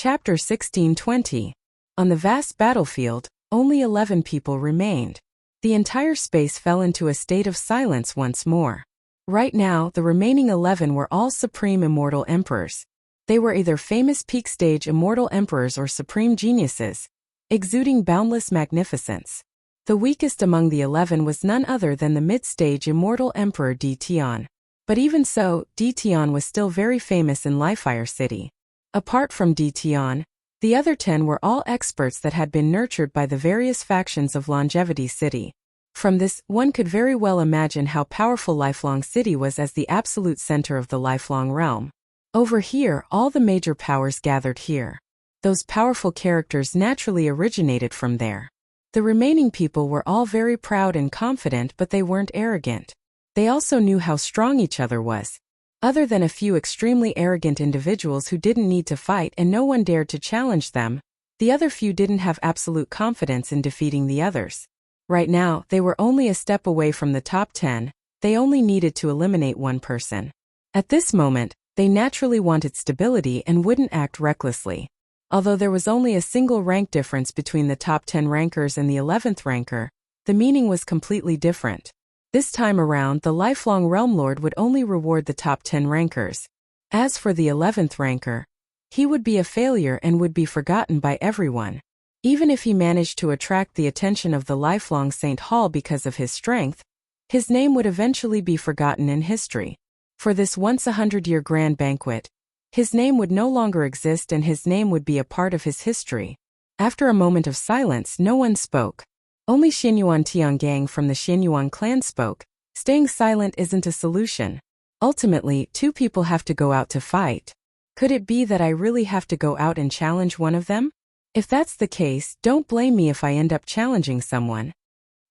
Chapter 1620. On the vast battlefield, only 11 people remained. The entire space fell into a state of silence once more. Right now, the remaining 11 were all supreme immortal emperors. They were either famous peak stage immortal emperors or supreme geniuses, exuding boundless magnificence. The weakest among the 11 was none other than the mid-stage immortal emperor Dtion. But even so, Dtion was still very famous in Lifefire City. Apart from Dtion, the other 10 were all experts that had been nurtured by the various factions of Longevity City. From this, one could very well imagine how powerful Lifelong City was as the absolute center of the Lifelong Realm. Over here, all the major powers gathered here. Those powerful characters naturally originated from there. The remaining people were all very proud and confident, but they weren't arrogant. They also knew how strong each other was. Other than a few extremely arrogant individuals who didn't need to fight and no one dared to challenge them, the other few didn't have absolute confidence in defeating the others. Right now, they were only a step away from the top 10, they only needed to eliminate one person. At this moment, they naturally wanted stability and wouldn't act recklessly. Although there was only a single rank difference between the top 10 rankers and the 11th ranker, the meaning was completely different. This time around, the lifelong Realm Lord would only reward the top 10 rankers. As for the 11th ranker, he would be a failure and would be forgotten by everyone. Even if he managed to attract the attention of the lifelong Saint Hall because of his strength, his name would eventually be forgotten in history. For this once 100-year grand banquet, his name would no longer exist and his name would be a part of his history. After a moment of silence, no one spoke. Only Xinyuan Tiangang from the Xinyuan clan spoke. Staying silent isn't a solution. Ultimately, two people have to go out to fight. Could it be that I really have to go out and challenge one of them? If that's the case, don't blame me if I end up challenging someone.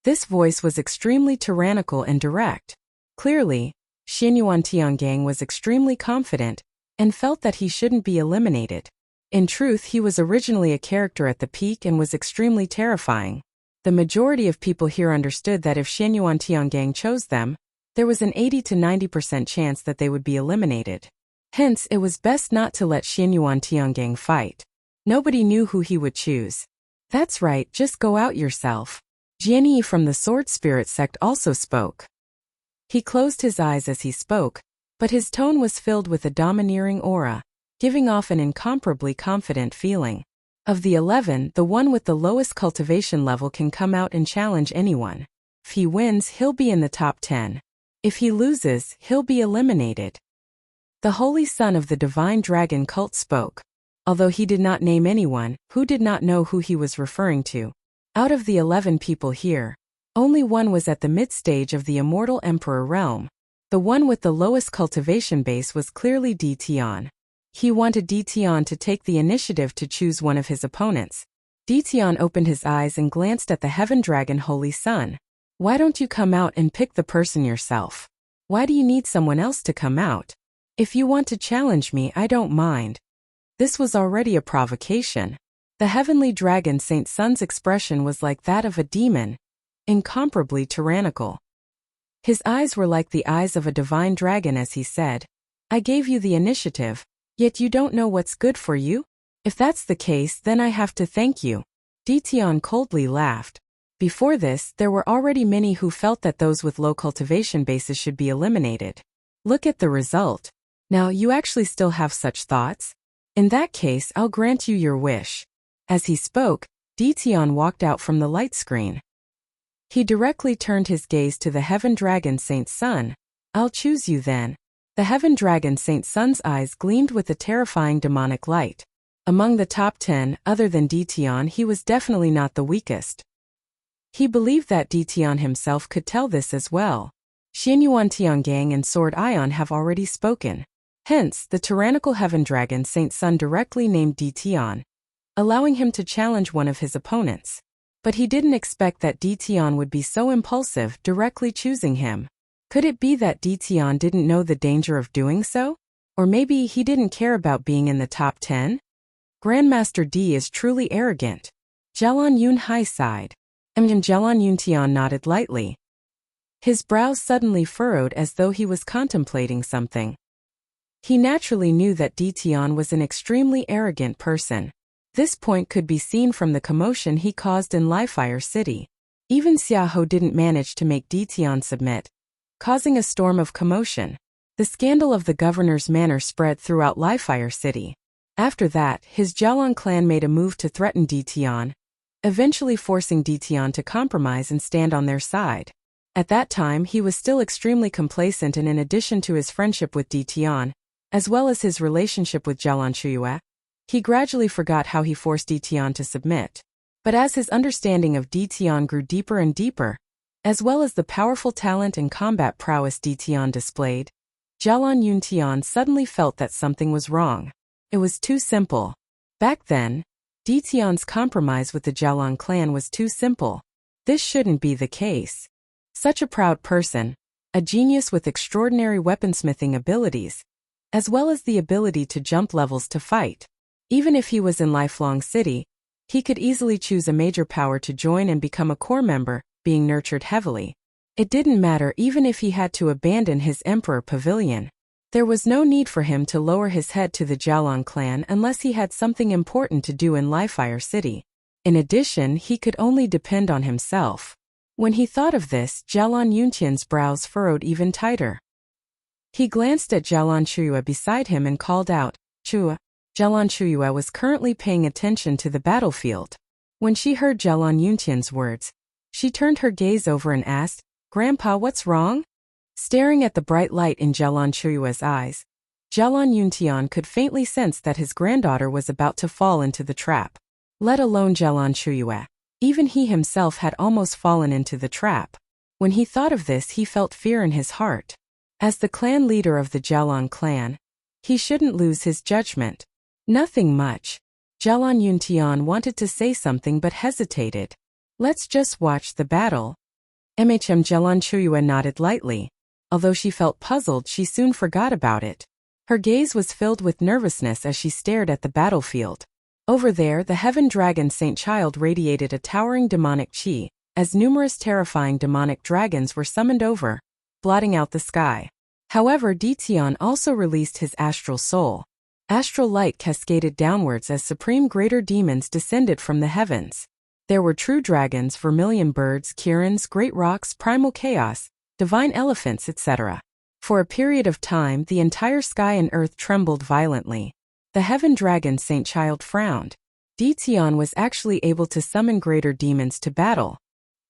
This voice was extremely tyrannical and direct. Clearly, Xinyuan Tiangang was extremely confident and felt that he shouldn't be eliminated. In truth, he was originally a character at the peak and was extremely terrifying. The majority of people here understood that if Xinyuan Tiangang chose them, there was an 80 to 90% chance that they would be eliminated. Hence, it was best not to let Xinyuan Tiangang fight. Nobody knew who he would choose. That's right, just go out yourself. Jianyi from the Sword Spirit sect also spoke. He closed his eyes as he spoke, but his tone was filled with a domineering aura, giving off an incomparably confident feeling. Of the 11, the one with the lowest cultivation level can come out and challenge anyone. If he wins, he'll be in the top 10. If he loses, he'll be eliminated. The Holy Son of the Divine Dragon cult spoke. Although he did not name anyone, who did not know who he was referring to. Out of the 11 people here, only one was at the mid-stage of the Immortal Emperor realm. The one with the lowest cultivation base was clearly Dtion. He wanted Dtion to take the initiative to choose one of his opponents. Dtion opened his eyes and glanced at the Heaven Dragon Holy Son. Why don't you come out and pick the person yourself? Why do you need someone else to come out? If you want to challenge me, I don't mind. This was already a provocation. The Heavenly Dragon Saint Sun's expression was like that of a demon, incomparably tyrannical. His eyes were like the eyes of a divine dragon as he said, I gave you the initiative, yet you don't know what's good for you? If that's the case, then I have to thank you. Dtion coldly laughed. Before this, there were already many who felt that those with low cultivation bases should be eliminated. Look at the result. Now you actually still have such thoughts? In that case, I'll grant you your wish. As he spoke, Dtion walked out from the light screen. He directly turned his gaze to the Heaven Dragon Saint Sun. I'll choose you then. The Heaven Dragon Saint Sun's eyes gleamed with a terrifying demonic light. Among the top 10, other than Dtion, he was definitely not the weakest. He believed that Dtion himself could tell this as well. Xinyuan Tiangang and Sword Ion have already spoken. Hence, the tyrannical Heaven Dragon Saint Sun directly named Dtion, allowing him to challenge one of his opponents. But he didn't expect that Dtion would be so impulsive, directly choosing him. Could it be that Dtion didn't know the danger of doing so? Or maybe he didn't care about being in the top 10? Grandmaster D is truly arrogant. Jialan Yunhai sighed. Jialan Yuntian nodded lightly. His brows suddenly furrowed as though he was contemplating something. He naturally knew that Ditian was an extremely arrogant person. This point could be seen from the commotion he caused in Lifire City. Even Xiaohou didn't manage to make Ditian submit, causing a storm of commotion. The scandal of the governor's manner spread throughout Lifire City. After that, his Jialan clan made a move to threaten Ditian, eventually forcing Ditian to compromise and stand on their side. At that time he was still extremely complacent, and in addition to his friendship with Ditian, as well as his relationship with Jialan Chuyue, he gradually forgot how he forced Ditian to submit. But as his understanding of Ditian grew deeper and deeper, as well as the powerful talent and combat prowess Ditian displayed, Jialan Yuntian suddenly felt that something was wrong. It was too simple. Back then, Ditian's compromise with the Jialan clan was too simple. This shouldn't be the case. Such a proud person, a genius with extraordinary weaponsmithing abilities, as well as the ability to jump levels to fight. Even if he was in Lifelong City, he could easily choose a major power to join and become a core member, being nurtured heavily. It didn't matter even if he had to abandon his Emperor Pavilion. There was no need for him to lower his head to the Jialan clan unless he had something important to do in Lifire City. In addition, he could only depend on himself. When he thought of this, Jialan Yuntian's brows furrowed even tighter. He glanced at Jialan Chuyue beside him and called out, "Chua." Jialan Chuyue was currently paying attention to the battlefield. When she heard Jialan Yuntian's words, she turned her gaze over and asked, "Grandpa, what's wrong?" Staring at the bright light in Jialan Chuyue's eyes, Jialan Yuntian could faintly sense that his granddaughter was about to fall into the trap. Let alone Jialan Chuyue. Even he himself had almost fallen into the trap. When he thought of this, he felt fear in his heart. As the clan leader of the Jialan clan, he shouldn't lose his judgment. Nothing much. Jialan Yuntian wanted to say something but hesitated. Let's just watch the battle. Jialan Chuyue nodded lightly. Although she felt puzzled, she soon forgot about it. Her gaze was filled with nervousness as she stared at the battlefield. Over there, the Heaven Dragon Saint Child radiated a towering demonic chi, as numerous terrifying demonic dragons were summoned over, blotting out the sky. However, Ditian also released his astral soul. Astral light cascaded downwards as supreme greater demons descended from the heavens. There were true dragons, vermilion birds, Kirans, great rocks, primal chaos, divine elephants, etc. For a period of time, the entire sky and earth trembled violently. The Heaven Dragon Saint Child frowned. Ditian was actually able to summon greater demons to battle.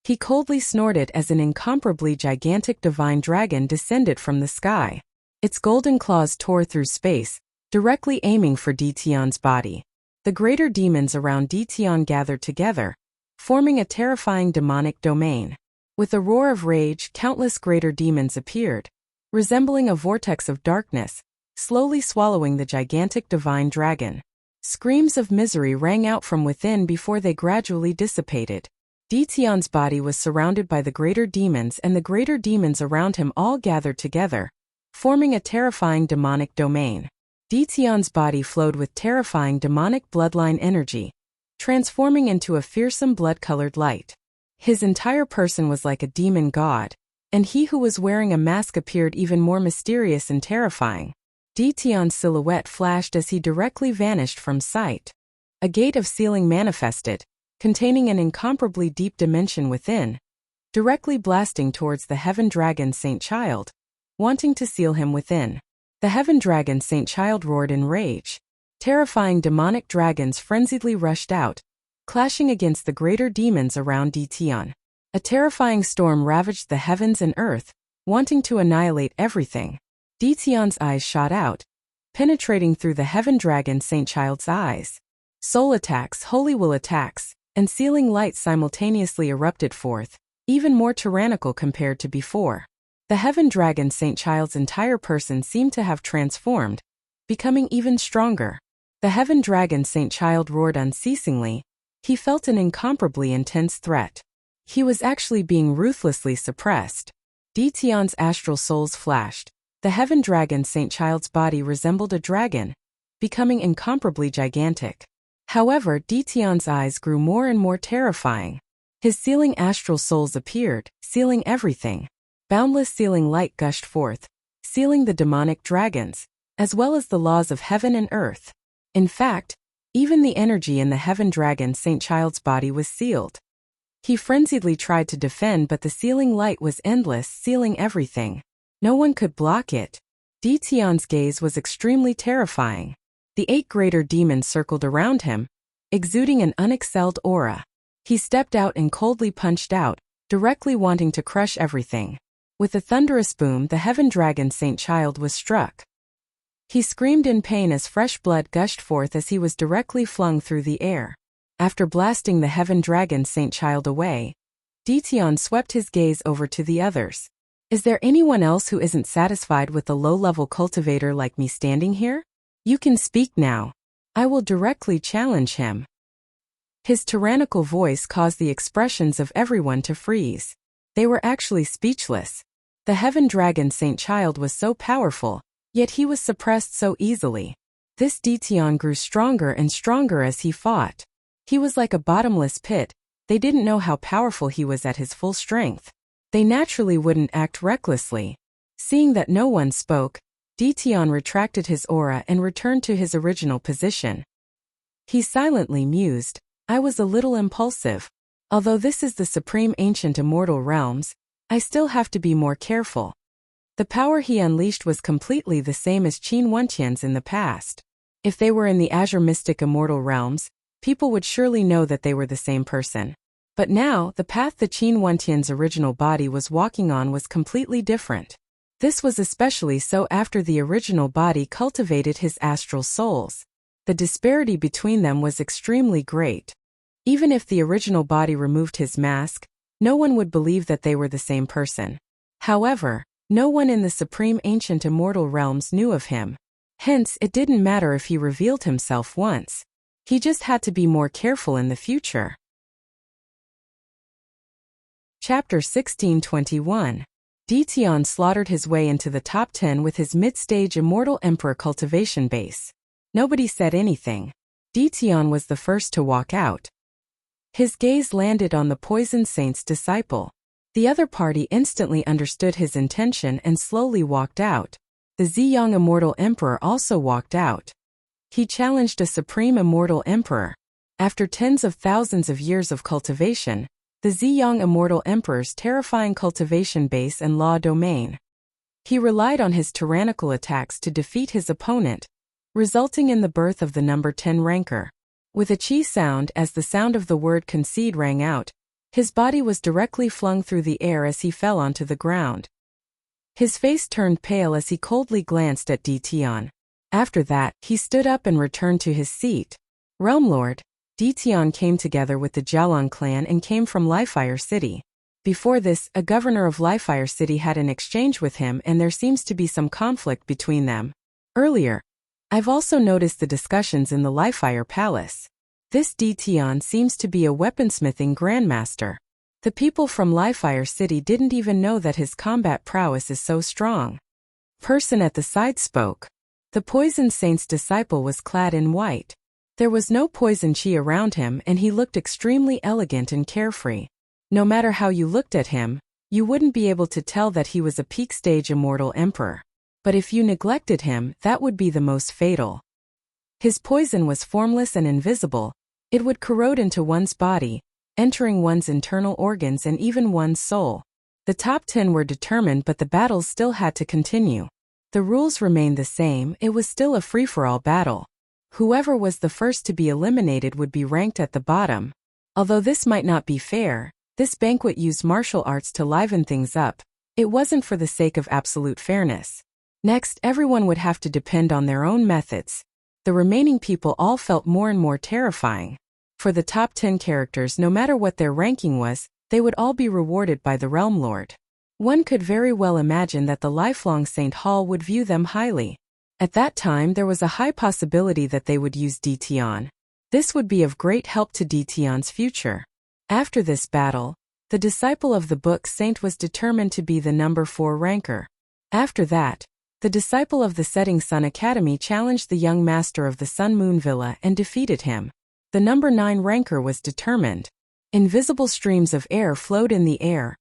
He coldly snorted as an incomparably gigantic divine dragon descended from the sky. Its golden claws tore through space, directly aiming for Ditian's body. The greater demons around Ditian gathered together, forming a terrifying demonic domain. With a roar of rage, countless greater demons appeared, resembling a vortex of darkness, slowly swallowing the gigantic divine dragon. Screams of misery rang out from within before they gradually dissipated. Ditian's body was surrounded by the greater demons, and the greater demons around him all gathered together, forming a terrifying demonic domain. Ditian's body flowed with terrifying demonic bloodline energy, transforming into a fearsome blood-colored light. His entire person was like a demon god, and he who was wearing a mask appeared even more mysterious and terrifying. Ditian's silhouette flashed as he directly vanished from sight. A gate of sealing manifested, containing an incomparably deep dimension within, directly blasting towards the Heaven Dragon Saint Child, wanting to seal him within. The Heaven Dragon Saint Child roared in rage. Terrifying demonic dragons frenziedly rushed out, clashing against the greater demons around Ditian. A terrifying storm ravaged the heavens and earth, wanting to annihilate everything. Ditian's eyes shot out, penetrating through the Heaven Dragon Saint Child's eyes. Soul attacks, holy will attacks, and sealing light simultaneously erupted forth, even more tyrannical compared to before. The Heaven Dragon Saint Child's entire person seemed to have transformed, becoming even stronger. The Heaven Dragon Saint Child roared unceasingly. He felt an incomparably intense threat. He was actually being ruthlessly suppressed. Ditian's astral souls flashed. The Heaven Dragon Saint Child's body resembled a dragon, becoming incomparably gigantic. However, Ditian's eyes grew more and more terrifying. His sealing astral souls appeared, sealing everything. Boundless sealing light gushed forth, sealing the demonic dragons, as well as the laws of heaven and earth. In fact, even the energy in the heaven dragon Saint Child's body was sealed. He frenziedly tried to defend, but the sealing light was endless, sealing everything. No one could block it. Dition's gaze was extremely terrifying. The 8 greater demons circled around him, exuding an unexcelled aura. He stepped out and coldly punched out, directly wanting to crush everything. With a thunderous boom, the heaven dragon Saint Child was struck. He screamed in pain as fresh blood gushed forth as he was directly flung through the air. After blasting the heaven dragon Saint Child away, Dition swept his gaze over to the others. Is there anyone else who isn't satisfied with a low-level cultivator like me standing here? You can speak now. I will directly challenge him. His tyrannical voice caused the expressions of everyone to freeze. They were actually speechless. The heaven dragon Saint Child was so powerful, yet he was suppressed so easily. This Dition grew stronger and stronger as he fought. He was like a bottomless pit. They didn't know how powerful he was at his full strength. They naturally wouldn't act recklessly. Seeing that no one spoke, Dition retracted his aura and returned to his original position. He silently mused, I was a little impulsive. Although this is the supreme ancient immortal realms, I still have to be more careful. The power he unleashed was completely the same as Qin Wentian's in the past. If they were in the Azure Mystic Immortal Realms, people would surely know that they were the same person. But now, the path the Qin Wentian's original body was walking on was completely different. This was especially so after the original body cultivated his astral souls. The disparity between them was extremely great. Even if the original body removed his mask, no one would believe that they were the same person. However, no one in the supreme ancient immortal realms knew of him. Hence, it didn't matter if he revealed himself once. He just had to be more careful in the future. Chapter 1621. Dition slaughtered his way into the top 10 with his mid-stage Immortal Emperor cultivation base. Nobody said anything. Dition was the first to walk out. His gaze landed on the Poison Saint's disciple. The other party instantly understood his intention and slowly walked out. The Ziyang Immortal Emperor also walked out. He challenged a Supreme Immortal Emperor. After tens of thousands of years of cultivation, the Ziyang Immortal Emperor's terrifying cultivation base and law domain. He relied on his tyrannical attacks to defeat his opponent, resulting in the birth of the number 10 ranker. With a chi sound as the sound of the word concede rang out, his body was directly flung through the air as he fell onto the ground. His face turned pale as he coldly glanced at Dition. After that, he stood up and returned to his seat. Realm Lord, Dition came together with the Jiaolong clan and came from Lifire City. Before this, a governor of Lifire City had an exchange with him and there seems to be some conflict between them. Earlier, I've also noticed the discussions in the Lifire Palace. This Dition seems to be a weaponsmithing grandmaster. The people from Lifire City didn't even know that his combat prowess is so strong. Person at the side spoke. The Poison Saint's disciple was clad in white. There was no poison chi around him and he looked extremely elegant and carefree. No matter how you looked at him, you wouldn't be able to tell that he was a peak-stage immortal emperor. But if you neglected him, that would be the most fatal. His poison was formless and invisible. It would corrode into one's body, entering one's internal organs and even one's soul. The top 10 were determined, but the battles still had to continue. The rules remained the same, it was still a free-for-all battle. Whoever was the first to be eliminated would be ranked at the bottom. Although this might not be fair, this banquet used martial arts to liven things up. It wasn't for the sake of absolute fairness. Next, everyone would have to depend on their own methods. The remaining people all felt more and more terrifying. For the top 10 characters, no matter what their ranking was, they would all be rewarded by the Realm Lord. One could very well imagine that the lifelong Saint Hall would view them highly. At that time there was a high possibility that they would use Dition. This would be of great help to Dition's future. After this battle, the disciple of the book Saint was determined to be the number 4 ranker. After that, the disciple of the Setting Sun Academy challenged the young master of the Sun Moon Villa and defeated him. The number 9 ranker was determined. Invisible streams of air flowed in the air,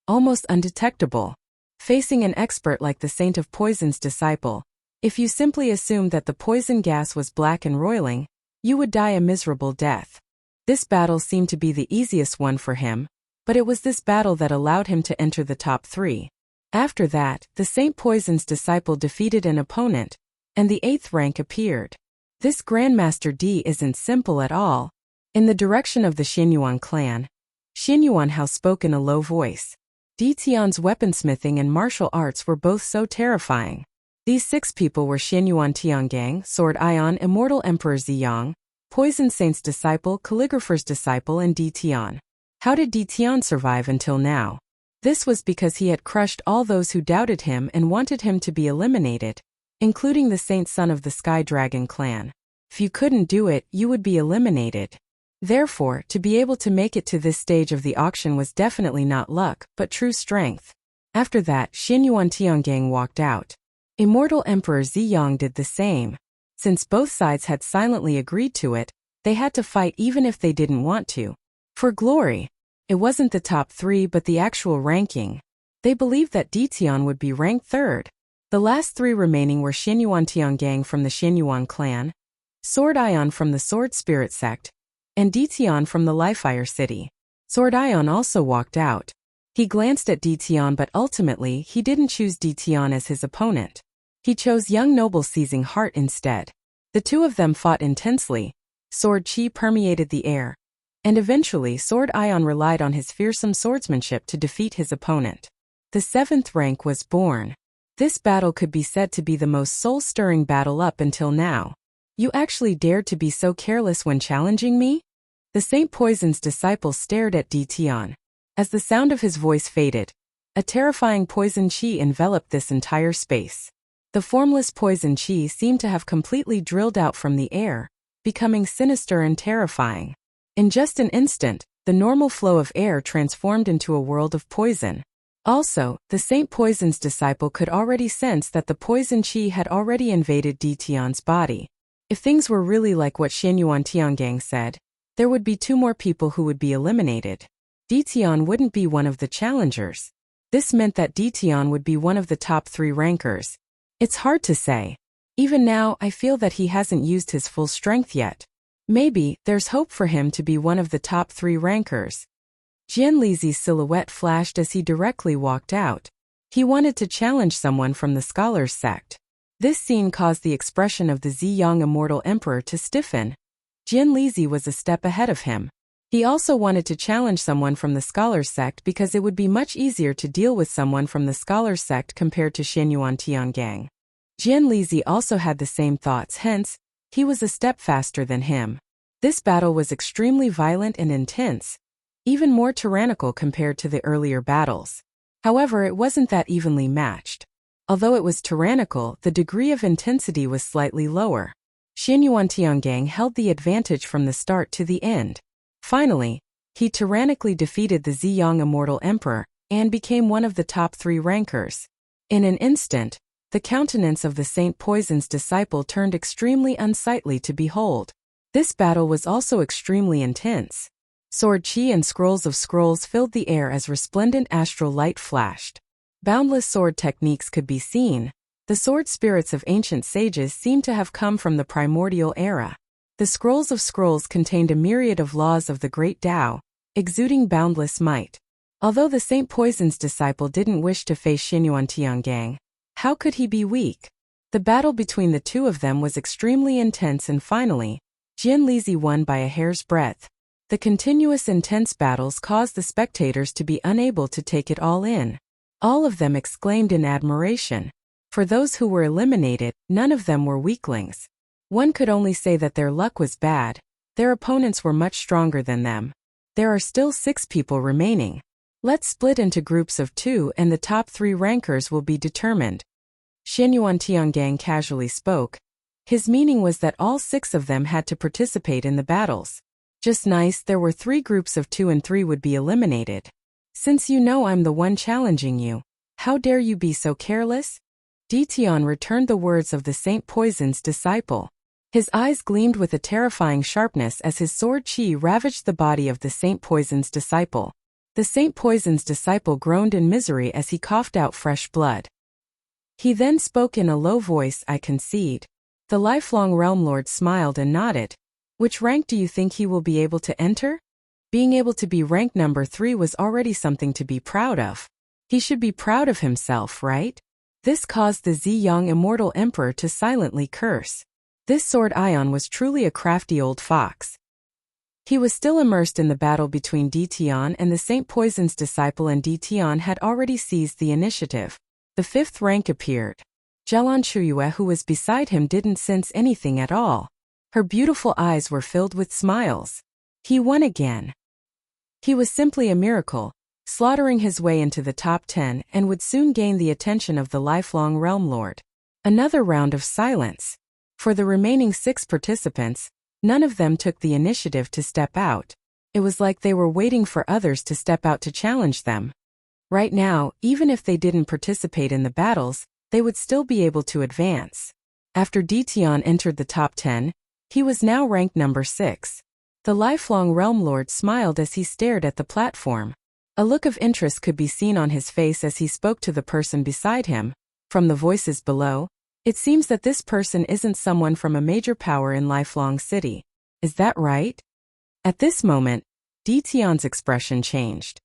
almost undetectable. Facing an expert like the Saint of Poison's disciple, If you simply assumed that the poison gas was black and roiling, you would die a miserable death. This battle seemed to be the easiest one for him, but it was this battle that allowed him to enter the top 3. After that, the Saint Poison's disciple defeated an opponent, and the 8th rank appeared. This Grandmaster D isn't simple at all. In the direction of the Xinyuan clan, Xinyuan Hao spoke in a low voice. Di Tian's weaponsmithing and martial arts were both so terrifying. These 6 people were Xinyuan Tiangang, Sword Ion, Immortal Emperor Ziyang, Poison Saint's disciple, Calligrapher's disciple, and Di Tian. How did Di Tian survive until now? This was because he had crushed all those who doubted him and wanted him to be eliminated, including the Saint Son of the Sky Dragon clan. If you couldn't do it, you would be eliminated. Therefore, to be able to make it to this stage of the auction was definitely not luck, but true strength. After that, Xinyuan Tiangang walked out. Immortal Emperor Ziyang did the same. Since both sides had silently agreed to it, they had to fight even if they didn't want to. For glory. It wasn't the top 3 but the actual ranking. They believed that Di Tian would be ranked 3rd. The last 3 remaining were Xinyuan Tiangang from the Xinyuan clan, Sword Ion from the Sword Spirit sect, and Di Tian from the Lifefire city. Sword Ion also walked out. He glanced at Di Tian but ultimately he didn't choose Di Tian as his opponent. He chose young noble Seizing Heart instead. The two of them fought intensely. Sword Chi permeated the air. And eventually Sword Ion relied on his fearsome swordsmanship to defeat his opponent. The 7th rank was born. This battle could be said to be the most soul-stirring battle up until now. You actually dared to be so careless when challenging me? The Saint Poison's disciple stared at Di Tian. As the sound of his voice faded, a terrifying poison chi enveloped this entire space. The formless poison chi seemed to have completely drilled out from the air, becoming sinister and terrifying. In just an instant, the normal flow of air transformed into a world of poison. Also, the Saint Poison's disciple could already sense that the poison chi had already invaded Di Tian's body. If things were really like what Xinyuan Tiangang said, there would be 2 more people who would be eliminated. Di Tian wouldn't be one of the challengers. This meant that Di Tian would be one of the top 3 rankers. It's hard to say. Even now, I feel that he hasn't used his full strength yet. Maybe, there's hope for him to be one of the top 3 rankers. Jian Lizi's silhouette flashed as he directly walked out. He wanted to challenge someone from the Scholars sect. This scene caused the expression of the Ziyang Immortal Emperor to stiffen. Jian Lizi was a step ahead of him. He also wanted to challenge someone from the Scholars sect because it would be much easier to deal with someone from the Scholars sect compared to Xinyuan Tiangang. Jian Lizi also had the same thoughts, hence, he was a step faster than him. This battle was extremely violent and intense, even more tyrannical compared to the earlier battles. However, it wasn't that evenly matched. Although it was tyrannical, the degree of intensity was slightly lower. Xinyuan Tiangang held the advantage from the start to the end. Finally, he tyrannically defeated the Ziyang Immortal Emperor, and became one of the top 3 rankers. In an instant, the countenance of the Saint Poison's disciple turned extremely unsightly to behold. This battle was also extremely intense. Sword Chi and scrolls of scrolls filled the air as resplendent astral light flashed. Boundless sword techniques could be seen. The sword spirits of ancient sages seemed to have come from the primordial era. The scrolls of scrolls contained a myriad of laws of the great Tao, exuding boundless might. Although the Saint Poison's disciple didn't wish to face Xinyuan Tiangang, how could he be weak? The battle between the 2 of them was extremely intense and finally, Jian Lizi won by a hair's breadth. The continuous intense battles caused the spectators to be unable to take it all in. All of them exclaimed in admiration. For those who were eliminated, none of them were weaklings. One could only say that their luck was bad. Their opponents were much stronger than them. There are still 6 people remaining. Let's split into groups of 2 and the top 3 rankers will be determined. Xinyuan Tiangang casually spoke. His meaning was that all 6 of them had to participate in the battles. Just nice, there were 3 groups of 2 and 3 would be eliminated. Since you know I'm the one challenging you, how dare you be so careless? Di Tian returned the words of the Saint Poison's disciple. His eyes gleamed with a terrifying sharpness as his sword chi ravaged the body of the Saint Poison's disciple. The Saint Poison's disciple groaned in misery as he coughed out fresh blood. He then spoke in a low voice, "I concede." The lifelong Realm Lord smiled and nodded. "Which rank do you think he will be able to enter?" Being able to be rank number 3 was already something to be proud of. He should be proud of himself, right? This caused the Ziyang Immortal Emperor to silently curse. This Sword Ion was truly a crafty old fox. He was still immersed in the battle between Ditian and the Saint Poison's disciple, and Ditian had already seized the initiative. The 5th rank appeared. Jelan Chuyue, who was beside him, didn't sense anything at all. Her beautiful eyes were filled with smiles. He won again. He was simply a miracle, slaughtering his way into the top 10, and would soon gain the attention of the lifelong Realm Lord. Another round of silence. For the remaining 6 participants, none of them took the initiative to step out. It was like they were waiting for others to step out to challenge them. Right now, even if they didn't participate in the battles, they would still be able to advance. After Ditian entered the top 10, he was now ranked number 6. The lifelong Realm Lord smiled as he stared at the platform. A look of interest could be seen on his face as he spoke to the person beside him. From the voices below, it seems that this person isn't someone from a major power in Lifelong City. Is that right? At this moment, Ditian's expression changed.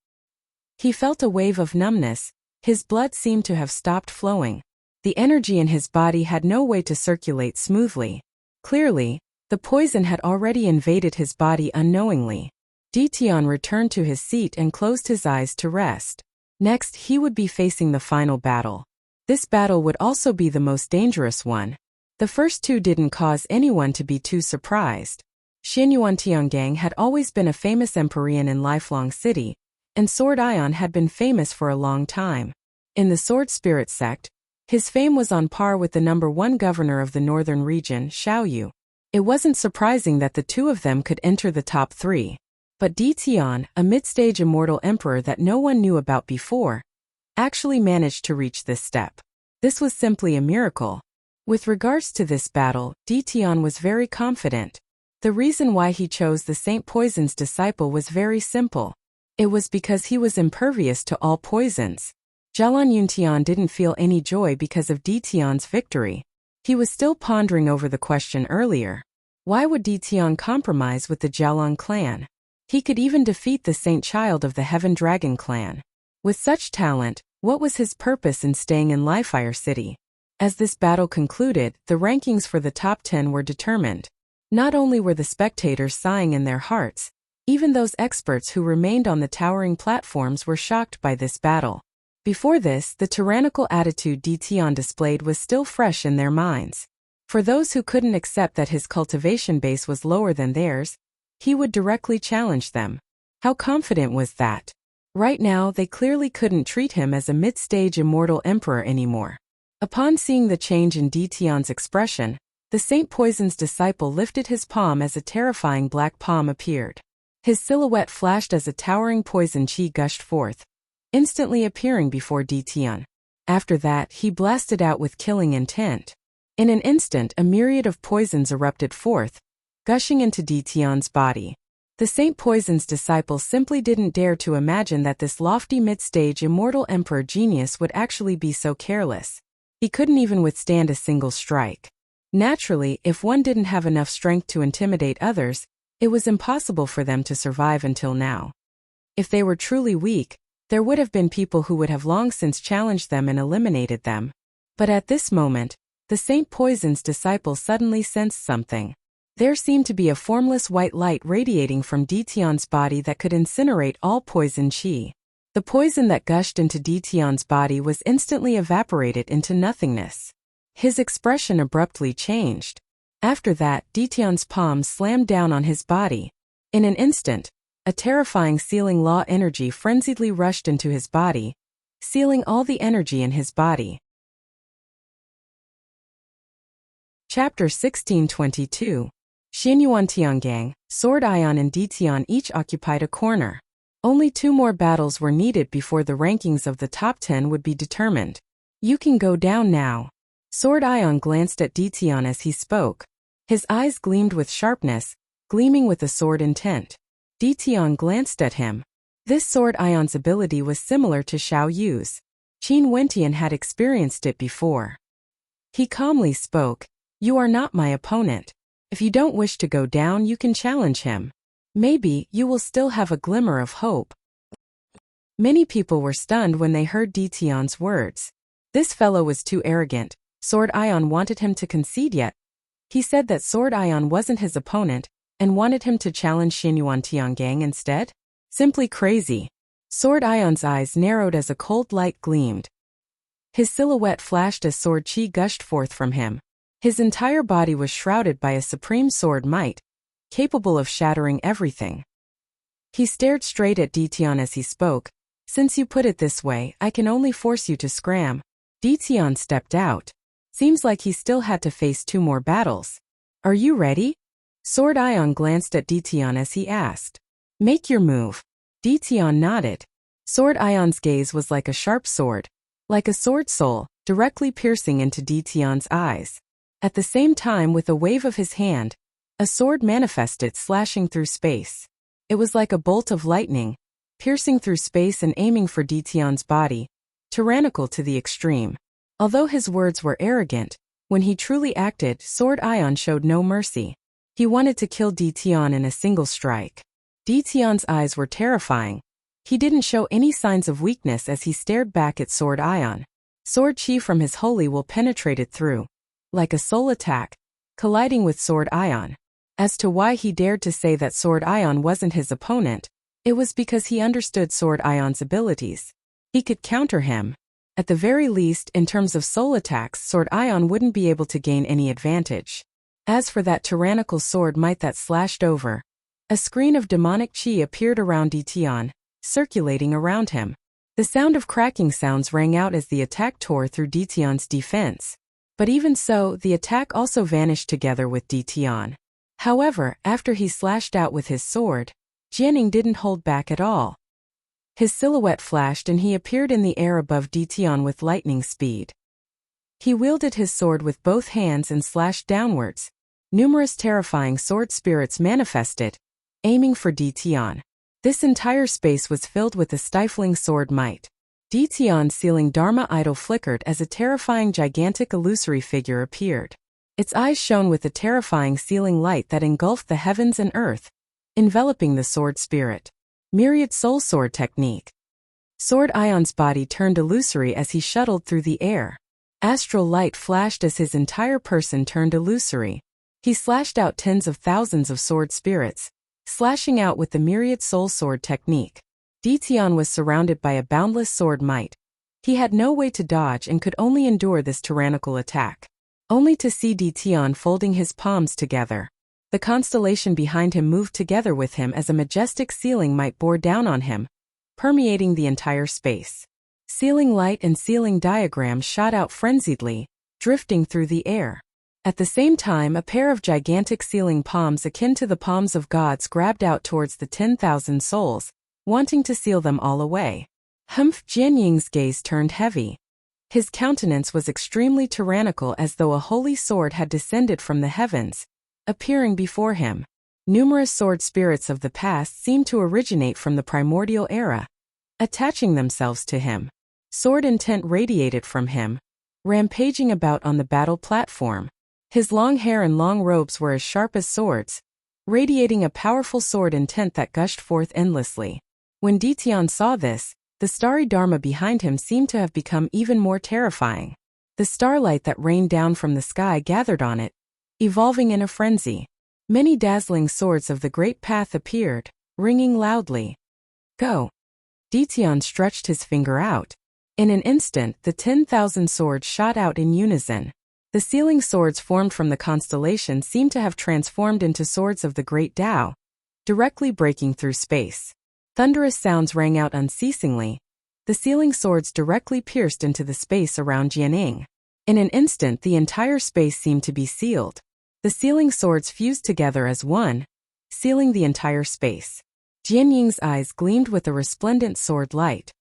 He felt a wave of numbness. His blood seemed to have stopped flowing. The energy in his body had no way to circulate smoothly. Clearly, the poison had already invaded his body unknowingly. Ditian returned to his seat and closed his eyes to rest. Next, he would be facing the final battle. This battle would also be the most dangerous one. The first 2 didn't cause anyone to be too surprised. Xianyuan Tiangang had always been a famous Empyrean in Lifelong City, and Sword Ion had been famous for a long time. In the Sword Spirit sect, his fame was on par with the number 1 governor of the northern region, Xiaoyu. It wasn't surprising that the 2 of them could enter the top 3. But Ditian, a mid-stage immortal emperor that no one knew about before, actually managed to reach this step. This was simply a miracle. With regards to this battle, Ditian was very confident. The reason why he chose the Saint Poison's disciple was very simple. It was because he was impervious to all poisons. Jalan Yuntian didn't feel any joy because of Ditian's victory. He was still pondering over the question earlier. Why would Ditian compromise with the Jialang clan? He could even defeat the Saint Child of the Heaven Dragon clan. With such talent, what was his purpose in staying in Lifire City? As this battle concluded, the rankings for the top 10 were determined. Not only were the spectators sighing in their hearts, even those experts who remained on the towering platforms were shocked by this battle. Before this, the tyrannical attitude Ditian displayed was still fresh in their minds. For those who couldn't accept that his cultivation base was lower than theirs, he would directly challenge them. How confident was that? Right now, they clearly couldn't treat him as a mid-stage immortal emperor anymore. Upon seeing the change in Ditian's expression, the Saint Poison's disciple lifted his palm as a terrifying black palm appeared. His silhouette flashed as a towering poison chi gushed forth, instantly appearing before Ditian. After that, he blasted out with killing intent. In an instant, a myriad of poisons erupted forth, gushing into Ditian's body. The Saint Poison's disciple simply didn't dare to imagine that this lofty mid-stage immortal emperor genius would actually be so careless. He couldn't even withstand a single strike. Naturally, if one didn't have enough strength to intimidate others, it was impossible for them to survive until now. If they were truly weak, there would have been people who would have long since challenged them and eliminated them. But at this moment, the Saint Poison's disciple suddenly sensed something. There seemed to be a formless white light radiating from Ditian's body that could incinerate all poison chi. The poison that gushed into Ditian's body was instantly evaporated into nothingness. His expression abruptly changed. After that, Ditian's palm slammed down on his body. In an instant, a terrifying sealing law energy frenziedly rushed into his body, sealing all the energy in his body. Chapter 1622. Xianyuan Tiangang, Sword Ion and Ditian each occupied a corner. Only 2 more battles were needed before the rankings of the top 10 would be determined. You can go down now. Sword Ion glanced at Ditian as he spoke. His eyes gleamed with sharpness, gleaming with a sword intent. Ditian glanced at him. This Sword Ion's ability was similar to Xiao Yu's. Qin Wentian had experienced it before. He calmly spoke, "You are not my opponent. If you don't wish to go down, you can challenge him. Maybe you will still have a glimmer of hope." Many people were stunned when they heard Di Tian's words. This fellow was too arrogant. Sword Ion wanted him to concede yet. He said that Sword Ion wasn't his opponent and wanted him to challenge Xinyuan Tiangang instead? Simply crazy. Sword Ion's eyes narrowed as a cold light gleamed. His silhouette flashed as sword chi gushed forth from him. His entire body was shrouded by a supreme sword might, capable of shattering everything. He stared straight at Di Tian as he spoke. "Since you put it this way, I can only force you to scram." Di Tian stepped out. Seems like he still had to face 2 more battles. "Are you ready?" Sword Ion glanced at Di Tian as he asked. "Make your move." Di Tian nodded. Sword Ion's gaze was like a sharp sword, like a sword soul, directly piercing into Di Tian's eyes. At the same time, with a wave of his hand, a sword manifested, slashing through space. It was like a bolt of lightning, piercing through space and aiming for Di Tian's body, tyrannical to the extreme. Although his words were arrogant, when he truly acted, Sword Ion showed no mercy. He wanted to kill Di Tian in a single strike. Di Tian's eyes were terrifying. He didn't show any signs of weakness as he stared back at Sword Ion. Sword chi from his holy will penetrated through, like a soul attack, colliding with Sword Ion. As to why he dared to say that Sword Ion wasn't his opponent, it was because he understood Sword Ion's abilities. He could counter him. At the very least, in terms of soul attacks, Sword Ion wouldn't be able to gain any advantage. As for that tyrannical sword might that slashed over, a screen of demonic chi appeared around Di Tian, circulating around him. The sound of cracking sounds rang out as the attack tore through Di Tian's defense. But even so, the attack also vanished together with Di Tian. However, after he slashed out with his sword, Jianing didn't hold back at all. His silhouette flashed and he appeared in the air above Di Tian with lightning speed. He wielded his sword with both hands and slashed downwards. Numerous terrifying sword spirits manifested, aiming for Di Tian. This entire space was filled with a stifling sword might. Di Tian's ceiling Dharma idol flickered as a terrifying gigantic illusory figure appeared. Its eyes shone with a terrifying sealing light that engulfed the heavens and earth, enveloping the sword spirit. Myriad soul sword technique. Sword Ion's body turned illusory as he shuttled through the air. Astral light flashed as his entire person turned illusory. He slashed out tens of thousands of sword spirits, slashing out with the myriad soul sword technique. Di Tian was surrounded by a boundless sword might. He had no way to dodge and could only endure this tyrannical attack. Only to see Di Tian folding his palms together. The constellation behind him moved together with him as a majestic ceiling might bore down on him, permeating the entire space. Ceiling light and ceiling diagrams shot out frenziedly, drifting through the air. At the same time, a pair of gigantic ceiling palms akin to the palms of gods grabbed out towards the 10,000 souls, wanting to seal them all away. Humph! Jianying's gaze turned heavy. His countenance was extremely tyrannical, as though a holy sword had descended from the heavens, appearing before him. Numerous sword spirits of the past seemed to originate from the primordial era, attaching themselves to him. Sword intent radiated from him, rampaging about on the battle platform. His long hair and long robes were as sharp as swords, radiating a powerful sword intent that gushed forth endlessly. When Di Tian saw this, the starry Dharma behind him seemed to have become even more terrifying. The starlight that rained down from the sky gathered on it, evolving in a frenzy. Many dazzling swords of the great path appeared, ringing loudly. Go! Di Tian stretched his finger out. In an instant, the 10,000 swords shot out in unison. The ceiling swords formed from the constellation seemed to have transformed into swords of the great Tao, directly breaking through space. Thunderous sounds rang out unceasingly. The ceiling swords directly pierced into the space around Jianing. In an instant, the entire space seemed to be sealed. The ceiling swords fused together as one, sealing the entire space. Jianying's eyes gleamed with a resplendent sword light.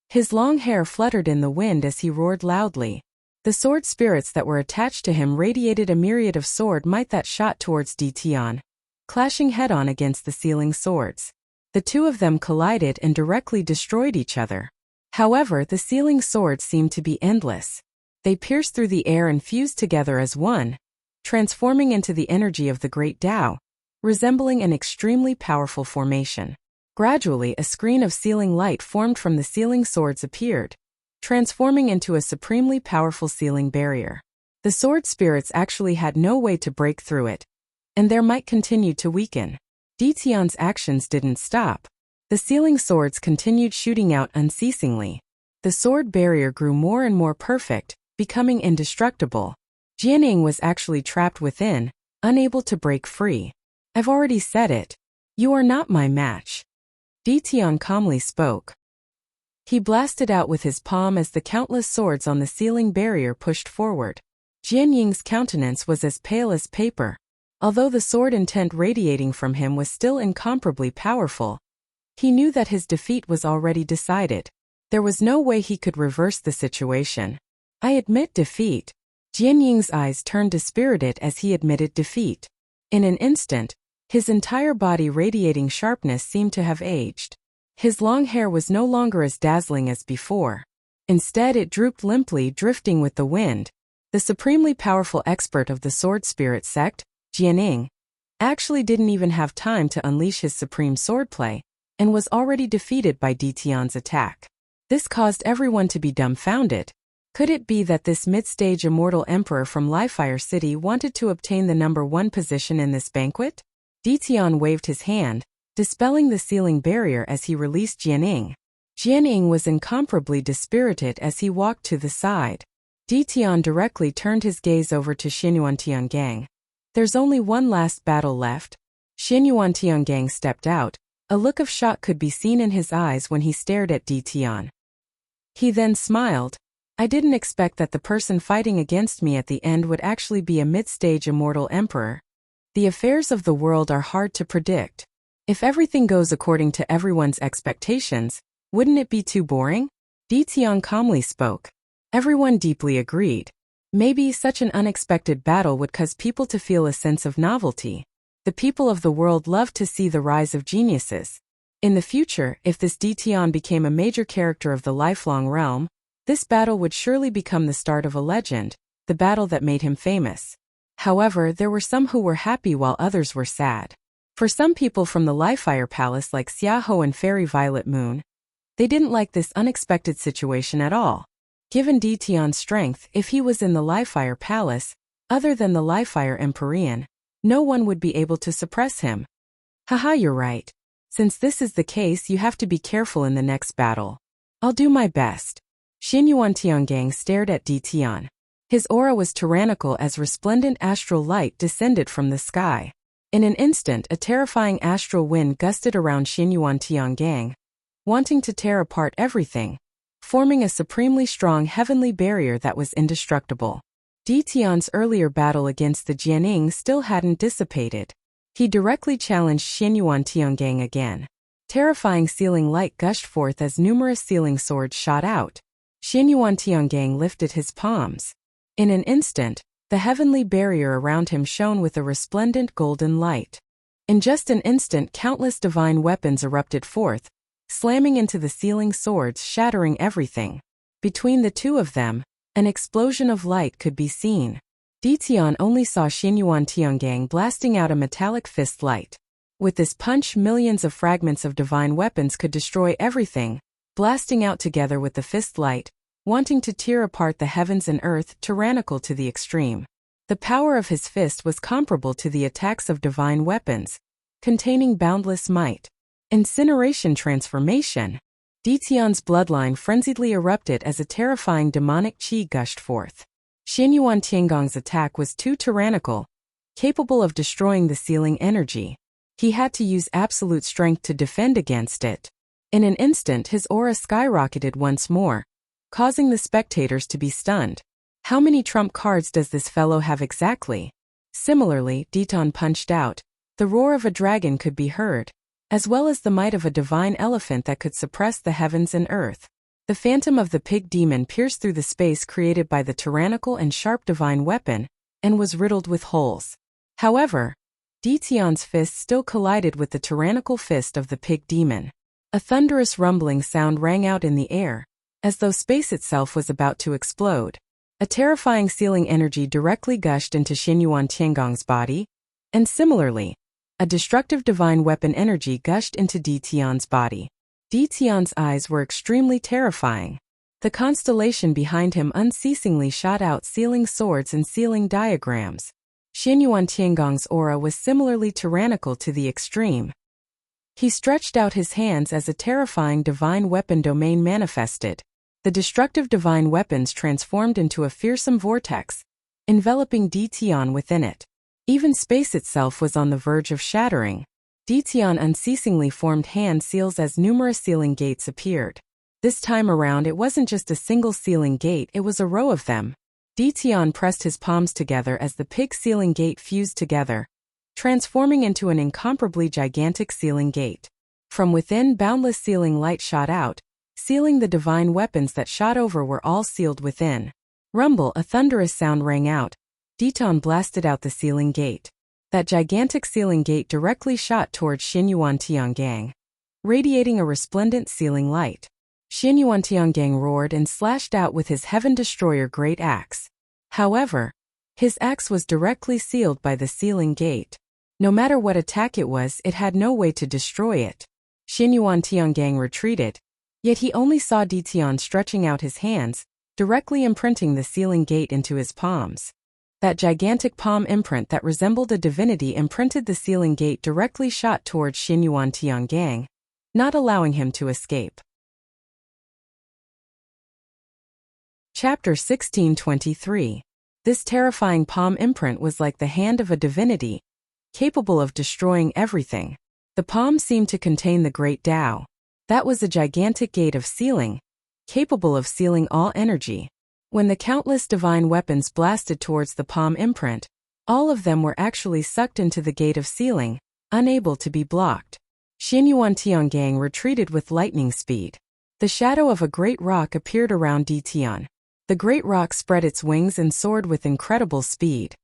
His long hair fluttered in the wind as he roared loudly. The sword spirits that were attached to him radiated a myriad of sword might that shot towards Di Tian, clashing head-on against the ceiling swords. The two of them collided and directly destroyed each other. However, the sealing swords seemed to be endless. They pierced through the air and fused together as one, transforming into the energy of the great Tao, resembling an extremely powerful formation. Gradually, a screen of sealing light formed from the sealing swords appeared, transforming into a supremely powerful sealing barrier. The sword spirits actually had no way to break through it, and their might continued to weaken. Ditian's actions didn't stop. The sealing swords continued shooting out unceasingly. The sword barrier grew more and more perfect, becoming indestructible. Jianing was actually trapped within, unable to break free. I've already said it. You are not my match. Ditian calmly spoke. He blasted out with his palm as the countless swords on the sealing barrier pushed forward. Jianying's countenance was as pale as paper. Although the sword intent radiating from him was still incomparably powerful, he knew that his defeat was already decided. There was no way he could reverse the situation. I admit defeat. Jianying's eyes turned dispirited as he admitted defeat. In an instant, his entire body radiating sharpness seemed to have aged. His long hair was no longer as dazzling as before. Instead, it drooped limply, drifting with the wind. The supremely powerful expert of the sword spirit sect, Jianing, actually didn't even have time to unleash his supreme swordplay, and was already defeated by Ditian's attack. This caused everyone to be dumbfounded. Could it be that this mid-stage immortal emperor from Lifefire City wanted to obtain the #1 position in this banquet? Ditian waved his hand, dispelling the sealing barrier as he released Jianing. Jianing was incomparably dispirited as he walked to the side. Ditian directly turned his gaze over to Xinyuan Tiangang. There's only one last battle left. Xinyuan Tiangang stepped out. A look of shock could be seen in his eyes when he stared at Ditian. He then smiled. I didn't expect that the person fighting against me at the end would actually be a mid-stage immortal emperor. The affairs of the world are hard to predict. If everything goes according to everyone's expectations, wouldn't it be too boring? Ditian calmly spoke. Everyone deeply agreed. Maybe such an unexpected battle would cause people to feel a sense of novelty. The people of the world love to see the rise of geniuses. In the future, if this Ditian became a major character of the lifelong realm, this battle would surely become the start of a legend, the battle that made him famous. However, there were some who were happy while others were sad. For some people from the Lifefire Palace like Xiaoho and Fairy Violet Moon, they didn't like this unexpected situation at all. Given Ditian's strength, if he was in the Lifefire Palace, other than the Lifefire Empyrean, no one would be able to suppress him. Haha, you're right. Since this is the case, you have to be careful in the next battle. I'll do my best. Xinyuan Tiangang stared at Ditian. His aura was tyrannical as resplendent astral light descended from the sky. In an instant, a terrifying astral wind gusted around Xinyuan Tiangang, wanting to tear apart everything, forming a supremely strong heavenly barrier that was indestructible. Ditian's earlier battle against the Jianing still hadn't dissipated. He directly challenged Xinyuan Tiangang again. Terrifying sealing light gushed forth as numerous sealing swords shot out. Xinyuan Tiangang lifted his palms. In an instant, the heavenly barrier around him shone with a resplendent golden light. In just an instant, countless divine weapons erupted forth, slamming into the sealing swords, shattering everything. Between the two of them, an explosion of light could be seen. Ditian only saw Xinyuan Tiangang blasting out a metallic fist light. With this punch, millions of fragments of divine weapons could destroy everything, blasting out together with the fist light, wanting to tear apart the heavens and earth, tyrannical to the extreme. The power of his fist was comparable to the attacks of divine weapons, containing boundless might. Incineration transformation. Ditian's bloodline frenziedly erupted as a terrifying demonic qi gushed forth. Xinyuan Tiangong's attack was too tyrannical, capable of destroying the sealing energy. He had to use absolute strength to defend against it. In an instant, his aura skyrocketed once more, causing the spectators to be stunned. How many trump cards does this fellow have exactly? Similarly, Ditian punched out. The roar of a dragon could be heard, as well as the might of a divine elephant that could suppress the heavens and earth. The phantom of the pig demon pierced through the space created by the tyrannical and sharp divine weapon, and was riddled with holes. However, Ditian's fist still collided with the tyrannical fist of the pig demon. A thunderous rumbling sound rang out in the air, as though space itself was about to explode. A terrifying sealing energy directly gushed into Xinyuan Tiangong's body, and similarly, a destructive divine weapon energy gushed into Di Tian's body. Di Tian's eyes were extremely terrifying. The constellation behind him unceasingly shot out sealing swords and sealing diagrams. Xinyuan Tiangong's aura was similarly tyrannical to the extreme. He stretched out his hands as a terrifying divine weapon domain manifested. The destructive divine weapons transformed into a fearsome vortex, enveloping Di Tian within it. Even space itself was on the verge of shattering. Di Tian unceasingly formed hand seals as numerous sealing gates appeared. This time around it wasn't just a single sealing gate, it was a row of them. Di Tian pressed his palms together as the pig sealing gate fused together, transforming into an incomparably gigantic sealing gate. From within, boundless sealing light shot out, sealing the divine weapons that shot over were all sealed within. Rumble, a thunderous sound rang out. Di Tian blasted out the sealing gate. That gigantic sealing gate directly shot towards Xinyuan Tiangong, radiating a resplendent sealing light. Xinyuan Tiangong roared and slashed out with his Heaven Destroyer great axe. However, his axe was directly sealed by the sealing gate. No matter what attack it was, it had no way to destroy it. Xinyuan Tiangong retreated, yet he only saw Di Tian stretching out his hands, directly imprinting the sealing gate into his palms. That gigantic palm imprint that resembled a divinity imprinted the sealing gate directly shot towards Xinyuan Tiangong, not allowing him to escape. Chapter 1623. This terrifying palm imprint was like the hand of a divinity, capable of destroying everything. The palm seemed to contain the great Tao. That was a gigantic gate of sealing, capable of sealing all energy. When the countless divine weapons blasted towards the palm imprint, all of them were actually sucked into the gate of sealing, unable to be blocked. Xinyuan Tiangong retreated with lightning speed. The shadow of a great rock appeared around Di Tian. The great rock spread its wings and soared with incredible speed.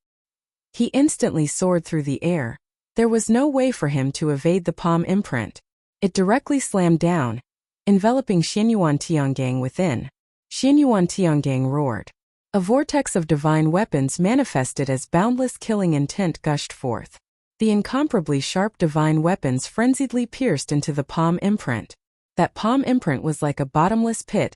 He instantly soared through the air. There was no way for him to evade the palm imprint. It directly slammed down, enveloping Xinyuan Tiangong within. Xinyuan Tiangong roared. A vortex of divine weapons manifested as boundless killing intent gushed forth. The incomparably sharp divine weapons frenziedly pierced into the palm imprint. That palm imprint was like a bottomless pit,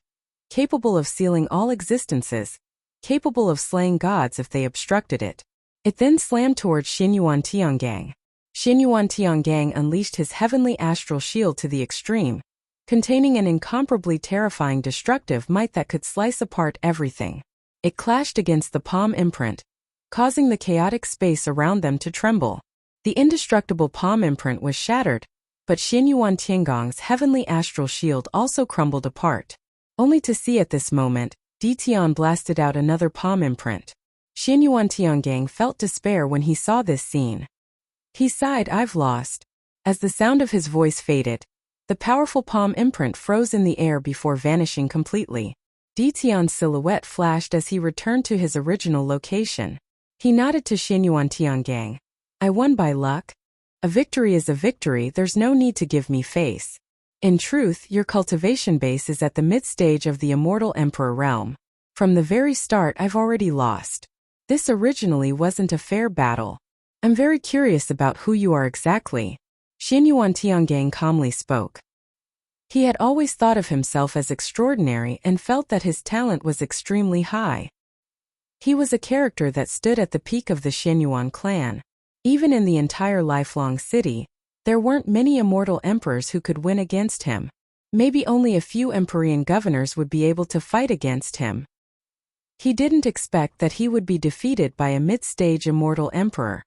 capable of sealing all existences, capable of slaying gods if they obstructed it. It then slammed towards Xinyuan Tiangong. Xinyuan Tiangong unleashed his heavenly astral shield to the extreme, containing an incomparably terrifying destructive might that could slice apart everything. It clashed against the palm imprint, causing the chaotic space around them to tremble. The indestructible palm imprint was shattered, but Xinyuan Tiangong's heavenly astral shield also crumbled apart. Only to see at this moment, Di Tian blasted out another palm imprint. Xinyuan Tiangong felt despair when he saw this scene. He sighed, "I've lost." As the sound of his voice faded, the powerful palm imprint froze in the air before vanishing completely. Di Tian's silhouette flashed as he returned to his original location. He nodded to Xinyuan Tiangong. "I won by luck. A victory is a victory, there's no need to give me face. In truth, your cultivation base is at the mid-stage of the immortal emperor realm. From the very start I've already lost. This originally wasn't a fair battle. I'm very curious about who you are exactly." Xinyuan Tiangong calmly spoke. He had always thought of himself as extraordinary and felt that his talent was extremely high. He was a character that stood at the peak of the Xinyuan clan. Even in the entire lifelong city, there weren't many immortal emperors who could win against him. Maybe only a few Empyrean governors would be able to fight against him. He didn't expect that he would be defeated by a mid-stage immortal emperor.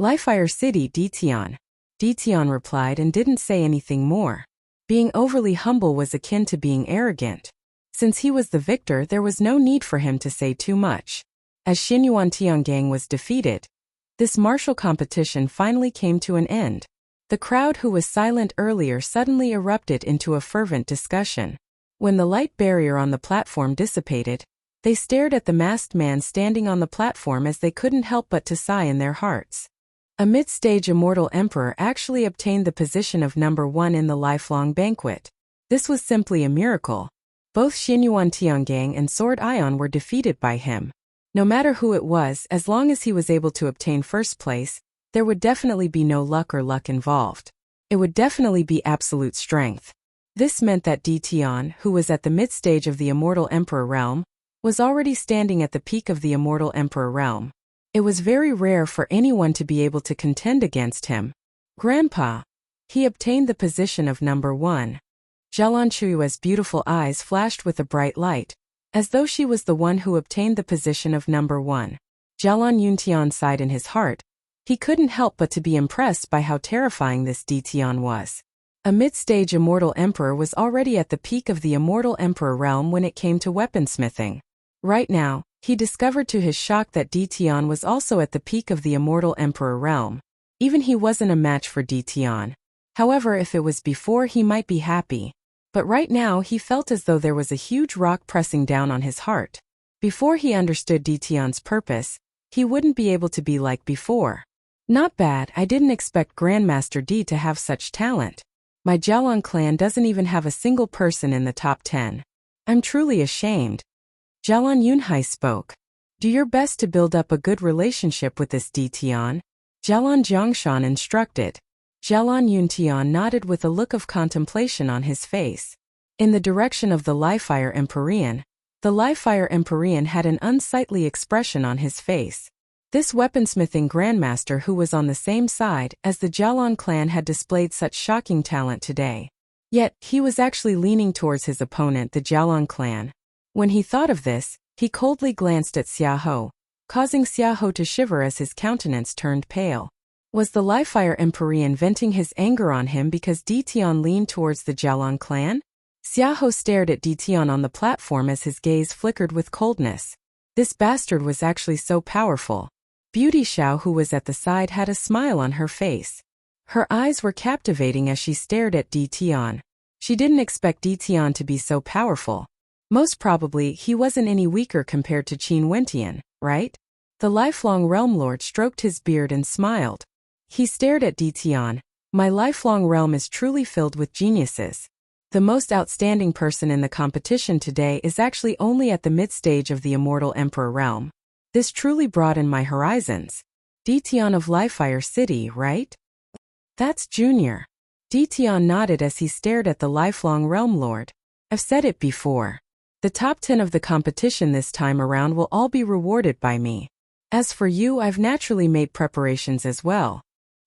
"Lifire City, Di Tian." Di Tian replied and didn't say anything more. Being overly humble was akin to being arrogant. Since he was the victor, there was no need for him to say too much. As Xinyuan Tiangong was defeated, this martial competition finally came to an end. The crowd who was silent earlier suddenly erupted into a fervent discussion. When the light barrier on the platform dissipated, they stared at the masked man standing on the platform as they couldn't help but to sigh in their hearts. A mid-stage immortal emperor actually obtained the position of number 1 in the lifelong banquet. This was simply a miracle. Both Xinyuan Tiangang and Sword Ion were defeated by him. No matter who it was, as long as he was able to obtain first place, there would definitely be no luck involved. It would definitely be absolute strength. This meant that Di Tian, who was at the mid-stage of the Immortal Emperor realm, was already standing at the peak of the Immortal Emperor realm. It was very rare for anyone to be able to contend against him. Grandpa! He obtained the position of number 1. Zhelan Chuyue's beautiful eyes flashed with a bright light, as though she was the one who obtained the position of number 1. Zhelan Yuntian sighed in his heart. He couldn't help but to be impressed by how terrifying this Di Tian was. A mid-stage Immortal Emperor was already at the peak of the Immortal Emperor realm when it came to weaponsmithing. Right now, he discovered to his shock that Di Tian was also at the peak of the Immortal Emperor realm. Even he wasn't a match for Di Tian. However, if it was before, he might be happy. But right now he felt as though there was a huge rock pressing down on his heart. Before he understood Di Tian's purpose, he wouldn't be able to be like before. Not bad, I didn't expect Grandmaster Di to have such talent. My Jialan clan doesn't even have a single person in the top 10. I'm truly ashamed. Jialan Yunhai spoke. Do your best to build up a good relationship with this Di Tian. Jialan Jiangshan instructed. Jialan Yuntian nodded with a look of contemplation on his face. In the direction of the Livefire Empyrean, the Livefire Empyrean had an unsightly expression on his face. This weaponsmithing grandmaster who was on the same side as the Jialan clan had displayed such shocking talent today. Yet, he was actually leaning towards his opponent, the Jialan clan. When he thought of this, he coldly glanced at Xiaohou, causing Xiaohou to shiver as his countenance turned pale. Was the Livefire Empyrean venting his anger on him because Di Tian leaned towards the Jialan clan? Xiaohou stared at Di Tian on the platform as his gaze flickered with coldness. This bastard was actually so powerful. Beauty Xiao, who was at the side, had a smile on her face. Her eyes were captivating as she stared at Di Tian. She didn't expect Di Tian to be so powerful. Most probably, he wasn't any weaker compared to Qin Wentian, right? The lifelong realm lord stroked his beard and smiled. He stared at Di Tian. My lifelong realm is truly filled with geniuses. The most outstanding person in the competition today is actually only at the mid-stage of the Immortal Emperor realm. This truly broadened my horizons. Di Tian of Livefire City, right? That's Junior. Di Tian nodded as he stared at the lifelong realm lord. I've said it before. The top 10 of the competition this time around will all be rewarded by me. As for you, I've naturally made preparations as well.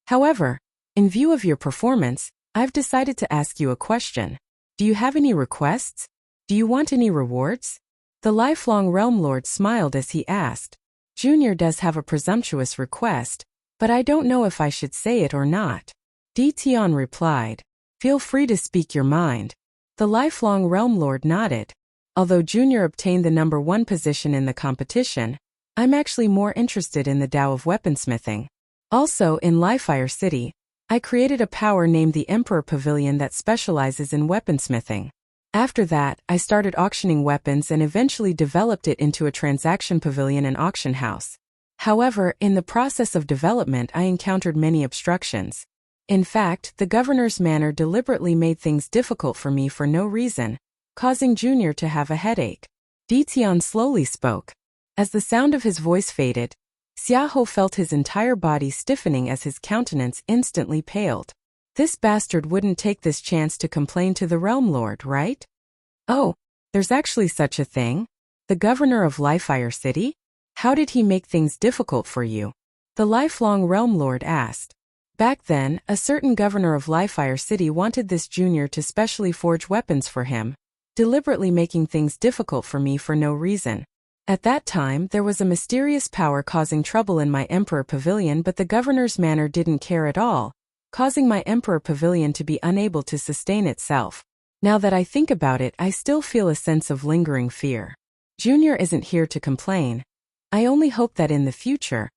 However, in view of your performance, I've decided to ask you a question. Do you have any requests? Do you want any rewards? The lifelong realm lord smiled as he asked. Junior does have a presumptuous request, but I don't know if I should say it or not. Di Tian replied. Feel free to speak your mind. The lifelong realm lord nodded. Although Junior obtained the number 1 position in the competition, I'm actually more interested in the Tao of weaponsmithing. Also, in Livefire City, I created a power named the Emperor Pavilion that specializes in weaponsmithing. After that, I started auctioning weapons and eventually developed it into a transaction pavilion and auction house. However, in the process of development, I encountered many obstructions. In fact, the governor's manner deliberately made things difficult for me for no reason, causing Junior to have a headache. Di Tian slowly spoke. As the sound of his voice faded, Xiaohou felt his entire body stiffening as his countenance instantly paled. This bastard wouldn't take this chance to complain to the Realm Lord, right? Oh, there's actually such a thing? The governor of Livefire City? How did he make things difficult for you? The lifelong Realm Lord asked. Back then, a certain governor of Livefire City wanted this Junior to specially forge weapons for him, deliberately making things difficult for me for no reason. At that time, there was a mysterious power causing trouble in my Emperor Pavilion, but the governor's manor didn't care at all, causing my Emperor Pavilion to be unable to sustain itself. Now that I think about it, I still feel a sense of lingering fear. Junior isn't here to complain. I only hope that in the future,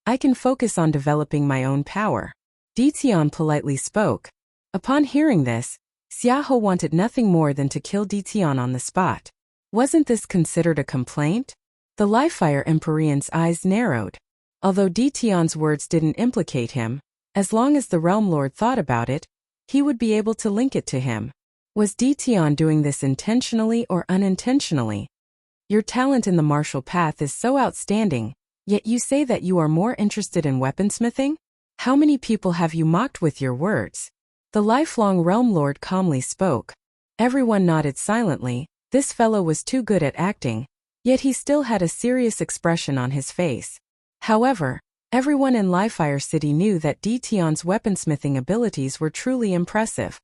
I can focus on developing my own power. Di Tian politely spoke. Upon hearing this, Xiaohou wanted nothing more than to kill Di Tian on the spot. Wasn't this considered a complaint? The Livefire Empyrean's eyes narrowed. Although Di Tian's words didn't implicate him, as long as the Realm Lord thought about it, he would be able to link it to him. Was Dition doing this intentionally or unintentionally? Your talent in the martial path is so outstanding, yet you say that you are more interested in weaponsmithing? How many people have you mocked with your words? The lifelong realm lord calmly spoke. Everyone nodded silently. This fellow was too good at acting, yet he still had a serious expression on his face. However, everyone in Livefire City knew that Dition's weaponsmithing abilities were truly impressive.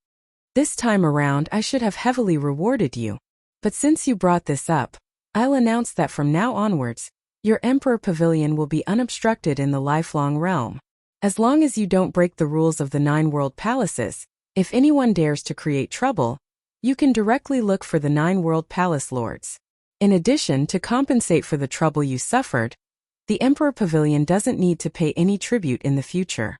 This time around I should have heavily rewarded you. But since you brought this up, I'll announce that from now onwards, your Emperor Pavilion will be unobstructed in the lifelong realm. As long as you don't break the rules of the 9 world palaces, if anyone dares to create trouble, you can directly look for the 9 world palace lords. In addition, to compensate for the trouble you suffered, the Emperor Pavilion doesn't need to pay any tribute in the future.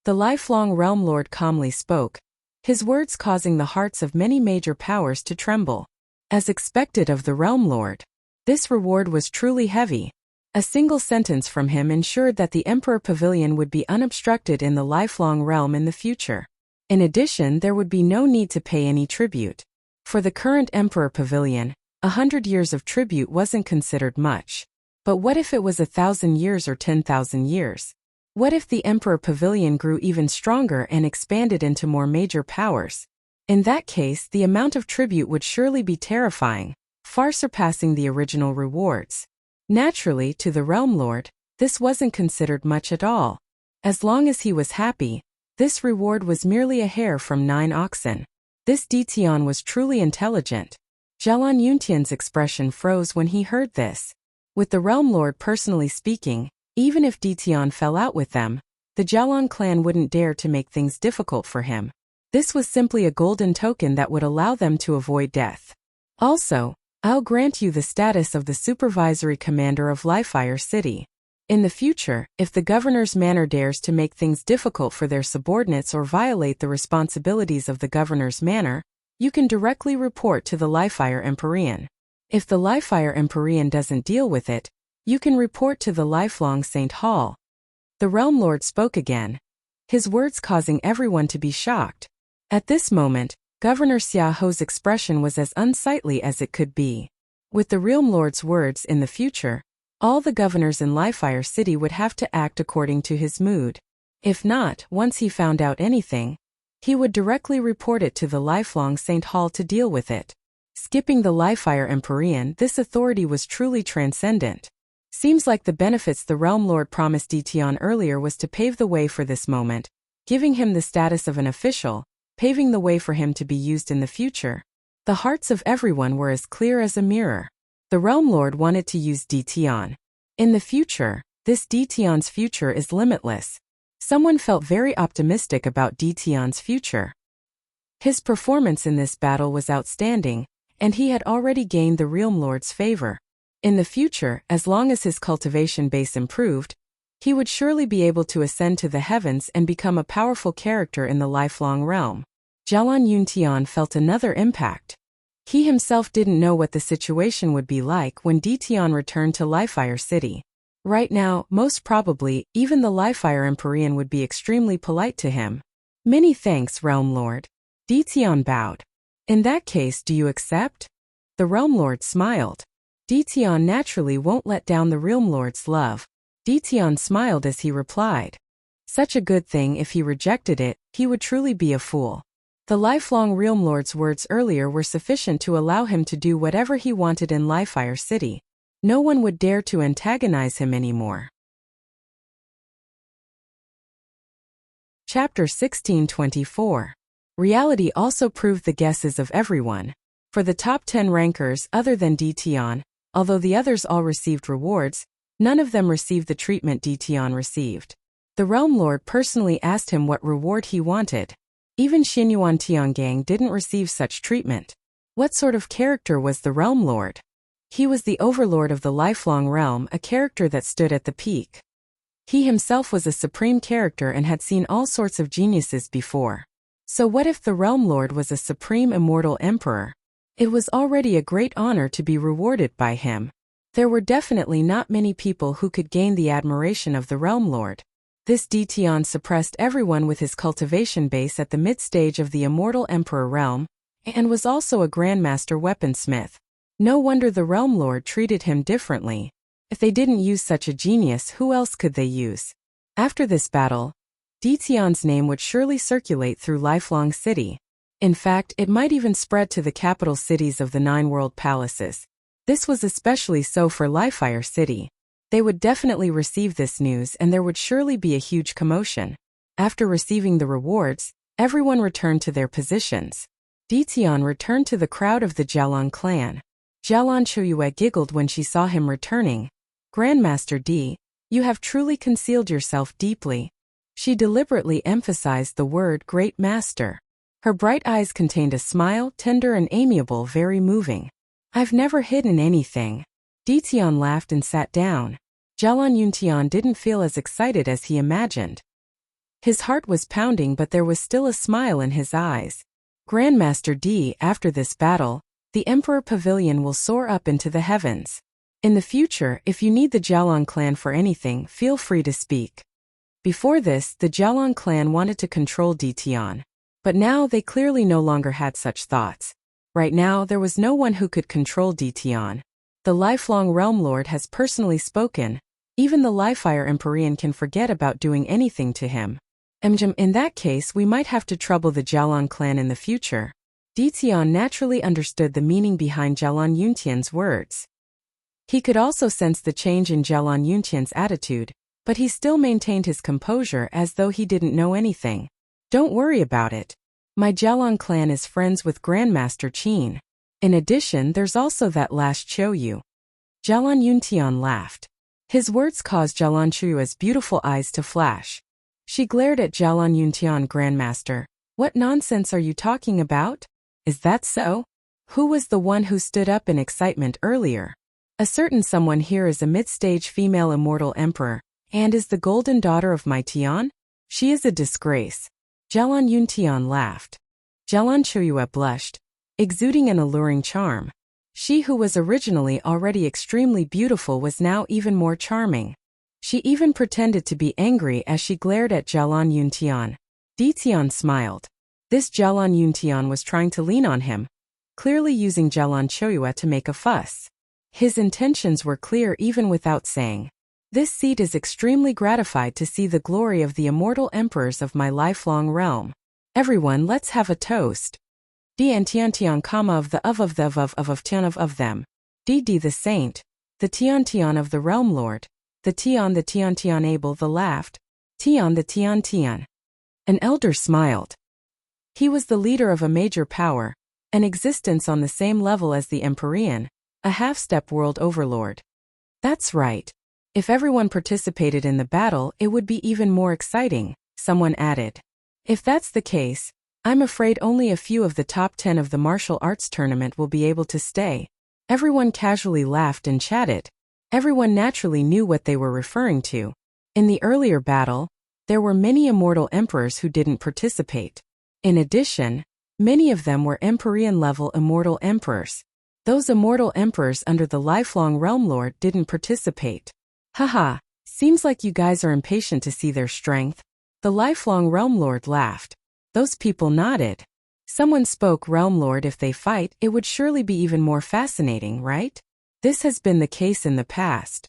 The lifelong realm lord calmly spoke, his words causing the hearts of many major powers to tremble. As expected of the realm lord, this reward was truly heavy. A single sentence from him ensured that the Emperor Pavilion would be unobstructed in the lifelong realm in the future. In addition, there would be no need to pay any tribute. For the current Emperor Pavilion, 100 years of tribute wasn't considered much. But what if it was 1,000 years or 10,000 years? What if the Emperor Pavilion grew even stronger and expanded into more major powers? In that case, the amount of tribute would surely be terrifying, far surpassing the original rewards. Naturally, to the Realm Lord, this wasn't considered much at all. As long as he was happy, this reward was merely a hair from 9 oxen. This Dition was truly intelligent. Jalan Yuntian's expression froze when he heard this. With the Realm Lord personally speaking, even if Dition fell out with them, the Jalan clan wouldn't dare to make things difficult for him. This was simply a golden token that would allow them to avoid death. Also, I'll grant you the status of the supervisory commander of Livefire City. In the future, if the governor's manor dares to make things difficult for their subordinates or violate the responsibilities of the governor's manor, you can directly report to the Livefire Empyrean. If the Livefire Empyrean doesn't deal with it, you can report to the lifelong Saint Hall. The Realm Lord spoke again, his words causing everyone to be shocked. At this moment, Governor Xiaoho's expression was as unsightly as it could be. With the Realm Lord's words in the future, all the governors in Livefire City would have to act according to his mood. If not, once he found out anything, he would directly report it to the lifelong Saint Hall to deal with it. Skipping the Livefire Empyrean, this authority was truly transcendent. Seems like the benefits the Realm Lord promised Dition earlier was to pave the way for this moment, giving him the status of an official, paving the way for him to be used in the future. The hearts of everyone were as clear as a mirror. The Realm Lord wanted to use Dition. In the future, this Dition's future is limitless. Someone felt very optimistic about Dition's future. His performance in this battle was outstanding, and he had already gained the Realm Lord's favor. In the future, as long as his cultivation base improved, he would surely be able to ascend to the heavens and become a powerful character in the lifelong realm. Jalan Yuntian felt another impact. He himself didn't know what the situation would be like when Dition returned to Livefire City. Right now, most probably, even the Livefire Empyrean would be extremely polite to him. Many thanks, Realm Lord. Dition bowed. In that case, do you accept? The Realm Lord smiled. Dition naturally won't let down the Realm Lord's love. Dition smiled as he replied. Such a good thing. If he rejected it, he would truly be a fool. The lifelong Realm Lord's words earlier were sufficient to allow him to do whatever he wanted in Livefire City. No one would dare to antagonize him anymore. Chapter 1624. Reality also proved the guesses of everyone. For the top 10 rankers other than Dition, although the others all received rewards, none of them received the treatment Dition received. The Realm Lord personally asked him what reward he wanted. Even Xinyuan Tiangang didn't receive such treatment. What sort of character was the Realm Lord? He was the overlord of the lifelong realm, a character that stood at the peak. He himself was a supreme character and had seen all sorts of geniuses before. So what if the Realm Lord was a supreme immortal emperor? It was already a great honor to be rewarded by him. There were definitely not many people who could gain the admiration of the Realm Lord. This Dition suppressed everyone with his cultivation base at the mid-stage of the immortal emperor realm, and was also a grandmaster weaponsmith. No wonder the Realm Lord treated him differently. If they didn't use such a genius, who else could they use? After this battle, Dition's name would surely circulate through Lifelong City. In fact, it might even spread to the capital cities of the 9 world palaces. This was especially so for Lifefire City. They would definitely receive this news and there would surely be a huge commotion. After receiving the rewards, everyone returned to their positions. Dition returned to the crowd of the Jialan clan. Jialan Choyue giggled when she saw him returning. Grandmaster D, you have truly concealed yourself deeply. She deliberately emphasized the word Great Master. Her bright eyes contained a smile, tender and amiable, very moving. I've never hidden anything. Dition laughed and sat down. Jialan Yuntian didn't feel as excited as he imagined. His heart was pounding, but there was still a smile in his eyes. Grandmaster D, after this battle, the Emperor Pavilion will soar up into the heavens. In the future, if you need the Jialan clan for anything, feel free to speak. Before this, the Jialan clan wanted to control Dition. But now they clearly no longer had such thoughts. Right now, there was no one who could control Dition. The lifelong Realm Lord has personally spoken. Even the Lifefire Empyrean can forget about doing anything to him. In that case, we might have to trouble the Jialan clan in the future. Dition naturally understood the meaning behind Jialan Yuntian's words. He could also sense the change in Jialan Yuntian's attitude, but he still maintained his composure as though he didn't know anything. Don't worry about it. My Jialan clan is friends with Grandmaster Qin. In addition, there's also that last Choyu. Jialan Yuntian laughed. His words caused Jialan Chuyue's beautiful eyes to flash. She glared at Jialan Yuntian. Grandmaster, what nonsense are you talking about? Is that so? Who was the one who stood up in excitement earlier? A certain someone here is a mid-stage female immortal emperor, and is the golden daughter of my Tian? She is a disgrace. Jialan Yuntian laughed. Jialan Chuyue blushed, exuding an alluring charm. She who was originally already extremely beautiful was now even more charming. She even pretended to be angry as she glared at Jialan Yuntian. Dition smiled. This Jialan Yuntian was trying to lean on him, clearly using Jialan Choyue to make a fuss. His intentions were clear even without saying. This seat is extremely gratified to see the glory of the immortal emperors of my lifelong realm. Everyone, let's have a toast. Dian Tian Tian, of the of Tian of them. Di the saint, the Tian Tian of the realm lord, the Tian Tian Abel the laughed, Tian the Tian Tian. An elder smiled. He was the leader of a major power, an existence on the same level as the Empyrean, a half-step world overlord. That's right. If everyone participated in the battle, it would be even more exciting, someone added. If that's the case, I'm afraid only a few of the top 10 of the martial arts tournament will be able to stay. Everyone casually laughed and chatted. Everyone naturally knew what they were referring to. In the earlier battle, there were many immortal emperors who didn't participate. In addition, many of them were Empyrean-level immortal emperors. Those immortal emperors under the lifelong Realm Lord didn't participate. Haha, seems like you guys are impatient to see their strength. The lifelong Realm Lord laughed. Those people nodded. Someone spoke. Realm Lord, if they fight, it would surely be even more fascinating, right? This has been the case in the past.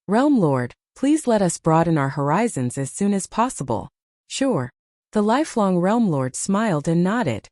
Realm Lord, please let us broaden our horizons as soon as possible. Sure. The lifelong Realm Lord smiled and nodded.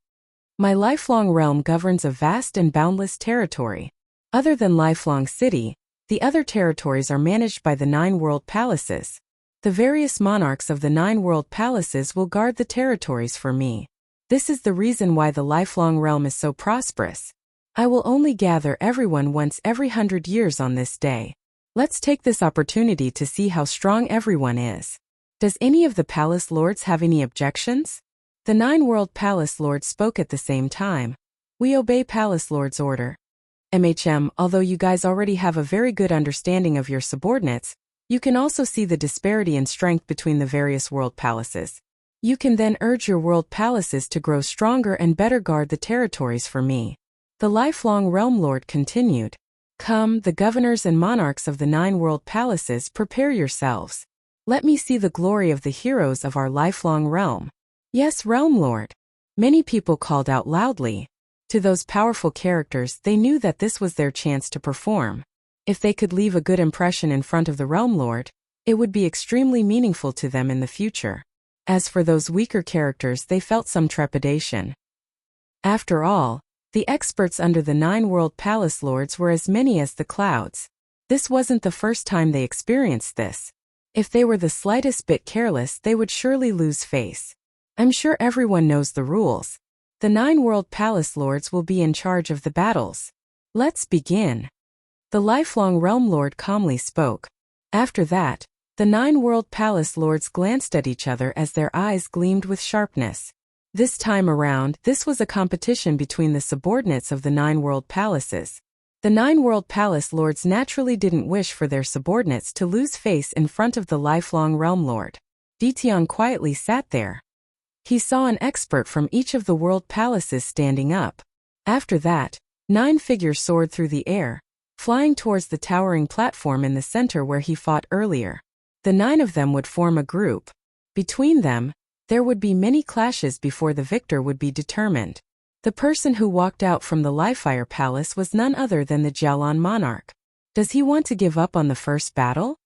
My lifelong realm governs a vast and boundless territory. Other than Lifelong City, the other territories are managed by the 9 world palaces. The various monarchs of the 9 world palaces will guard the territories for me. This is the reason why the lifelong realm is so prosperous. I will only gather everyone once every 100 years on this day. Let's take this opportunity to see how strong everyone is. Does any of the palace lords have any objections? The 9 world palace lords spoke at the same time. We obey palace lord's order. Although you guys already have a very good understanding of your subordinates, you can also see the disparity in strength between the various world palaces. You can then urge your world palaces to grow stronger and better guard the territories for me. The lifelong Realm Lord continued. Come, the governors and monarchs of the 9 world palaces, prepare yourselves. Let me see the glory of the heroes of our lifelong realm. Yes, Realm Lord. Many people called out loudly. To those powerful characters, they knew that this was their chance to perform. If they could leave a good impression in front of the Realm Lord, it would be extremely meaningful to them in the future. As for those weaker characters, they felt some trepidation. After all, the experts under the 9 World Palace Lords were as many as the clouds. This wasn't the first time they experienced this. If they were the slightest bit careless, they would surely lose face. I'm sure everyone knows the rules. The 9 World Palace Lords will be in charge of the battles. Let's begin. The lifelong Realm Lord calmly spoke. After that, the 9 World Palace Lords glanced at each other as their eyes gleamed with sharpness. This time around, this was a competition between the subordinates of the 9 World Palaces. The 9 World Palace Lords naturally didn't wish for their subordinates to lose face in front of the lifelong Realm Lord. Ditian quietly sat there. He saw an expert from each of the world palaces standing up. After that, 9 figures soared through the air, flying towards the towering platform in the center where he fought earlier. The 9 of them would form a group. Between them, there would be many clashes before the victor would be determined. The person who walked out from the Livefire Palace was none other than the Jialan monarch. Does he want to give up on the first battle?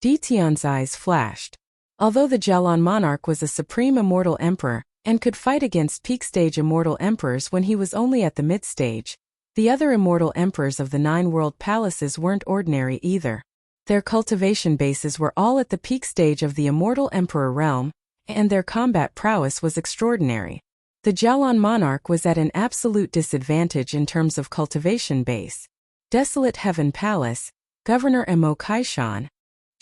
Ditian's eyes flashed. Although the Jialan monarch was a supreme immortal emperor and could fight against peak-stage immortal emperors when he was only at the mid-stage, the other immortal emperors of the 9 world palaces weren't ordinary either. Their cultivation bases were all at the peak stage of the immortal emperor realm, and their combat prowess was extraordinary. The Jialan monarch was at an absolute disadvantage in terms of cultivation base. Desolate Heaven Palace, Governor Mo Kaishan.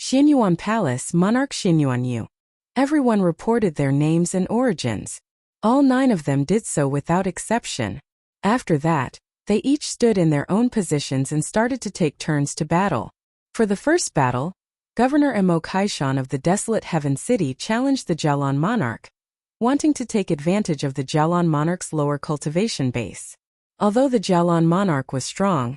Xinyuan Palace, Monarch Xinyuan Yu. Everyone reported their names and origins. All 9 of them did so without exception. After that, they each stood in their own positions and started to take turns to battle. For the first battle, Governor Mo Kaishan of the Desolate Heaven City challenged the Jialan monarch, wanting to take advantage of the Jialan monarch's lower cultivation base. Although the Jialan monarch was strong,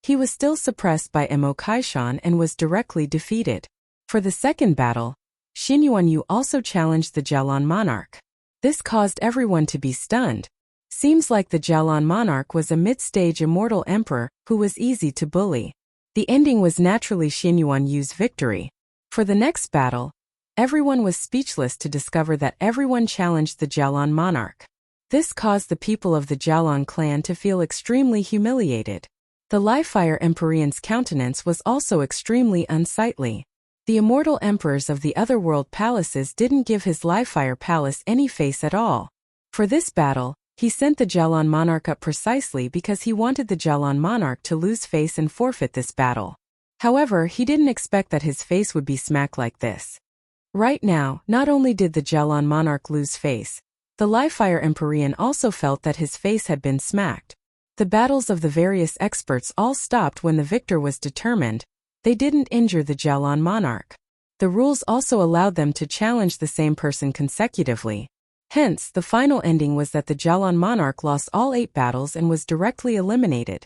he was still suppressed by Mo Kaishan and was directly defeated. For the second battle, Xinyuan Yu also challenged the Jialan monarch. This caused everyone to be stunned. Seems like the Jialan monarch was a mid-stage immortal emperor who was easy to bully. The ending was naturally Xinyuan Yu's victory. For the next battle, everyone was speechless to discover that everyone challenged the Jialan monarch. This caused the people of the Jialan clan to feel extremely humiliated. The Livefire Emperor's countenance was also extremely unsightly. The immortal emperors of the other world palaces didn't give his Livefire palace any face at all. For this battle, he sent the Jialan monarch up precisely because he wanted the Jialan monarch to lose face and forfeit this battle. However, he didn't expect that his face would be smacked like this. Right now, not only did the Jialan monarch lose face, the Livefire Emperor also felt that his face had been smacked. The battles of the various experts all stopped when the victor was determined. They didn't injure the Jialan monarch. The rules also allowed them to challenge the same person consecutively. Hence, the final ending was that the Jialan monarch lost all 8 battles and was directly eliminated,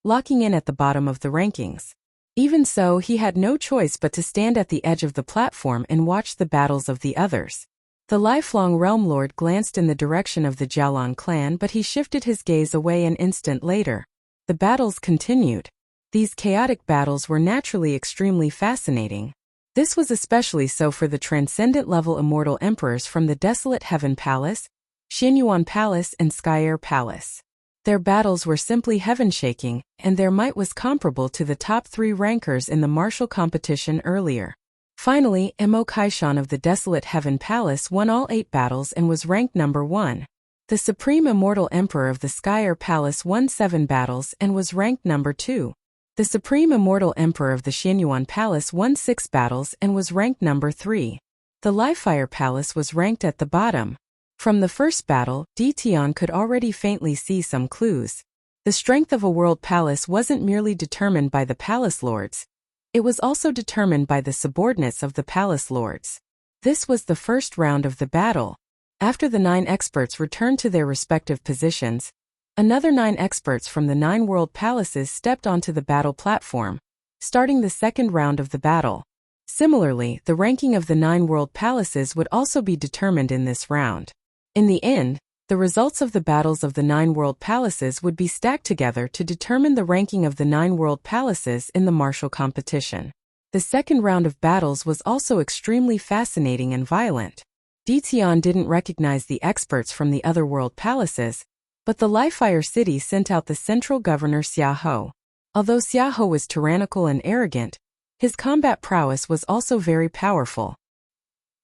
locking in at the bottom of the rankings. Even so, he had no choice but to stand at the edge of the platform and watch the battles of the others. The lifelong Realm Lord glanced in the direction of the Jialan clan, but he shifted his gaze away an instant later. The battles continued. These chaotic battles were naturally extremely fascinating. This was especially so for the transcendent-level immortal emperors from the Desolate Heaven Palace, Xinyuan Palace and Skyair Palace. Their battles were simply heaven-shaking, and their might was comparable to the top 3 rankers in the martial competition earlier. Finally, Mo Kaishan of the Desolate Heaven Palace won all 8 battles and was ranked number 1. The Supreme Immortal Emperor of the Skyair Palace won 7 battles and was ranked number 2. The Supreme Immortal Emperor of the Xinyuan Palace won 6 battles and was ranked number 3. The Livefire Palace was ranked at the bottom. From the first battle, Ditian could already faintly see some clues. The strength of a world palace wasn't merely determined by the palace lords. It was also determined by the subordinates of the palace lords. This was the first round of the battle. After the 9 experts returned to their respective positions, another 9 experts from the 9 world palaces stepped onto the battle platform, starting the second round of the battle. Similarly, the ranking of the 9 world palaces would also be determined in this round. In the end, The results of the battles of the 9 world palaces would be stacked together to determine the ranking of the 9 world palaces in the martial competition. The second round of battles was also extremely fascinating and violent. Tian didn't recognize the experts from the other world palaces, but the Lifefire city sent out the central governor Xiaoho. Although Xiaoho was tyrannical and arrogant, his combat prowess was also very powerful.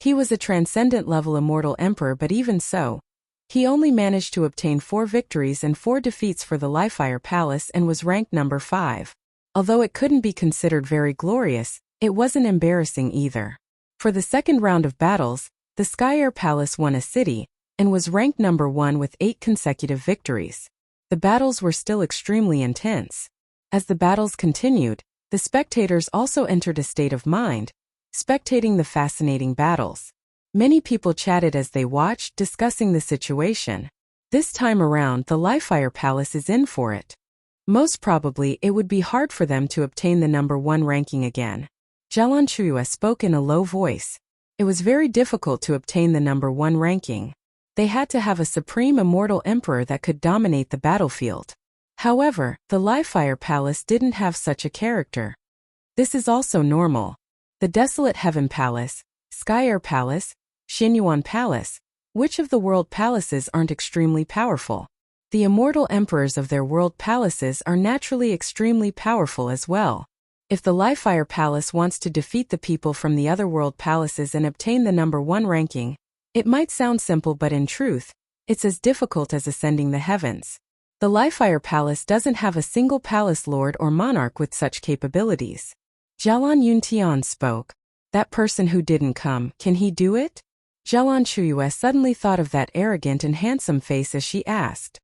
He was a transcendent level immortal emperor, but even so, he only managed to obtain 4 victories and 4 defeats for the Lifefire Palace and was ranked number 5. Although it couldn't be considered very glorious, it wasn't embarrassing either. For the second round of battles, the Sky Air Palace won a city and was ranked number 1 with 8 consecutive victories. The battles were still extremely intense. As the battles continued, the spectators also entered a state of mind, spectating the fascinating battles. Many people chatted as they watched, discussing the situation. This time around, the Lifefire Palace is in for it. Most probably, it would be hard for them to obtain the number 1 ranking again. Jialan Chuya spoke in a low voice. It was very difficult to obtain the number 1 ranking. They had to have a supreme immortal emperor that could dominate the battlefield. However, the Lifefire Palace didn't have such a character. This is also normal. The Desolate Heaven Palace, Sky Air Palace, Xinyuan Palace, which of the world palaces aren't extremely powerful? The immortal emperors of their world palaces are naturally extremely powerful as well. If the Lifefire Palace wants to defeat the people from the other world palaces and obtain the number 1 ranking, it might sound simple, but in truth, it's as difficult as ascending the heavens. The Lifefire Palace doesn't have a single palace lord or monarch with such capabilities. Jialan Yuntian spoke. That person who didn't come, can he do it? Jialan Chuya suddenly thought of that arrogant and handsome face as she asked.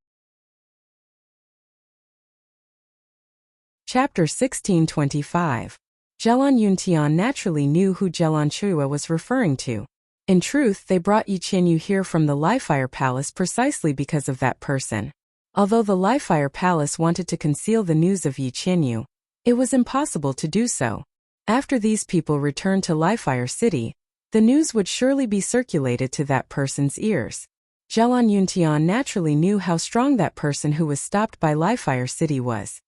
Chapter 1625. Jialan Yuntian naturally knew who Jialan Chuya was referring to. In truth, they brought Yi Qinyu here from the Lifefire Palace precisely because of that person. Although the Lifefire Palace wanted to conceal the news of Yi Qinyu, it was impossible to do so. After these people returned to Lifefire City, the news would surely be circulated to that person's ears. Jialan Yuntian naturally knew how strong that person who was stopped by Lifefire City was.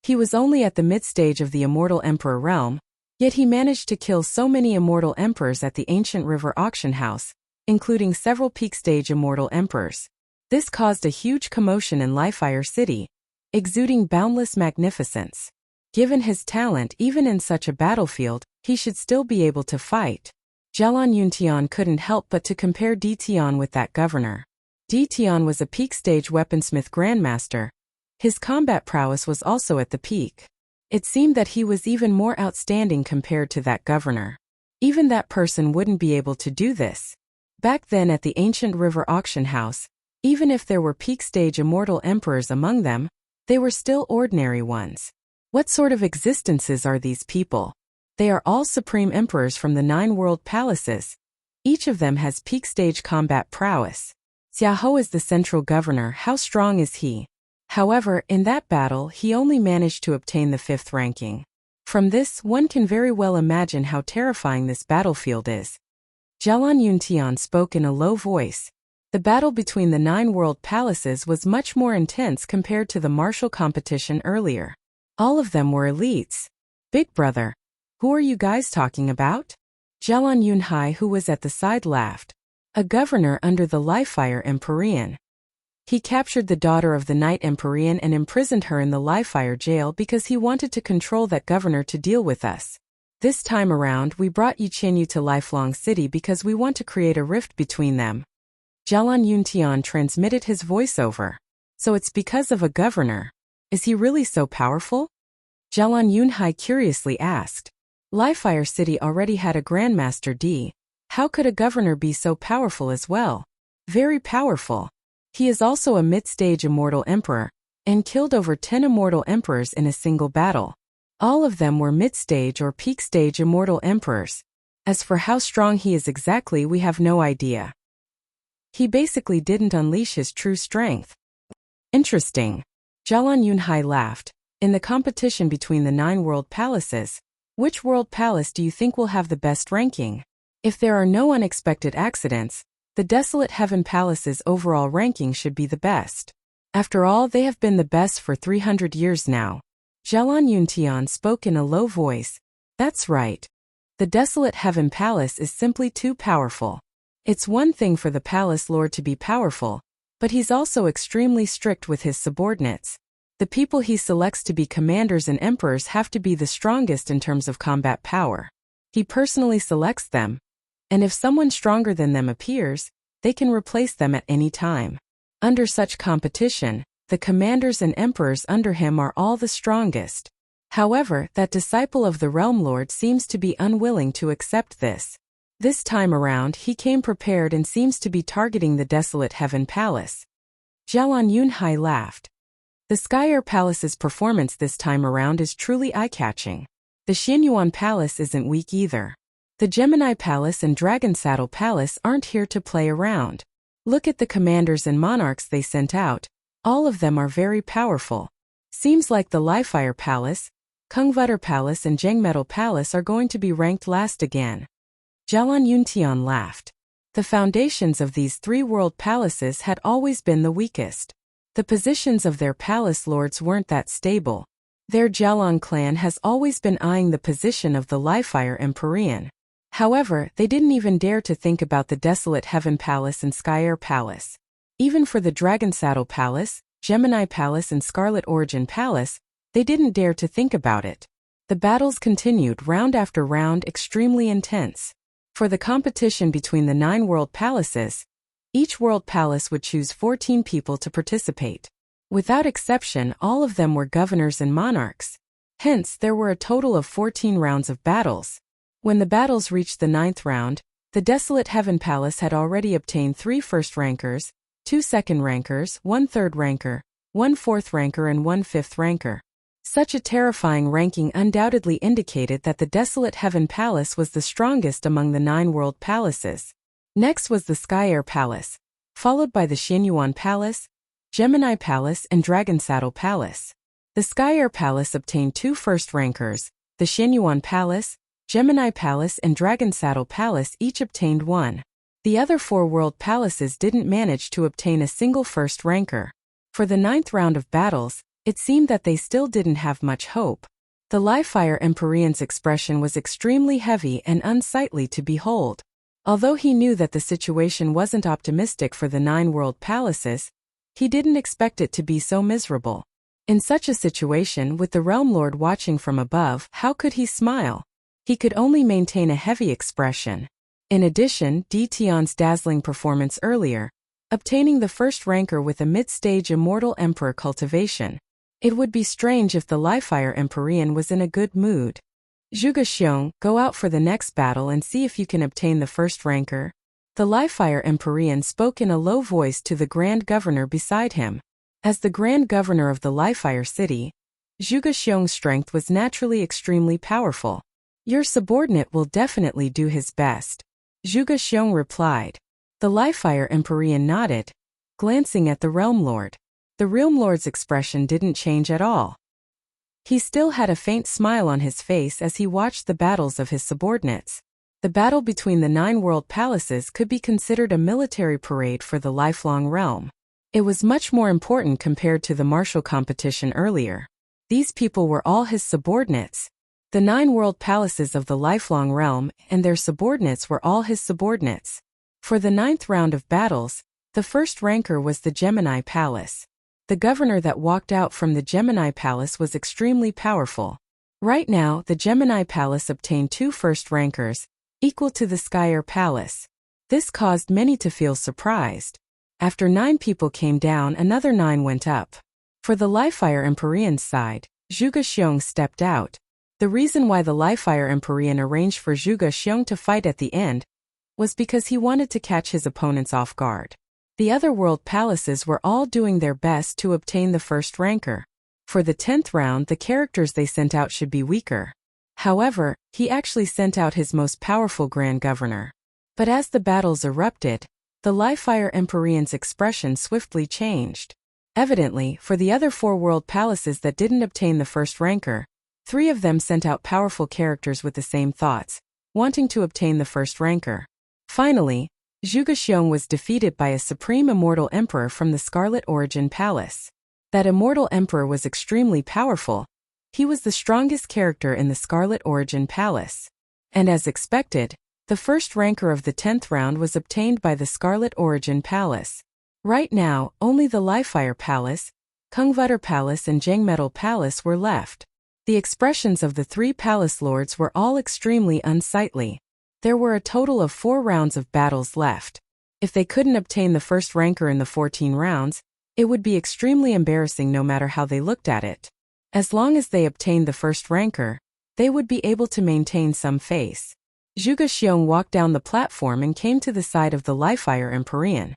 He was only at the mid-stage of the Immortal Emperor realm, yet he managed to kill so many Immortal Emperors at the Ancient River Auction House, including several peak-stage Immortal Emperors. This caused a huge commotion in Lifefire City, exuding boundless magnificence. Given his talent, even in such a battlefield, he should still be able to fight. Jialan Yuntian couldn't help but to compare Tian with that governor. Tian was a peak-stage weaponsmith grandmaster. His combat prowess was also at the peak. It seemed that he was even more outstanding compared to that governor. Even that person wouldn't be able to do this. Back then at the Ancient River Auction House, even if there were peak-stage immortal emperors among them, they were still ordinary ones. What sort of existences are these people? They are all supreme emperors from the 9 world palaces. Each of them has peak-stage combat prowess. Xiaoho is the central governor. How strong is he? However, in that battle, he only managed to obtain the 5th ranking. From this, one can very well imagine how terrifying this battlefield is. Jialan Yuntian spoke in a low voice. The battle between the 9 world palaces was much more intense compared to the martial competition earlier. All of them were elites. Big brother, who are you guys talking about? Jialan Yunhai, who was at the side, laughed. A governor under the Lifefire Empyrean. He captured the daughter of the Night Empyrean and imprisoned her in the Lifefire jail because he wanted to control that governor to deal with us. This time around, we brought Yi Qinyu to Lifelong City because we want to create a rift between them. Jialan Yuntian transmitted his voiceover. So it's because of a governor. Is he really so powerful? Jialan Yunhai curiously asked. Lifefire City already had a Grandmaster D. How could a governor be so powerful as well? Very powerful. He is also a mid-stage immortal emperor, and killed over 10 immortal emperors in a single battle. All of them were mid-stage or peak-stage immortal emperors. As for how strong he is exactly, we have no idea. He basically didn't unleash his true strength. Interesting. Jialan Yunhai laughed. In the competition between the 9 world palaces, which world palace do you think will have the best ranking? If there are no unexpected accidents, The Desolate Heaven Palace's overall ranking should be the best. After all, they have been the best for 300 years now. Zhelan Yuntian spoke in a low voice. That's right. The Desolate Heaven Palace is simply too powerful. It's one thing for the palace lord to be powerful, but he's also extremely strict with his subordinates. The people he selects to be commanders and emperors have to be the strongest in terms of combat power. He personally selects them, and if someone stronger than them appears, they can replace them at any time. Under such competition, the commanders and emperors under him are all the strongest. However, that disciple of the Realm Lord seems to be unwilling to accept this. This time around he came prepared and seems to be targeting the Desolate Heaven Palace. Zhelan Yunhai laughed. The Sky Air Palace's performance this time around is truly eye-catching. The Xianyuan Palace isn't weak either. The Gemini Palace and Dragon Saddle Palace aren't here to play around. Look at the commanders and monarchs they sent out. All of them are very powerful. Seems like the Lifire Palace, Kungvutter Palace and Zhengmetal Palace are going to be ranked last again. Zhelan Yuntian laughed. The foundations of these three world palaces had always been the weakest. The positions of their palace lords weren't that stable. Their Zhelan clan has always been eyeing the position of the Lifire Empyrean. However, they didn't even dare to think about the Desolate Heaven Palace and Sky Air Palace. Even for the Dragon Saddle Palace, Gemini Palace and Scarlet Origin Palace, they didn't dare to think about it. The battles continued round after round, extremely intense. For the competition between the 9 world palaces, each world palace would choose 14 people to participate. Without exception, all of them were governors and monarchs. Hence, there were a total of 14 rounds of battles. When the battles reached the 9th round, the Desolate Heaven Palace had already obtained 3 first rankers, 2 second rankers, 1 third ranker, 1 fourth ranker and 1 fifth ranker. Such a terrifying ranking undoubtedly indicated that the Desolate Heaven Palace was the strongest among the 9 world palaces. Next was the Sky Air Palace, followed by the Xianyuan Palace, Gemini Palace and Dragon Saddle Palace. The Sky Air Palace obtained 2 first rankers, the Xianyuan Palace, Gemini Palace and Dragon Saddle Palace each obtained 1. The other 4 world palaces didn't manage to obtain a single first ranker. For the 9th round of battles, it seemed that they still didn't have much hope. The Lifire Empyrean's expression was extremely heavy and unsightly to behold. Although he knew that the situation wasn't optimistic for the 9 world palaces, he didn't expect it to be so miserable. In such a situation, with the Realm Lord watching from above, how could he smile? He could only maintain a heavy expression. In addition, Tian's dazzling performance earlier, obtaining the first ranker with a mid-stage Immortal Emperor cultivation. It would be strange if the Lifire Empyrean was in a good mood. Zhuge Xiong, go out for the next battle and see if you can obtain the first ranker. The Lifire Empyrean spoke in a low voice to the Grand Governor beside him. As the Grand Governor of the Lifire City, Zhuge Xiong's strength was naturally extremely powerful. Your subordinate will definitely do his best, Zhuge Xiong replied. The Lifire Empyrean nodded, glancing at the Realm Lord. The Realm Lord's expression didn't change at all. He still had a faint smile on his face as he watched the battles of his subordinates. The battle between the 9 world palaces could be considered a military parade for the lifelong realm. It was much more important compared to the martial competition earlier. These people were all his subordinates. The 9 world palaces of the lifelong realm and their subordinates were all his subordinates. For the 9th round of battles, the first ranker was the Gemini Palace. The governor that walked out from the Gemini Palace was extremely powerful. Right now, the Gemini Palace obtained 2 first rankers, equal to the Sky Air Palace. This caused many to feel surprised. After 9 people came down, another 9 went up. For the Lifire Empyrean's side, Zhuge Xiong stepped out. The reason why the Lifire Empyrean arranged for Zhuge Xiong to fight at the end was because he wanted to catch his opponents off guard. The other world palaces were all doing their best to obtain the first ranker. For the 10th round, the characters they sent out should be weaker. However, he actually sent out his most powerful Grand Governor. But as the battles erupted, the Lifire Empyrean's expression swiftly changed. Evidently, for the other 4 world palaces that didn't obtain the first ranker, 3 of them sent out powerful characters with the same thoughts, wanting to obtain the first ranker. Finally, Zhuge Xiong was defeated by a supreme immortal emperor from the Scarlet Origin Palace. That immortal emperor was extremely powerful. He was the strongest character in the Scarlet Origin Palace. And as expected, the first ranker of the 10th round was obtained by the Scarlet Origin Palace. Right now, only the Lifefire Palace, Kungvutter Palace and Jangmetal Palace were left. The expressions of the three palace lords were all extremely unsightly. There were a total of 4 rounds of battles left. If they couldn't obtain the first ranker in the 14 rounds, it would be extremely embarrassing no matter how they looked at it. As long as they obtained the first ranker, they would be able to maintain some face. Zhuge Xiong walked down the platform and came to the side of the Lifefire Empyrean.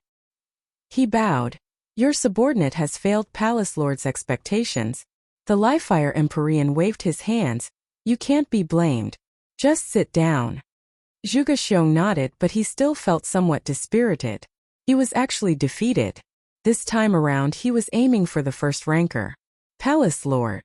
He bowed. Your subordinate has failed Palace Lord's expectations. The Lifefire Empyrean waved his hands. You can't be blamed. Just sit down. Zhuge Xiong nodded, but he still felt somewhat dispirited. He was actually defeated. This time around he was aiming for the first ranker. Palace Lord.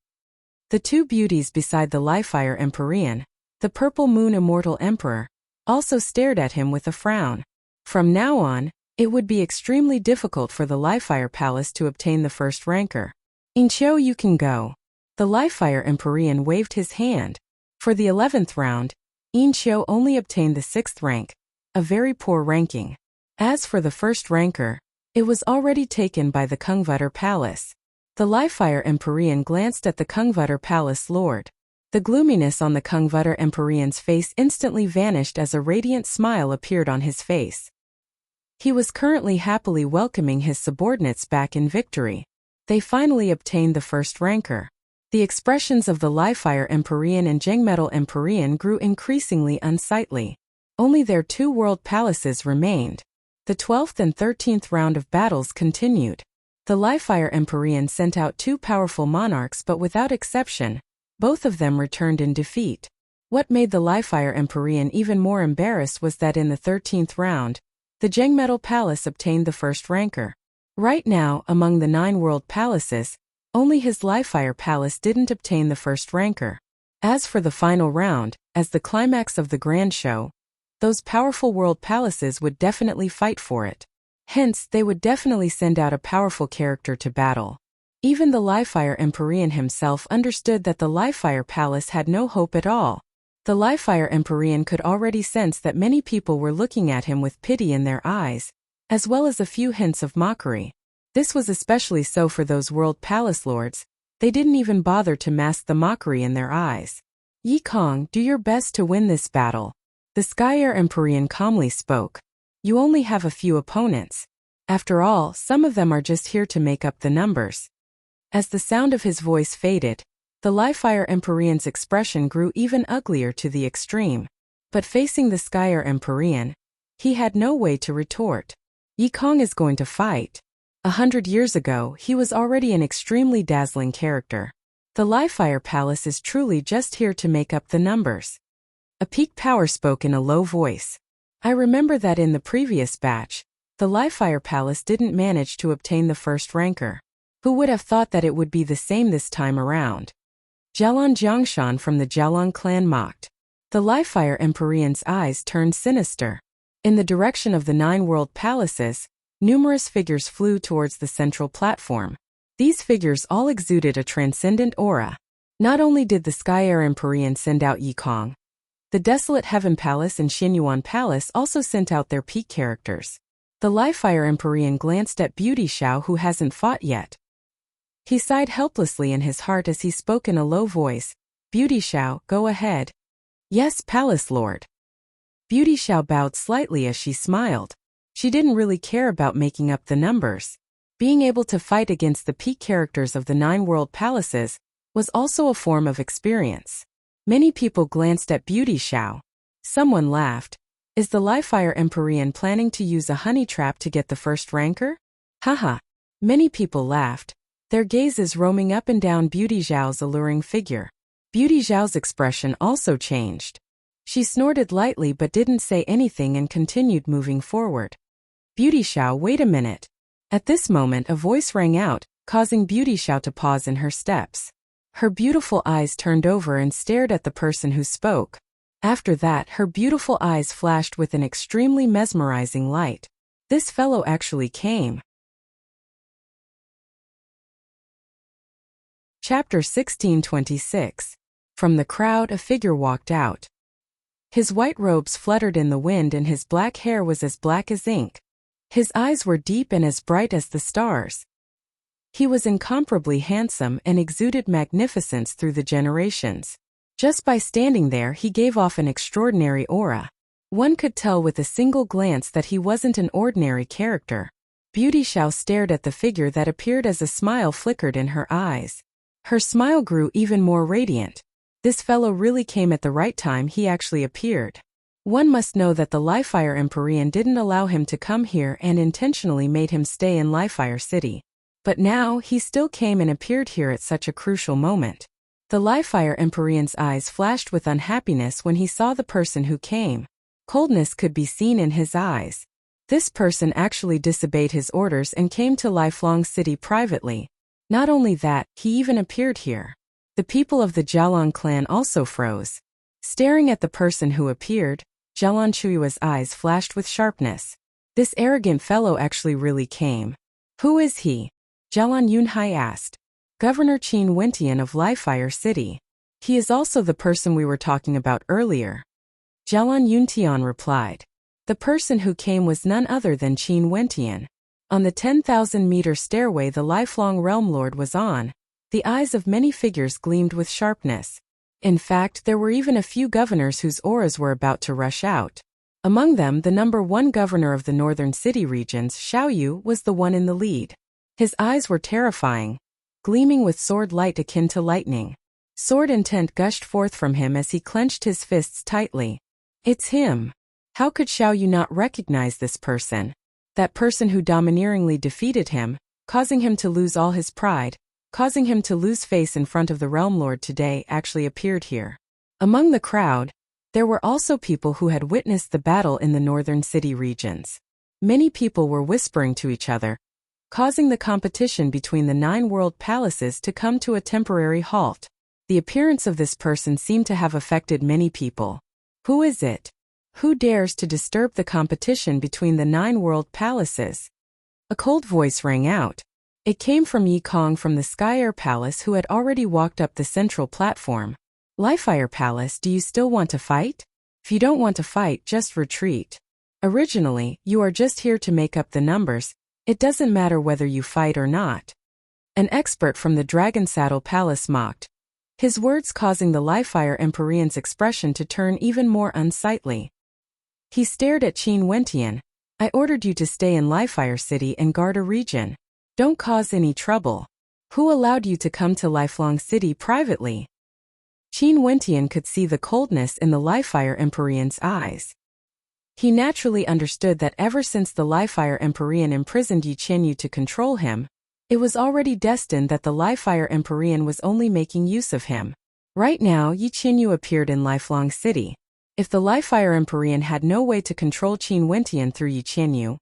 The two beauties beside the Lifefire Empyrean, the Purple Moon Immortal Emperor, also stared at him with a frown. From now on, it would be extremely difficult for the Lifefire Palace to obtain the first ranker. Inqiu, you can go. The Lifefire Empyrean waved his hand. For the 11th round, Inqiu only obtained the 6th rank, a very poor ranking. As for the first ranker, it was already taken by the Kungvutter Palace. The Lifefire Empyrean glanced at the Kungvutter Palace Lord. The gloominess on the Kungvutter Empyrean's face instantly vanished as a radiant smile appeared on his face. He was currently happily welcoming his subordinates back in victory. They finally obtained the first ranker. The expressions of the Lifefire Empyrean and Jangmetal Empyrean grew increasingly unsightly. Only their 2 world palaces remained. The 12th and 13th round of battles continued. The Lifefire Empyrean sent out 2 powerful monarchs, but without exception, both of them returned in defeat. What made the Lifefire Empyrean even more embarrassed was that in the 13th round, the Jangmetal Palace obtained the first ranker. Right now, among the 9 world palaces, only his Lifefire Palace didn't obtain the first ranker. As for the final round, as the climax of the grand show, those powerful world palaces would definitely fight for it. Hence, they would definitely send out a powerful character to battle. Even the Lifefire Empyrean himself understood that the Lifefire Palace had no hope at all. The Lifefire Empyrean could already sense that many people were looking at him with pity in their eyes, as well as a few hints of mockery. This was especially so for those world palace lords. They didn't even bother to mask the mockery in their eyes. Yi Kong, do your best to win this battle. The Sky Air Empyrean calmly spoke. You only have a few opponents. After all, some of them are just here to make up the numbers. As the sound of his voice faded, the Lifefire Empyrean's expression grew even uglier to the extreme. But facing the Sky Air Empyrean, he had no way to retort. Yi Kong is going to fight. 100 years ago, he was already an extremely dazzling character. The Lifefire Palace is truly just here to make up the numbers. A peak power spoke in a low voice. I remember that in the previous batch, the Lifefire Palace didn't manage to obtain the first ranker. Who would have thought that it would be the same this time around? Jialon Jiangshan from the Jialon clan mocked. The Lifefire Empyrean's eyes turned sinister. In the direction of the 9 world palaces, numerous figures flew towards the central platform. These figures all exuded a transcendent aura. Not only did the Sky Air Empyrean send out Yi Kong, the Desolate Heaven Palace and Xinyuan Palace also sent out their peak characters. The Lifefire Empyrean glanced at Beauty Xiao, who hasn't fought yet. He sighed helplessly in his heart as he spoke in a low voice. Beauty Xiao, go ahead. Yes, Palace Lord. Beauty Xiao bowed slightly as she smiled. She didn't really care about making up the numbers. Being able to fight against the peak characters of the 9 world palaces was also a form of experience. Many people glanced at Beauty Xiao. Someone laughed. Is the Lifefire Empyrean planning to use a honey trap to get the first ranker? Haha. Many people laughed, their gazes roaming up and down Beauty Xiao's alluring figure. Beauty Xiao's expression also changed. She snorted lightly but didn't say anything and continued moving forward. Beauty Xiao, wait a minute. At this moment a voice rang out, causing Beauty Xiao to pause in her steps. Her beautiful eyes turned over and stared at the person who spoke. After that, her beautiful eyes flashed with an extremely mesmerizing light. This fellow actually came. Chapter 1626. From the crowd a figure walked out. His white robes fluttered in the wind and his black hair was as black as ink. His eyes were deep and as bright as the stars. He was incomparably handsome and exuded magnificence through the generations. Just by standing there he gave off an extraordinary aura. One could tell with a single glance that he wasn't an ordinary character. Beauty Xiao stared at the figure that appeared as a smile flickered in her eyes. Her smile grew even more radiant. This fellow really came at the right time. He actually appeared. One must know that the Lifefire Empyrean didn't allow him to come here and intentionally made him stay in Lifefire City. But now he still came and appeared here at such a crucial moment. The Lifefire Empyrean's eyes flashed with unhappiness when he saw the person who came. Coldness could be seen in his eyes. This person actually disobeyed his orders and came to Lifelong City privately. Not only that, he even appeared here. The people of the Jialong clan also froze. Staring at the person who appeared, Jialong Chuiwa's eyes flashed with sharpness. This arrogant fellow actually really came. Who is he? Jialong Yunhai asked. Governor Qin Wentian of Lifefire City. He is also the person we were talking about earlier. Jialong Yuntian replied. The person who came was none other than Qin Wentian. On the 10,000-meter stairway the lifelong Realm Lord was on. The eyes of many figures gleamed with sharpness. In fact, there were even a few governors whose auras were about to rush out. Among them, the number 1 governor of the northern city regions, Xiaoyu, was the one in the lead. His eyes were terrifying, gleaming with sword light akin to lightning. Sword intent gushed forth from him as he clenched his fists tightly. It's him. How could Xiaoyu not recognize this person? That person who domineeringly defeated him, causing him to lose all his pride, causing him to lose face in front of the Realm Lord today, actually appeared here. Among the crowd, there were also people who had witnessed the battle in the northern city regions. Many people were whispering to each other, causing the competition between the 9 world palaces to come to a temporary halt. The appearance of this person seemed to have affected many people. Who is it? Who dares to disturb the competition between the 9 world palaces? A cold voice rang out. It came from Yi Kong from the Sky Air Palace, who had already walked up the central platform. Lifefire Palace, do you still want to fight? If you don't want to fight, just retreat. Originally, you are just here to make up the numbers. It doesn't matter whether you fight or not. An expert from the Dragon Saddle Palace mocked, his words causing the Lifefire Empyrean's expression to turn even more unsightly. He stared at Qin Wentian. I ordered you to stay in Lifefire City and guard a region. Don't cause any trouble. Who allowed you to come to Lifelong City privately? Qin Wentian could see the coldness in the Lifefire Empyrean's eyes. He naturally understood that ever since the Lifefire Empyrean imprisoned Yi Qianyu to control him, it was already destined that the Lifefire Empyrean was only making use of him. Right now, Yi Qianyu appeared in Lifelong City. If the Lifefire Empyrean had no way to control Qin Wentian through Yi Qianyu,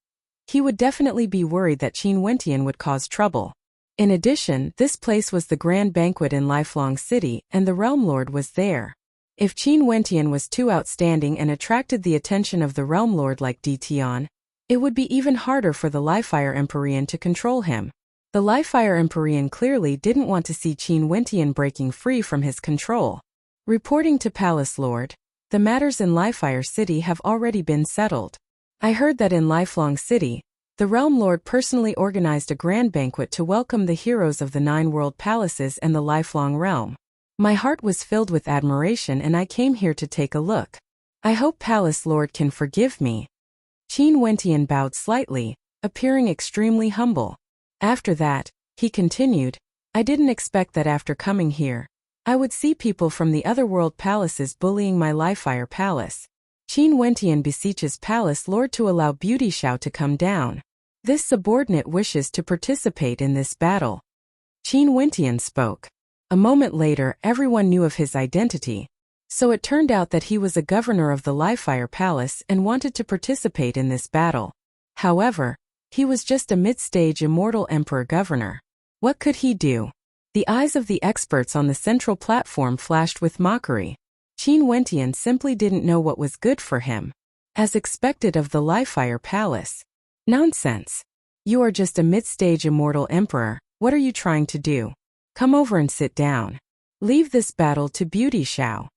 he would definitely be worried that Qin Wentian would cause trouble. In addition, this place was the grand banquet in Lifelong City, and the Realm Lord was there. If Qin Wentian was too outstanding and attracted the attention of the Realm Lord like Di Tian, it would be even harder for the Lifefire Empyrean to control him. The Lifefire Empyrean clearly didn't want to see Qin Wentian breaking free from his control. Reporting to Palace Lord, the matters in Lifefire City have already been settled. I heard that in Lifelong City, the Realm Lord personally organized a grand banquet to welcome the heroes of the 9 world palaces and the Lifelong Realm. My heart was filled with admiration and I came here to take a look. I hope Palace Lord can forgive me. Qin Wentian bowed slightly, appearing extremely humble. After that, he continued, I didn't expect that after coming here, I would see people from the other world palaces bullying my Lifefire Palace. Qin Wentian beseeches Palace Lord to allow Beauty Xiao to come down. This subordinate wishes to participate in this battle. Qin Wentian spoke. A moment later, everyone knew of his identity. So it turned out that he was a governor of the Lifefire Palace and wanted to participate in this battle. However, he was just a mid-stage immortal emperor governor. What could he do? The eyes of the experts on the central platform flashed with mockery. Qin Wentian simply didn't know what was good for him. As expected of the Livefire Palace. Nonsense. You are just a mid-stage immortal emperor, what are you trying to do? Come over and sit down. Leave this battle to Beauty Xiao.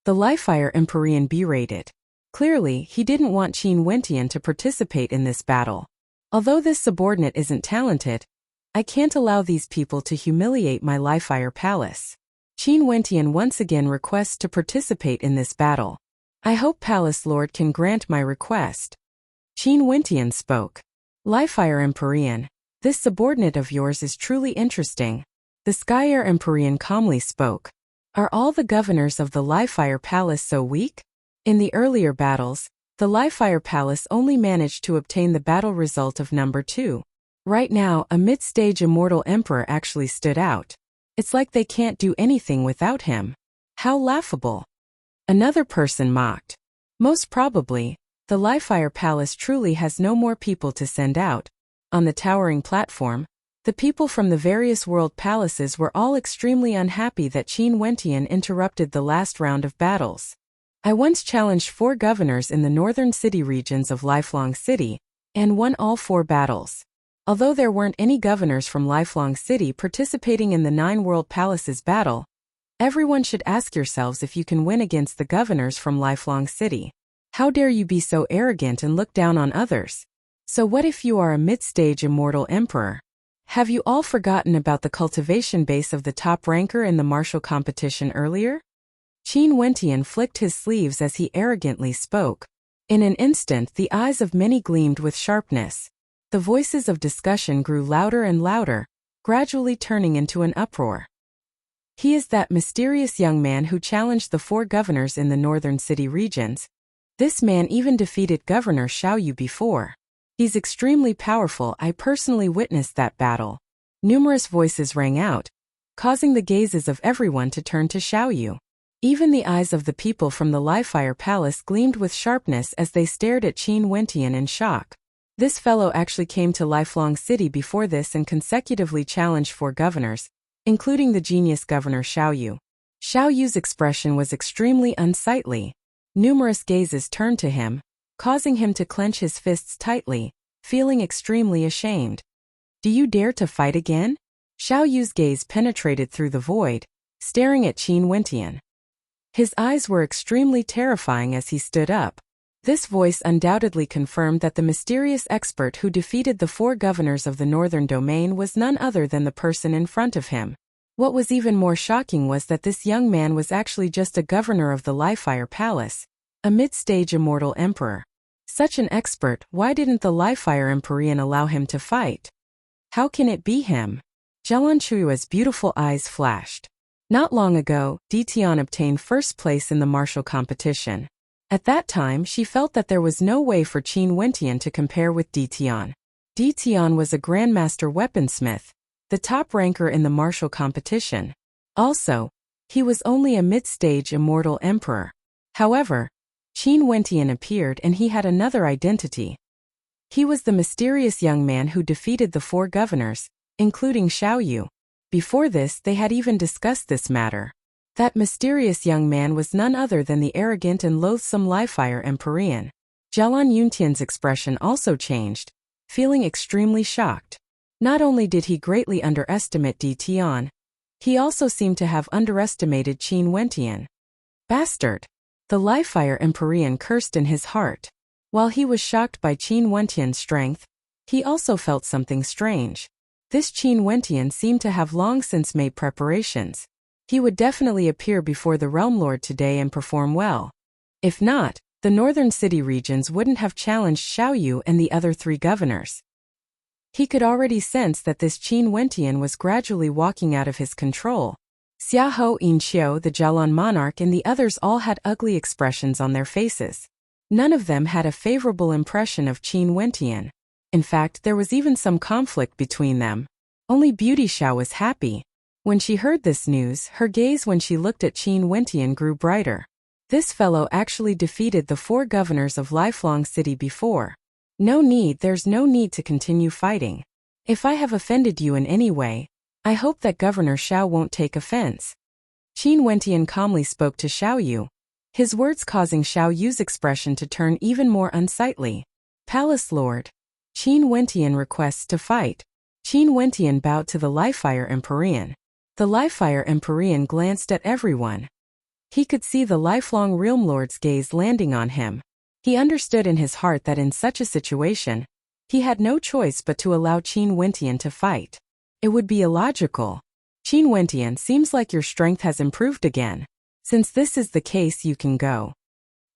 The Livefire Empyrean berated. Clearly, he didn't want Qin Wentian to participate in this battle. Although this subordinate isn't talented, I can't allow these people to humiliate my Livefire Palace. Qin Wentian once again requests to participate in this battle. I hope Palace Lord can grant my request. Qin Wentian spoke. Livefire Empyrean, this subordinate of yours is truly interesting. The Skyair Empyrean calmly spoke. Are all the governors of the Livefire Palace so weak? In the earlier battles, the Livefire Palace only managed to obtain the battle result of number 2. Right now, a mid-stage immortal emperor actually stood out. It's like they can't do anything without him. How laughable. Another person mocked. Most probably, the Livefire Palace truly has no more people to send out. On the towering platform, the people from the various world palaces were all extremely unhappy that Qin Wentian interrupted the last round of battles. I once challenged 4 governors in the northern city regions of Lifelong City, and won all 4 battles. Although there weren't any governors from Lifelong City participating in the 9 world palaces battle, everyone should ask yourselves if you can win against the governors from Lifelong City. How dare you be so arrogant and look down on others? So what if you are a mid-stage immortal emperor? Have you all forgotten about the cultivation base of the top ranker in the martial competition earlier? Qin Wentian flicked his sleeves as he arrogantly spoke. In an instant the eyes of many gleamed with sharpness. The voices of discussion grew louder and louder, gradually turning into an uproar. He is that mysterious young man who challenged the 4 governors in the northern city regions. This man even defeated Governor Xiao Yu before. He's extremely powerful. I personally witnessed that battle. Numerous voices rang out, causing the gazes of everyone to turn to Xiao Yu. Even the eyes of the people from the Livefire Palace gleamed with sharpness as they stared at Qin Wentian in shock. This fellow actually came to Lifelong City before this and consecutively challenged 4 governors, including the genius Governor Xiao Yu. Xiao Yu's expression was extremely unsightly. Numerous gazes turned to him, causing him to clench his fists tightly, feeling extremely ashamed. Do you dare to fight again? Xiao Yu's gaze penetrated through the void, staring at Qin Wentian. His eyes were extremely terrifying as he stood up. This voice undoubtedly confirmed that the mysterious expert who defeated the 4 governors of the northern domain was none other than the person in front of him. What was even more shocking was that this young man was actually just a governor of the Livefire Palace, a mid-stage immortal emperor. Such an expert, why didn't the Livefire Empyrean allow him to fight? How can it be him? Zhelan Chui's beautiful eyes flashed. Not long ago, Ditian obtained first place in the martial competition. At that time she felt that there was no way for Qin Wentian to compare with Ditian. Ditian was a grandmaster weaponsmith, the top ranker in the martial competition. Also, he was only a mid-stage immortal emperor. However, Qin Wentian appeared and he had another identity. He was the mysterious young man who defeated the 4 governors, including Xiao Yu. Before this they had even discussed this matter. That mysterious young man was none other than the arrogant and loathsome Livefire Empyrean. Zhelan Yuntian's expression also changed, feeling extremely shocked. Not only did he greatly underestimate Ditian, he also seemed to have underestimated Qin Wentian. Bastard! The Livefire Empyrean cursed in his heart. While he was shocked by Qin Wentian's strength, he also felt something strange. This Qin Wentian seemed to have long since made preparations. He would definitely appear before the Realm Lord today and perform well. If not, the northern city regions wouldn't have challenged Xiao Yu and the other 3 governors. He could already sense that this Qin Wentian was gradually walking out of his control. Xiahou Yinqiu, the Zhelan monarch, and the others all had ugly expressions on their faces. None of them had a favorable impression of Qin Wentian. In fact, there was even some conflict between them. Only Beauty Xiao was happy. When she heard this news, her gaze when she looked at Qin Wentian grew brighter. This fellow actually defeated the 4 governors of Lifelong City before. There's no need to continue fighting. If I have offended you in any way, I hope that Governor Xiao won't take offense. Qin Wentian calmly spoke to Xiao Yu. his words causing Xiao Yu's expression to turn even more unsightly. Palace Lord. Qin Wentian requests to fight. Qin Wentian bowed to the Livefire Empyrean. The Livefire Empyrean glanced at everyone. He could see the lifelong Realm Lord's gaze landing on him. He understood in his heart that in such a situation, he had no choice but to allow Qin Wentian to fight. It would be illogical. Qin Wentian, seems like your strength has improved again. Since this is the case, you can go.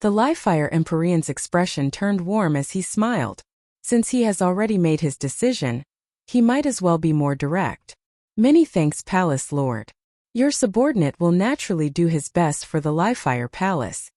The Livefire Empyrean's expression turned warm as he smiled. Since he has already made his decision, he might as well be more direct. Many thanks, Palace Lord. Your subordinate will naturally do his best for the Livefire Palace.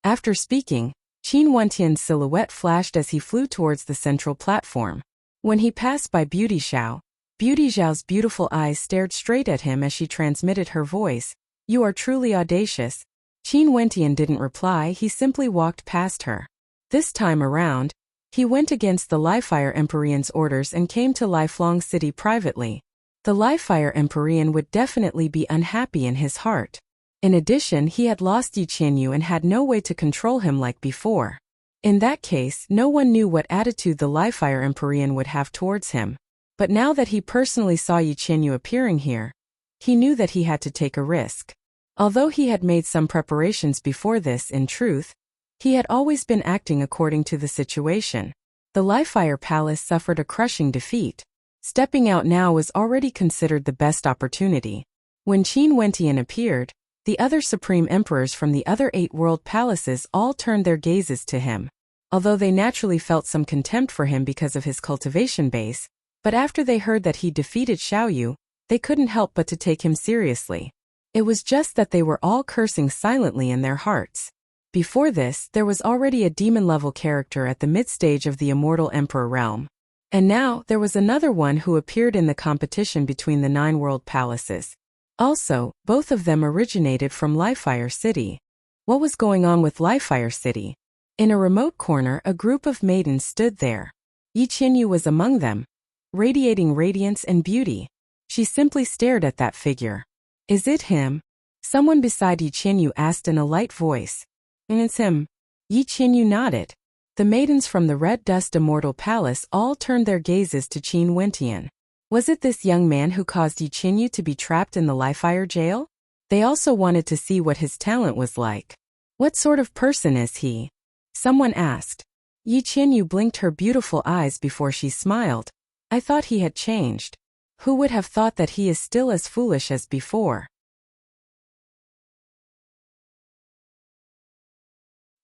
After speaking, Qin Wentian's silhouette flashed as he flew towards the central platform. When he passed by Beauty Xiao's beautiful eyes stared straight at him as she transmitted her voice. You are truly audacious. Qin Wentian didn't reply, he simply walked past her. This time around, he went against the Livefire Empyrean's orders and came to Lifelong City privately. The Livefire Empyrean would definitely be unhappy in his heart. In addition, he had lost Yi Qianyu and had no way to control him like before. In that case, no one knew what attitude the Livefire Empyrean would have towards him. But now that he personally saw Yi Qianyu appearing here, he knew that he had to take a risk. Although he had made some preparations before this, in truth, he had always been acting according to the situation. The Livefire Palace suffered a crushing defeat. Stepping out now was already considered the best opportunity. When Qin Wentian appeared, the other supreme emperors from the other 8 world palaces all turned their gazes to him. Although they naturally felt some contempt for him because of his cultivation base, but after they heard that he defeated Xiao Yu, they couldn't help but to take him seriously. It was just that they were all cursing silently in their hearts. Before this, there was already a demon-level character at the mid-stage of the Immortal Emperor realm. And now, there was another one who appeared in the competition between the 9 world palaces. Also, both of them originated from Livefire City. What was going on with Livefire City? In a remote corner, a group of maidens stood there. Yi Qianyu was among them, radiating radiance and beauty. She simply stared at that figure. Is it him? Someone beside Yi Qianyu asked in a light voice. It's him. Yi Qianyu nodded. The maidens from the Red Dust Immortal Palace all turned their gazes to Qin Wentian. Was it this young man who caused Yi Qianyu to be trapped in the Livefire jail? They also wanted to see what his talent was like. What sort of person is he? Someone asked. Yi Qianyu blinked her beautiful eyes before she smiled. I thought he had changed. Who would have thought that he is still as foolish as before?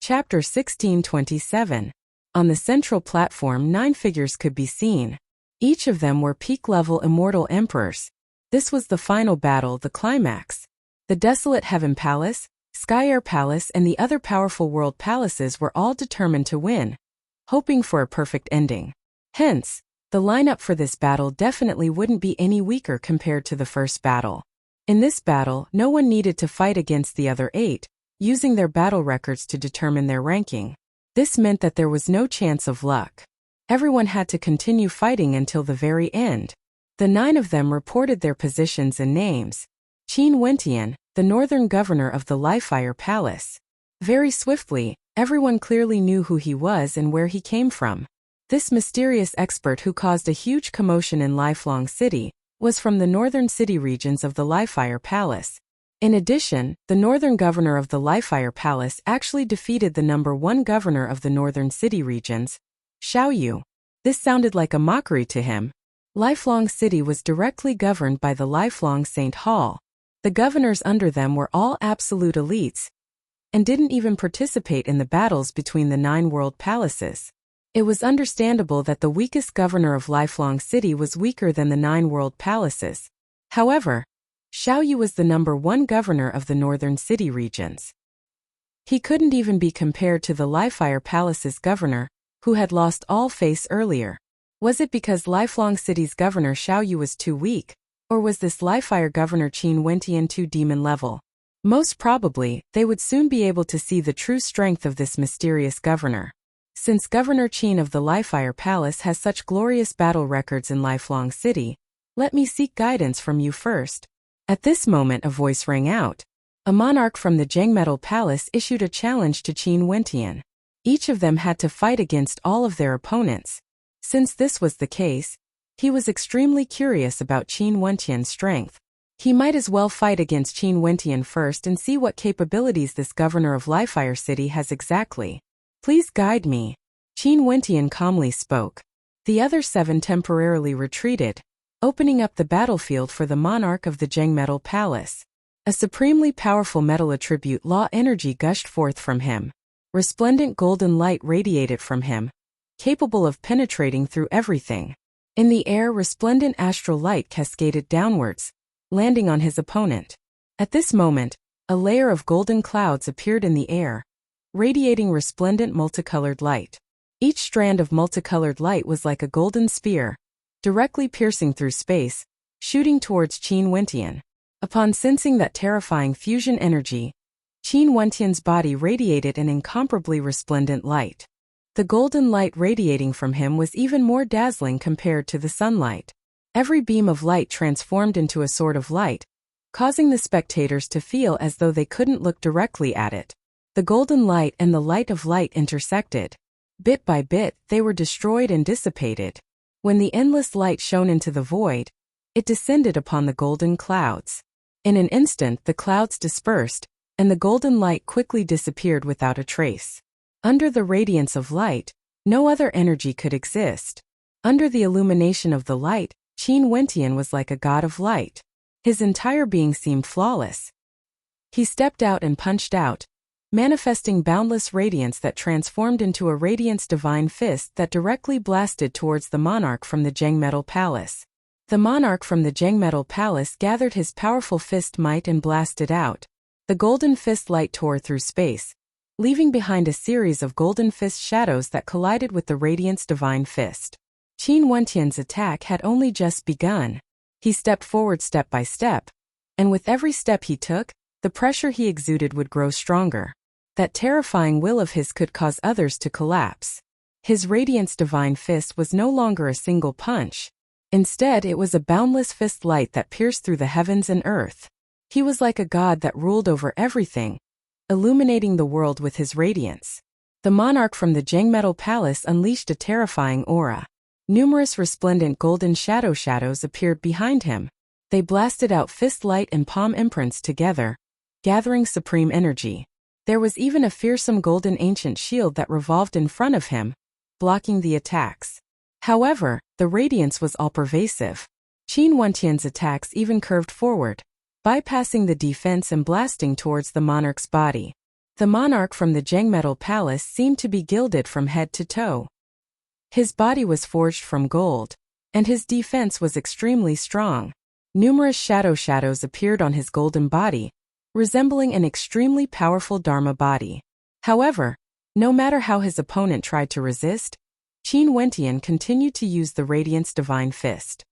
Chapter 1627. On the central platform, 9 figures could be seen. Each of them were peak-level immortal emperors. This was the final battle, the climax. The desolate Heaven Palace, Sky Air Palace and the other powerful world palaces were all determined to win, hoping for a perfect ending. Hence, the lineup for this battle definitely wouldn't be any weaker compared to the first battle. In this battle, no one needed to fight against the other 8, using their battle records to determine their ranking. This meant that there was no chance of luck. Everyone had to continue fighting until the very end. The 9 of them reported their positions and names. Qin Wentian, the northern governor of the Livefire Palace. Very swiftly, everyone clearly knew who he was and where he came from. This mysterious expert who caused a huge commotion in Lifelong City was from the northern city regions of the Livefire Palace. In addition, the northern governor of the Livefire Palace actually defeated the number 1 governor of the northern city regions, Xiao Yu. This sounded like a mockery to him. Lifelong City was directly governed by the Lifelong Saint Hall. The governors under them were all absolute elites and didn't even participate in the battles between the 9 world palaces. It was understandable that the weakest governor of Lifelong City was weaker than the 9 world palaces. However, Xiao Yu was the number 1 governor of the northern city regions. He couldn't even be compared to the Livefire Palace's governor, who had lost all face earlier. Was it because Lifelong City's governor Xiao Yu was too weak, or was this Livefire governor Qin Wentian too demon level? Most probably, they would soon be able to see the true strength of this mysterious governor. Since Governor Qin of the Livefire Palace has such glorious battle records in Lifelong City, let me seek guidance from you first. At this moment a voice rang out. A monarch from the Jangmetal Palace issued a challenge to Qin Wentian. Each of them had to fight against all of their opponents. Since this was the case, he was extremely curious about Qin Wentian's strength. He might as well fight against Qin Wentian first and see what capabilities this governor of Lifefire City has exactly. Please guide me. Qin Wentian calmly spoke. The other 7 temporarily retreated, opening up the battlefield for the monarch of the Jangmetal Palace. A supremely powerful metal attribute law energy gushed forth from him. Resplendent golden light radiated from him, capable of penetrating through everything. In the air, resplendent astral light cascaded downwards, landing on his opponent. At this moment, a layer of golden clouds appeared in the air, radiating resplendent multicolored light. Each strand of multicolored light was like a golden spear, directly piercing through space, shooting towards Qin Wentian. Upon sensing that terrifying fusion energy, Qin Wentian's body radiated an incomparably resplendent light. The golden light radiating from him was even more dazzling compared to the sunlight. Every beam of light transformed into a sword of light, causing the spectators to feel as though they couldn't look directly at it. The golden light and the light of light intersected. Bit by bit, they were destroyed and dissipated. When the endless light shone into the void, it descended upon the golden clouds. In an instant, the clouds dispersed, and the golden light quickly disappeared without a trace. Under the radiance of light, no other energy could exist. Under the illumination of the light, Qin Wentian was like a god of light. His entire being seemed flawless. He stepped out and punched out, manifesting boundless radiance that transformed into a radiance divine fist that directly blasted towards the monarch from the Jangmetal Palace. The monarch from the Jangmetal Palace gathered his powerful fist might and blasted out. The golden fist light tore through space, leaving behind a series of golden fist shadows that collided with the radiance divine fist. Qin Wentian's attack had only just begun. He stepped forward step by step, and with every step he took, the pressure he exuded would grow stronger. That terrifying will of his could cause others to collapse. His radiance divine fist was no longer a single punch. Instead, it was a boundless fist light that pierced through the heavens and earth. He was like a god that ruled over everything, illuminating the world with his radiance. The monarch from the Jangmetal Palace unleashed a terrifying aura. Numerous resplendent golden shadows appeared behind him. They blasted out fist light and palm imprints together, gathering supreme energy. There was even a fearsome golden ancient shield that revolved in front of him, blocking the attacks. However, the radiance was all-pervasive. Qin Wentian's attacks even curved forward, bypassing the defense and blasting towards the monarch's body. The monarch from the Jangmetal Palace seemed to be gilded from head to toe. His body was forged from gold, and his defense was extremely strong. Numerous shadows appeared on his golden body, resembling an extremely powerful Dharma body. However, no matter how his opponent tried to resist, Qin Wentian continued to use the radiance divine fist.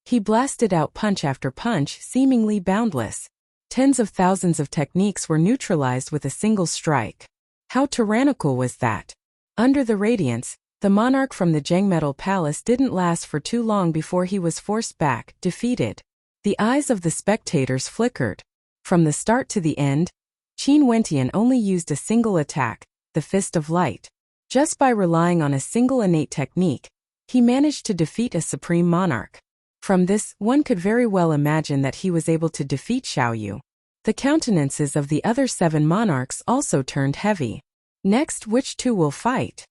He blasted out punch after punch, seemingly boundless. Tens of thousands of techniques were neutralized with a single strike. How tyrannical was that? Under the radiance, the monarch from the Jangmetal Palace didn't last for too long before he was forced back, defeated. The eyes of the spectators flickered. From the start to the end, Qin Wentian only used a single attack, the Fist of Light. Just by relying on a single innate technique, he managed to defeat a supreme monarch. From this, one could very well imagine that he was able to defeat Xiaoyu. The countenances of the other 7 monarchs also turned heavy. Next, which 2 will fight?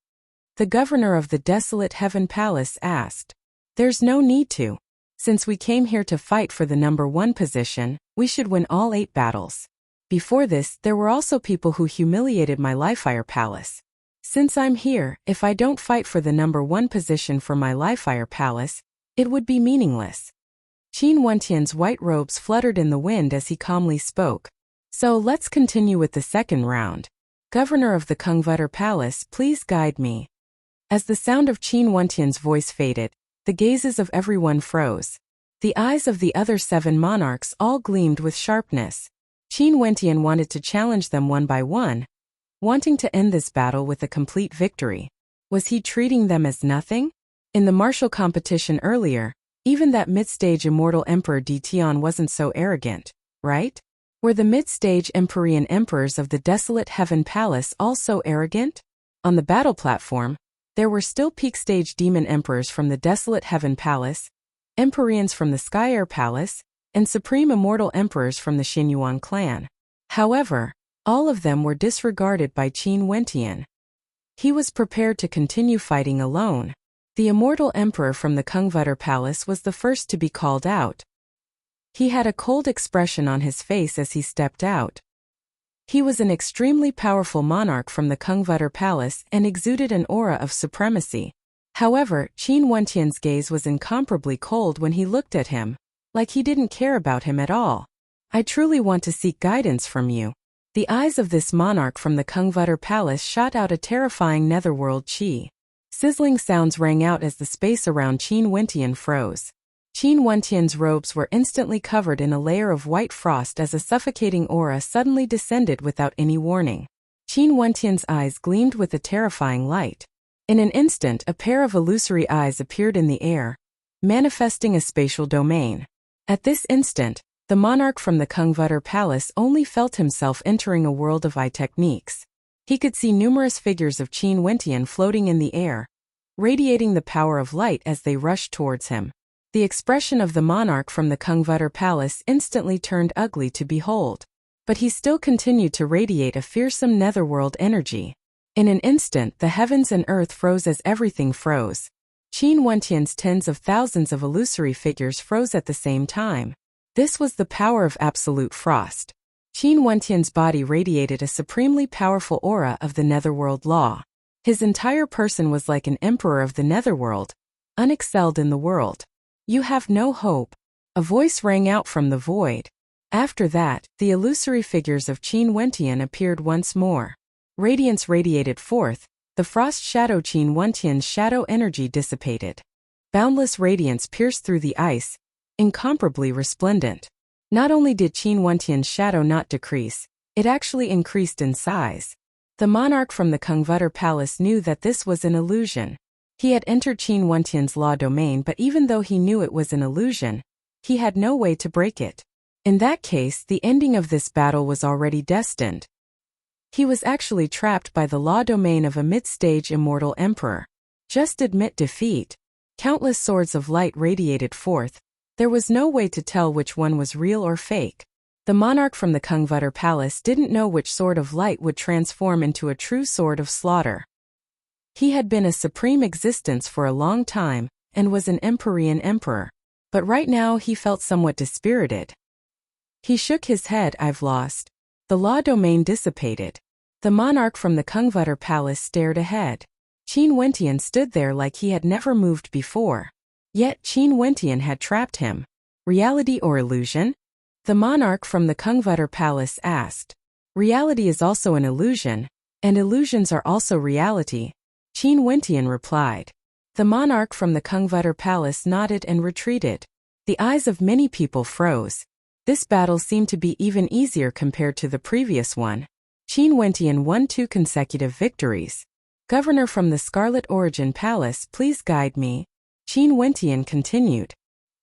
The governor of the desolate Heaven Palace asked. There's no need to. Since we came here to fight for the number 1 position, we should win all 8 battles. Before this, there were also people who humiliated my Lifefire Palace. Since I'm here, if I don't fight for the number 1 position for my Lifefire Palace, it would be meaningless. Qin Wentian's white robes fluttered in the wind as he calmly spoke. So let's continue with the second round. Governor of the Kungvutter Palace, please guide me. As the sound of Qin Wentian's voice faded, the gazes of everyone froze. The eyes of the other 7 monarchs all gleamed with sharpness. Qin Wentian wanted to challenge them one by one, wanting to end this battle with a complete victory. Was he treating them as nothing? In the martial competition earlier, even that mid-stage immortal Emperor Di Tian wasn't so arrogant, right? Were the mid-stage Empyrean emperors of the desolate Heaven Palace also arrogant? On the battle platform, there were still peak-stage demon emperors from the desolate Heaven Palace, Empyreans from the Sky Air Palace, and supreme immortal emperors from the Xinyuan clan. However, all of them were disregarded by Qin Wentian. He was prepared to continue fighting alone. The immortal emperor from the Kungvutter Palace was the first to be called out. He had a cold expression on his face as he stepped out. He was an extremely powerful monarch from the Kungvutter Palace and exuded an aura of supremacy. However, Qin Wentian's gaze was incomparably cold when he looked at him, like he didn't care about him at all. I truly want to seek guidance from you. The eyes of this monarch from the Kungvutter Palace shot out a terrifying netherworld chi. Sizzling sounds rang out as the space around Qin Wentian froze. Qin Wentian's robes were instantly covered in a layer of white frost as a suffocating aura suddenly descended without any warning. Qin Wentian's eyes gleamed with a terrifying light. In an instant, a pair of illusory eyes appeared in the air, manifesting a spatial domain. At this instant, the monarch from the Kungvutter Palace only felt himself entering a world of eye techniques. He could see numerous figures of Qin Wentian floating in the air, radiating the power of light as they rushed towards him. The expression of the monarch from the Kungvutter Palace instantly turned ugly to behold. But he still continued to radiate a fearsome netherworld energy. In an instant, the heavens and earth froze as everything froze. Qin Wentian's tens of thousands of illusory figures froze at the same time. This was the power of absolute frost. Qin Wentian's body radiated a supremely powerful aura of the netherworld law. His entire person was like an emperor of the netherworld, unexcelled in the world. You have no hope. A voice rang out from the void. After that, the illusory figures of Qin Wentian appeared once more. Radiance radiated forth. The frost shadow Qin Wentian's shadow energy dissipated. Boundless radiance pierced through the ice, incomparably resplendent. Not only did Qin Wentian's shadow not decrease, it actually increased in size. The monarch from the Kungvutter Palace knew that this was an illusion. He had entered Qin Wentian's law domain, but even though he knew it was an illusion, he had no way to break it. In that case, the ending of this battle was already destined. He was actually trapped by the law domain of a mid-stage immortal emperor. Just admit defeat. Countless swords of light radiated forth. There was no way to tell which one was real or fake. The monarch from the Kungvutter Palace didn't know which sword of light would transform into a true sword of slaughter. He had been a supreme existence for a long time, and was an Empyrean emperor. But right now he felt somewhat dispirited. He shook his head. I've lost. The law domain dissipated. The monarch from the Kungvutter Palace stared ahead. Qin Wentian stood there like he had never moved before. Yet Qin Wentian had trapped him. Reality or illusion? The monarch from the Kungvutter Palace asked. Reality is also an illusion, and illusions are also reality, Qin Wentian replied. The monarch from the Kungvutter Palace nodded and retreated. The eyes of many people froze. This battle seemed to be even easier compared to the previous one. Qin Wentian won 2 consecutive victories. Governor from the Scarlet Origin Palace, please guide me. Qin Wentian continued.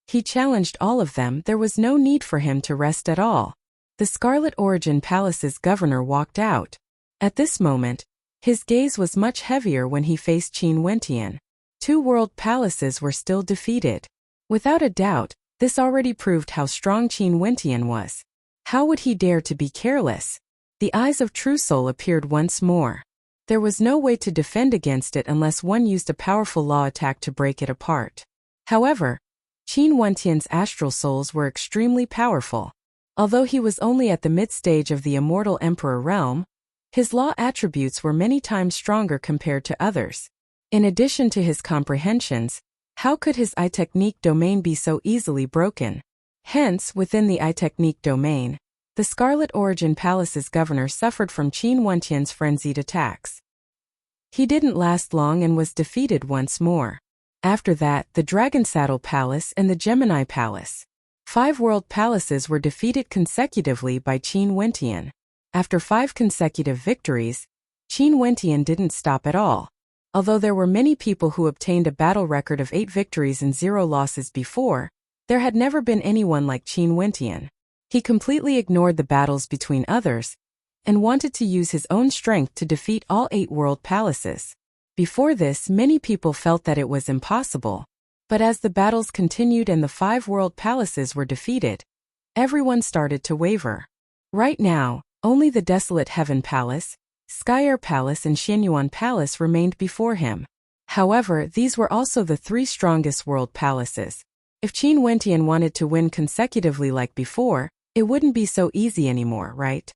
He challenged all of them. There was no need for him to rest at all. The Scarlet Origin Palace's governor walked out. At this moment, his gaze was much heavier when he faced Qin Wentian. 2 world palaces were still defeated. Without a doubt, this already proved how strong Qin Wentian was. How would he dare to be careless? The eyes of True Soul appeared once more. There was no way to defend against it unless one used a powerful law attack to break it apart. However, Qin Wentian's astral souls were extremely powerful. Although he was only at the mid-stage of the Immortal Emperor realm, his law attributes were many times stronger compared to others. In addition to his comprehensions, how could his eye technique domain be so easily broken? Hence, within the eye technique domain, the Scarlet Origin Palace's governor suffered from Qin Wentian's frenzied attacks. He didn't last long and was defeated once more. After that, the Dragon Saddle Palace and the Gemini Palace. 5 world palaces were defeated consecutively by Qin Wentian. After 5 consecutive victories, Qin Wentian didn't stop at all. Although there were many people who obtained a battle record of 8 victories and 0 losses before, there had never been anyone like Qin Wentian. He completely ignored the battles between others and wanted to use his own strength to defeat all 8 world palaces. Before this, many people felt that it was impossible. But as the battles continued and the 5 world palaces were defeated, everyone started to waver. Right now, only the Desolate Heaven Palace, Sky Air Palace and Xianyuan Palace remained before him. However, these were also the 3 strongest world palaces. If Qin Wentian wanted to win consecutively like before, it wouldn't be so easy anymore, right?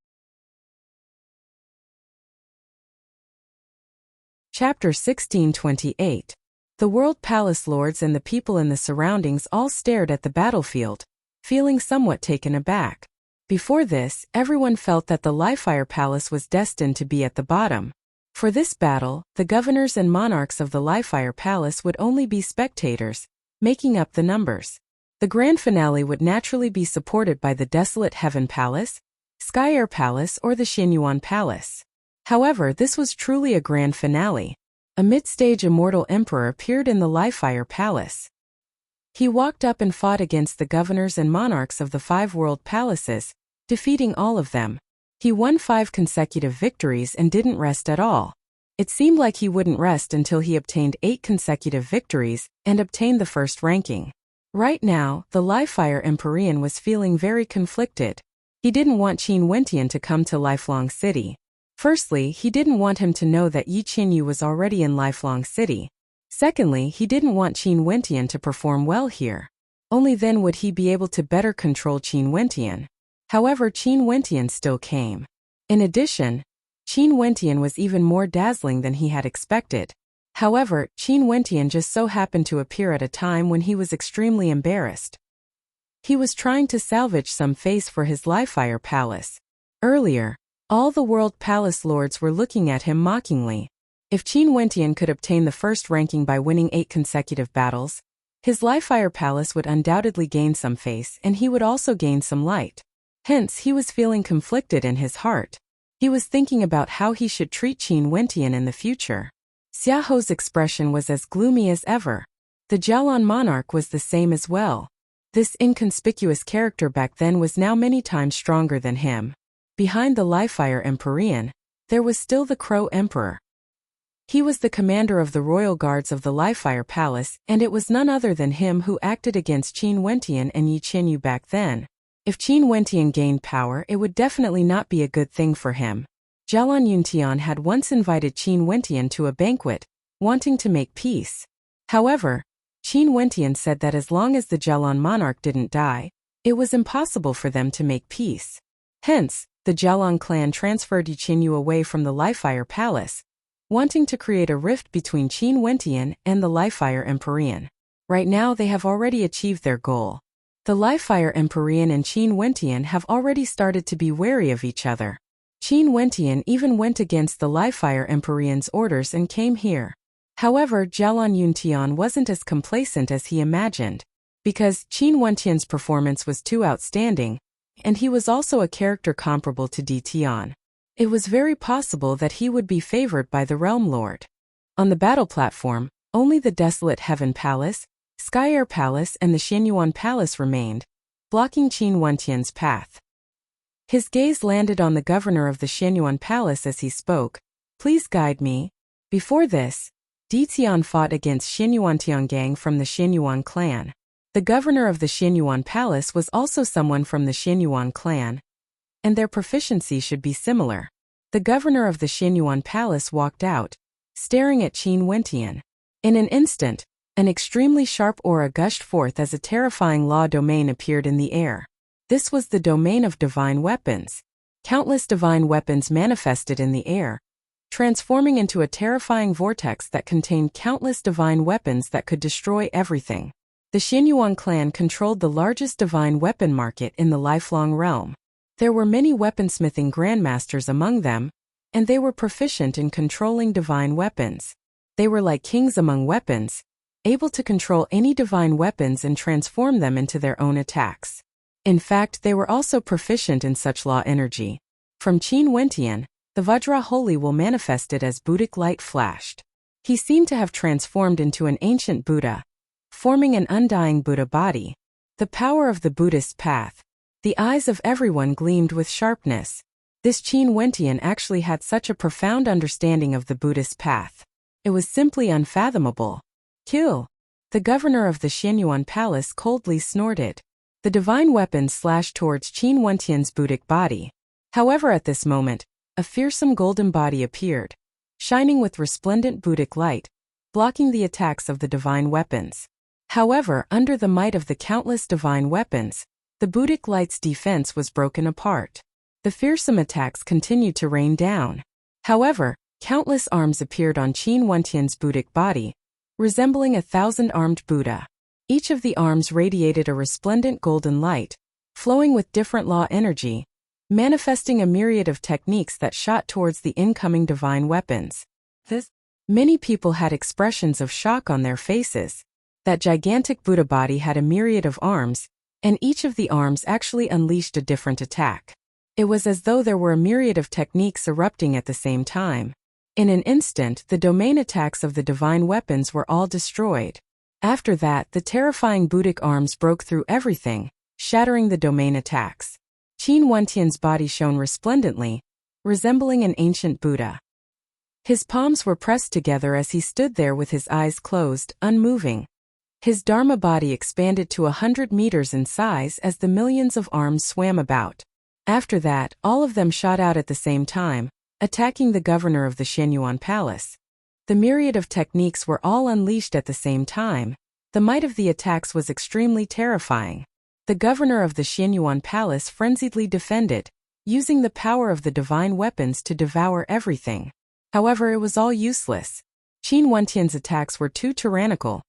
Chapter 1628. The World Palace Lords and the people in the surroundings all stared at the battlefield, feeling somewhat taken aback. Before this, everyone felt that the Livefire Palace was destined to be at the bottom. For this battle, the governors and monarchs of the Livefire Palace would only be spectators, making up the numbers. The grand finale would naturally be supported by the Desolate Heaven Palace, Sky Air Palace or the Xianyuan Palace. However, this was truly a grand finale. A mid-stage immortal emperor appeared in the Livefire Palace. He walked up and fought against the governors and monarchs of the 5 world palaces, defeating all of them. He won 5 consecutive victories and didn't rest at all. It seemed like he wouldn't rest until he obtained 8 consecutive victories and obtained the first ranking. Right now, the Livefire Empyrean was feeling very conflicted. He didn't want Qin Wentian to come to Lifelong City. Firstly, he didn't want him to know that Yi Qinyu was already in Lifelong City. Secondly, he didn't want Qin Wentian to perform well here. Only then would he be able to better control Qin Wentian. However, Qin Wentian still came. In addition, Qin Wentian was even more dazzling than he had expected. However, Qin Wentian just so happened to appear at a time when he was extremely embarrassed. He was trying to salvage some face for his Livefire Palace. Earlier, all the World Palace Lords were looking at him mockingly. If Qin Wentian could obtain the first ranking by winning 8 consecutive battles, his Livefire Palace would undoubtedly gain some face and he would also gain some light. Hence, he was feeling conflicted in his heart. He was thinking about how he should treat Qin Wentian in the future. Xiaoho's expression was as gloomy as ever. The Jialan monarch was the same as well. This inconspicuous character back then was now many times stronger than him. Behind the Livefire Empyrean, there was still the Crow Emperor. He was the commander of the royal guards of the Livefire Palace, and it was none other than him who acted against Qin Wentian and Yi Qinyu back then. If Qin Wentian gained power, it would definitely not be a good thing for him. Jialan Yuntian had once invited Qin Wentian to a banquet, wanting to make peace. However, Qin Wentian said that as long as the Jialan monarch didn't die, it was impossible for them to make peace. Hence, the Jialan clan transferred Yi Qinyu away from the Livefire Palace, wanting to create a rift between Qin Wentian and the Livefire Empyrean. Right now they have already achieved their goal. The Livefire Empyrean and Qin Wentian have already started to be wary of each other. Qin Wentian even went against the Livefire Empyrean's orders and came here. However, Jialan Yuntian wasn't as complacent as he imagined, because Qin Wentian's performance was too outstanding, and he was also a character comparable to Di Tian. It was very possible that he would be favored by the Realm Lord. On the battle platform, only the Desolate Heaven Palace, Sky Air Palace and the Xianyuan Palace remained, blocking Qin Wentian's path. His gaze landed on the governor of the Xianyuan Palace as he spoke. "Please guide me." Before this, Di Tian fought against Xianyuan Tiangang from the Xianyuan clan. The governor of the Xianyuan Palace was also someone from the Xianyuan clan, and their proficiency should be similar. The governor of the Xianyuan Palace walked out, staring at Qin Wentian. In an instant, an extremely sharp aura gushed forth as a terrifying law domain appeared in the air. This was the domain of divine weapons. Countless divine weapons manifested in the air, transforming into a terrifying vortex that contained countless divine weapons that could destroy everything. The Xianyuan clan controlled the largest divine weapon market in the lifelong realm. There were many weaponsmithing grandmasters among them, and they were proficient in controlling divine weapons. They were like kings among weapons, able to control any divine weapons and transform them into their own attacks. In fact, they were also proficient in such law energy. From Qin Wentian, the Vajra Holy Will manifested as Buddhic light flashed. He seemed to have transformed into an ancient Buddha, forming an undying Buddha body. The power of the Buddhist path, The eyes of everyone gleamed with sharpness. This Qin Wentian actually had such a profound understanding of the Buddhist path. It was simply unfathomable. Kill! The governor of the Xianyuan palace coldly snorted. The divine weapon slashed towards Qin Wentian's Buddhic body. However, at this moment, a fearsome golden body appeared, shining with resplendent Buddhic light, blocking the attacks of the divine weapons. However, under the might of the countless divine weapons, the Buddhic light's defense was broken apart. The fearsome attacks continued to rain down. However, countless arms appeared on Qin Wentian's Buddhic body, resembling 1,000-armed Buddha. Each of the arms radiated a resplendent golden light, flowing with different law energy, manifesting a myriad of techniques that shot towards the incoming divine weapons. Many people had expressions of shock on their faces. That gigantic Buddha body had a myriad of arms, and each of the arms actually unleashed a different attack. It was as though there were a myriad of techniques erupting at the same time. In an instant, the domain attacks of the divine weapons were all destroyed. After that, the terrifying Buddhic arms broke through everything, shattering the domain attacks. Qin Wentian's body shone resplendently, resembling an ancient Buddha. His palms were pressed together as he stood there with his eyes closed, unmoving. His Dharma body expanded to 100 meters in size as the millions of arms swam about. After that, all of them shot out at the same time, attacking the governor of the Xianyuan palace. The myriad of techniques were all unleashed at the same time. The might of the attacks was extremely terrifying. The governor of the Xianyuan palace frenziedly defended, using the power of the divine weapons to devour everything. However, it was all useless. Qin Wentian's attacks were too tyrannical.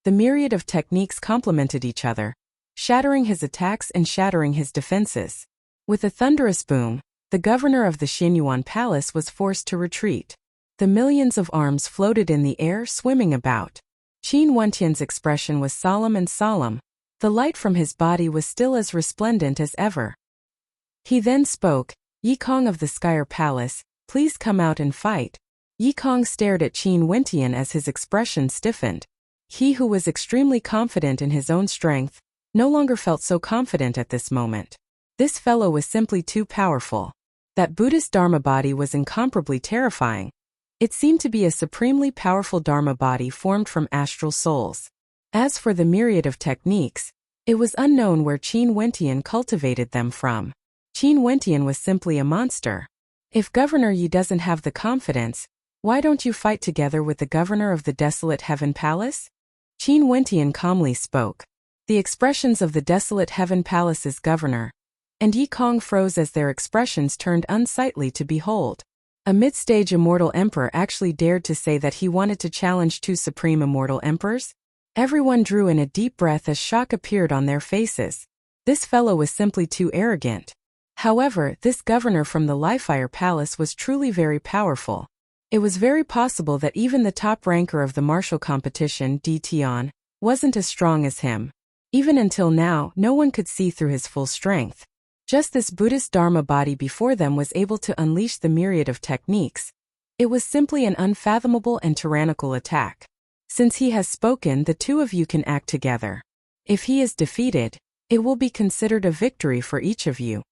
The myriad of techniques complemented each other, shattering his attacks and shattering his defenses. With a thunderous boom, the governor of the Xianyuan palace was forced to retreat. The millions of arms floated in the air, swimming about. Qin Wentian's expression was solemn and solemn. The light from his body was still as resplendent as ever. He then spoke, "Yikong of the Skyer Palace, please come out and fight." Yikong stared at Qin Wentian as his expression stiffened. He who was extremely confident in his own strength, no longer felt so confident at this moment. This fellow was simply too powerful. That Buddhist Dharma body was incomparably terrifying. It seemed to be a supremely powerful Dharma body formed from astral souls. As for the myriad of techniques, it was unknown where Qin Wentian cultivated them from. Qin Wentian was simply a monster. If Governor Yi doesn't have the confidence, why don't you fight together with the governor of the desolate Heaven Palace? Qin Wentian calmly spoke. The expressions of the desolate Heaven Palace's governor and Yikong froze as their expressions turned unsightly to behold. A mid-stage immortal emperor actually dared to say that he wanted to challenge two supreme immortal emperors? Everyone drew in a deep breath as shock appeared on their faces. This fellow was simply too arrogant. However, this governor from the Lifire Palace was truly very powerful. It was very possible that even the top ranker of the martial competition, Di Tian, wasn't as strong as him. Even until now, no one could see through his full strength. Just this Buddhist Dharma body before them was able to unleash the myriad of techniques. It was simply an unfathomable and tyrannical attack. Since he has spoken, the two of you can act together. If he is defeated, it will be considered a victory for each of you.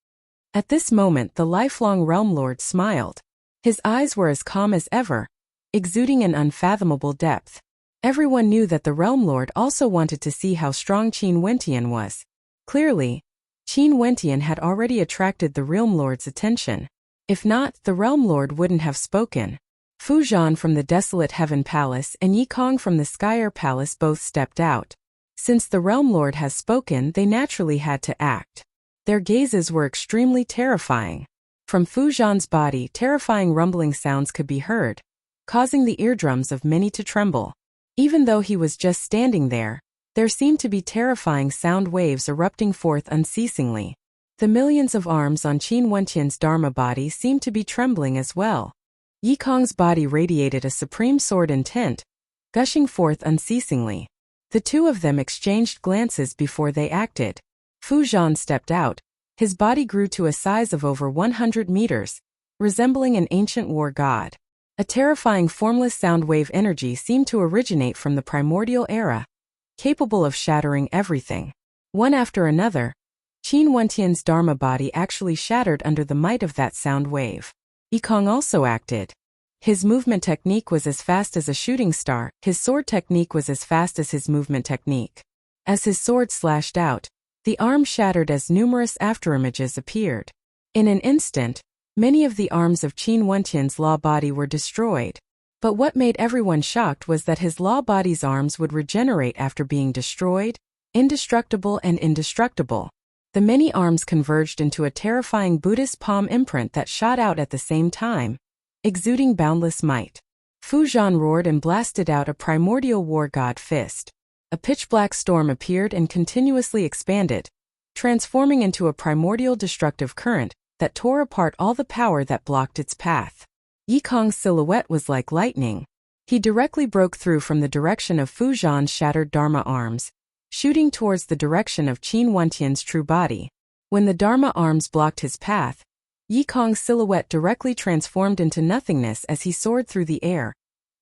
At this moment, the lifelong Realm Lord smiled. His eyes were as calm as ever, exuding an unfathomable depth. Everyone knew that the Realm Lord also wanted to see how strong Qin Wentian was. Clearly, Qin Wentian had already attracted the Realm Lord's attention. If not, the Realm Lord wouldn't have spoken. Fu Zhan from the desolate Heaven Palace and Yikong from the Skyer Palace both stepped out. Since the Realm Lord has spoken, they naturally had to act. Their gazes were extremely terrifying. From Fu Zhan's body, terrifying rumbling sounds could be heard, causing the eardrums of many to tremble. Even though he was just standing there seemed to be terrifying sound waves erupting forth unceasingly. The millions of arms on Qin Wentian's Dharma body seemed to be trembling as well. Yikong's body radiated a supreme sword intent, gushing forth unceasingly. The two of them exchanged glances before they acted. Fu Zhan stepped out. His body grew to a size of over 100 meters, resembling an ancient war god. A terrifying formless sound wave energy seemed to originate from the primordial era, capable of shattering everything. One after another, Qin Wentian's Dharma body actually shattered under the might of that sound wave. Yikong also acted. His movement technique was as fast as a shooting star, his sword technique was as fast as his movement technique. As his sword slashed out, the arm shattered as numerous afterimages appeared. In an instant, many of the arms of Qin Wentian's law body were destroyed. But what made everyone shocked was that his law body's arms would regenerate after being destroyed, indestructible and indestructible. The many arms converged into a terrifying Buddhist palm imprint that shot out at the same time, exuding boundless might. Fu Zhan roared and blasted out a primordial war god fist. A pitch-black storm appeared and continuously expanded, transforming into a primordial destructive current that tore apart all the power that blocked its path. Yikong's silhouette was like lightning. He directly broke through from the direction of Fu Zhan's shattered Dharma arms, shooting towards the direction of Qin Wentian's true body. When the Dharma arms blocked his path, Yikong's silhouette directly transformed into nothingness as he soared through the air,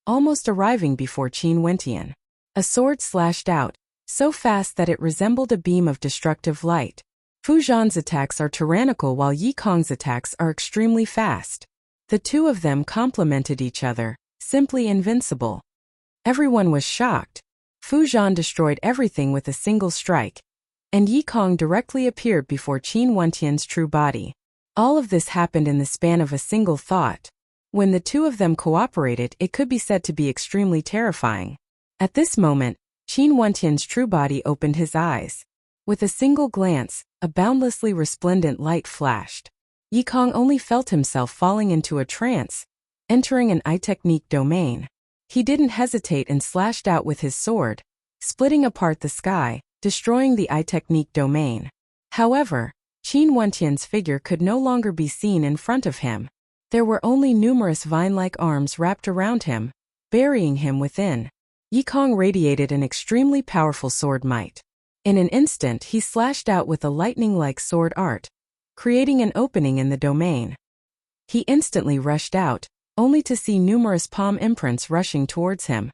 almost arriving before Qin Wentian. A sword slashed out, so fast that it resembled a beam of destructive light. Fu Zhan's attacks are tyrannical while Yikong's attacks are extremely fast. The two of them complemented each other, simply invincible. Everyone was shocked. Fu Zhan destroyed everything with a single strike, and Yikong directly appeared before Qin Wentian's true body. All of this happened in the span of a single thought. When the two of them cooperated, it could be said to be extremely terrifying. At this moment, Qin Wentian's true body opened his eyes. With a single glance, a boundlessly resplendent light flashed. Yikong only felt himself falling into a trance, entering an eye technique domain. He didn't hesitate and slashed out with his sword, splitting apart the sky, destroying the eye technique domain. However, Qin Wentian's figure could no longer be seen in front of him. There were only numerous vine-like arms wrapped around him, burying him within. Yikong radiated an extremely powerful sword might. In an instant he slashed out with a lightning-like sword art, creating an opening in the domain. He instantly rushed out, only to see numerous palm imprints rushing towards him.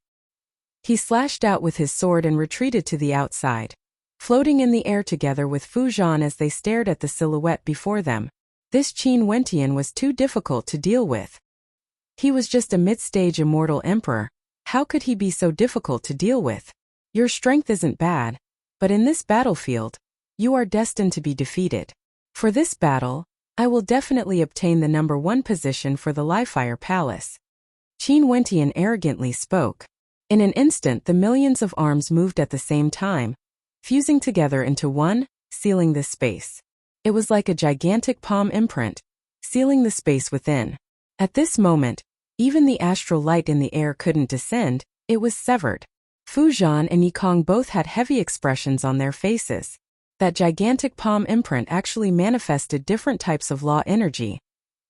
He slashed out with his sword and retreated to the outside, floating in the air together with Fu Zhan as they stared at the silhouette before them. This Qin Wentian was too difficult to deal with. He was just a mid-stage immortal emperor. How could he be so difficult to deal with? Your strength isn't bad, but in this battlefield, you are destined to be defeated. For this battle, I will definitely obtain the number 1 position for the Li-Fire Palace. Qin Wentian arrogantly spoke. In an instant the millions of arms moved at the same time, fusing together into one, sealing the space. It was like a gigantic palm imprint, sealing the space within. At this moment, even the astral light in the air couldn't descend, it was severed. Fu Zhan and Yikong both had heavy expressions on their faces. That gigantic palm imprint actually manifested different types of law energy,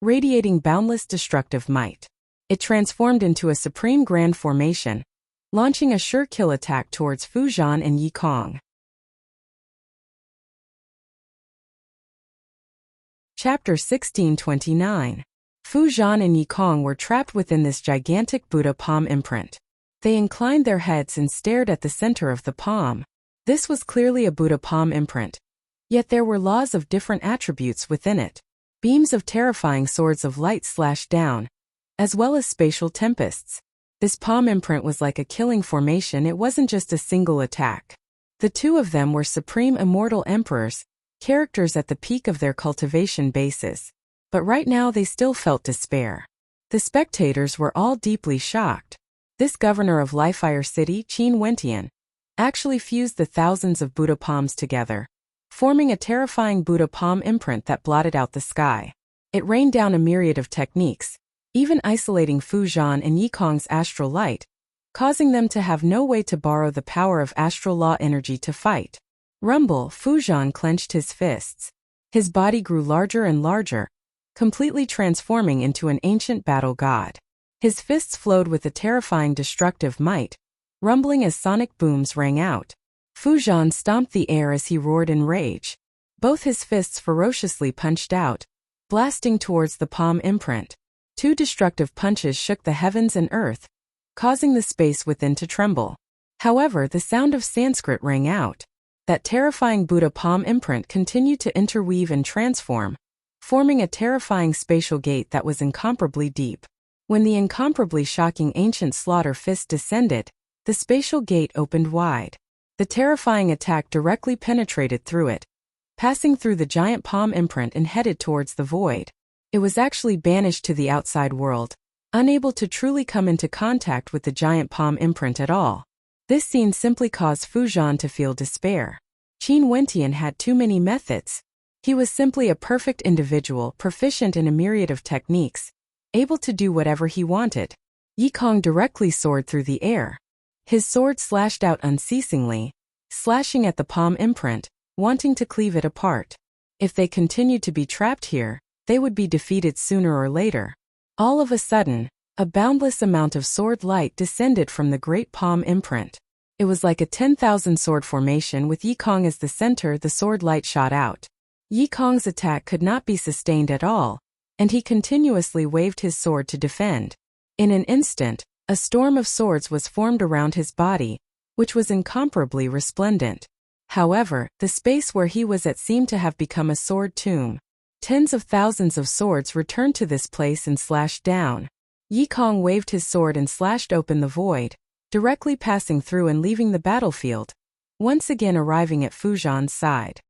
radiating boundless destructive might. It transformed into a supreme grand formation, launching a sure kill attack towards Fu Zhan and Yikong. Chapter 1629. Fu Zhan and Yikong were trapped within this gigantic Buddha palm imprint. They inclined their heads and stared at the center of the palm. This was clearly a Buddha palm imprint. Yet there were laws of different attributes within it. Beams of terrifying swords of light slashed down, as well as spatial tempests. This palm imprint was like a killing formation. It wasn't just a single attack. The two of them were supreme immortal emperors, characters at the peak of their cultivation bases. But right now they still felt despair. The spectators were all deeply shocked. This governor of Li-Fire City, Qin Wentian, actually fused the thousands of Buddha palms together, forming a terrifying Buddha palm imprint that blotted out the sky. It rained down a myriad of techniques, even isolating Fu Zhan and Yikong's astral light, causing them to have no way to borrow the power of astral law energy to fight. Rumble, Fu Zhan clenched his fists. His body grew larger and larger, completely transforming into an ancient battle god. His fists flowed with a terrifying destructive might, rumbling as sonic booms rang out. Fu Zhan stomped the air as he roared in rage. Both his fists ferociously punched out, blasting towards the palm imprint. Two destructive punches shook the heavens and earth, causing the space within to tremble. However, the sound of Sanskrit rang out. That terrifying Buddha palm imprint continued to interweave and transform, forming a terrifying spatial gate that was incomparably deep. When the incomparably shocking ancient slaughter fist descended, the spatial gate opened wide. The terrifying attack directly penetrated through it, passing through the giant palm imprint and headed towards the void. It was actually banished to the outside world, unable to truly come into contact with the giant palm imprint at all. This scene simply caused Fu Zhan to feel despair. Qin Wentian had too many methods. He was simply a perfect individual, proficient in a myriad of techniques, able to do whatever he wanted. Yi Kong directly soared through the air. His sword slashed out unceasingly, slashing at the palm imprint, wanting to cleave it apart. If they continued to be trapped here, they would be defeated sooner or later. All of a sudden, a boundless amount of sword light descended from the great palm imprint. It was like a 10,000 sword formation with Yi Kong as the center. The sword light shot out. Yi Kong's attack could not be sustained at all, and he continuously waved his sword to defend. In an instant, a storm of swords was formed around his body, which was incomparably resplendent. However, the space where he was at seemed to have become a sword tomb. Tens of thousands of swords returned to this place and slashed down. Yi Kong waved his sword and slashed open the void, directly passing through and leaving the battlefield, once again arriving at Fu Zhan's side.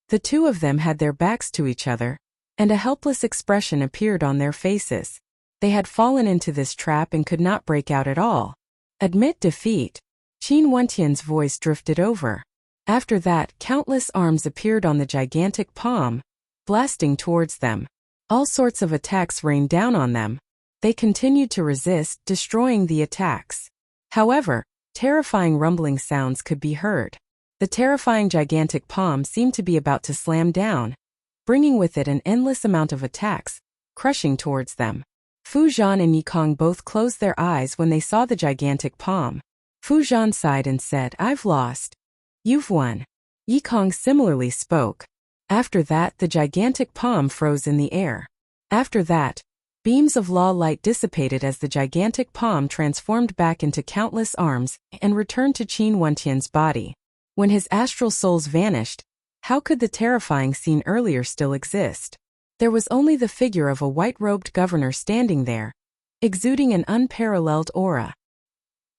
The two of them had their backs to each other, and a helpless expression appeared on their faces. They had fallen into this trap and could not break out at all. Admit defeat. Qin Wentian's voice drifted over. After that, countless arms appeared on the gigantic palm, blasting towards them. All sorts of attacks rained down on them. They continued to resist, destroying the attacks. However, terrifying rumbling sounds could be heard. The terrifying gigantic palm seemed to be about to slam down, bringing with it an endless amount of attacks, crushing towards them. Fu Zhan and Yi Kong both closed their eyes when they saw the gigantic palm. Fu Zhan sighed and said, "I've lost." "You've won." Yi Kong similarly spoke. After that, the gigantic palm froze in the air. After that, beams of law light dissipated as the gigantic palm transformed back into countless arms and returned to Qin Wentian's body. When his astral souls vanished, how could the terrifying scene earlier still exist? There was only the figure of a white-robed governor standing there, exuding an unparalleled aura.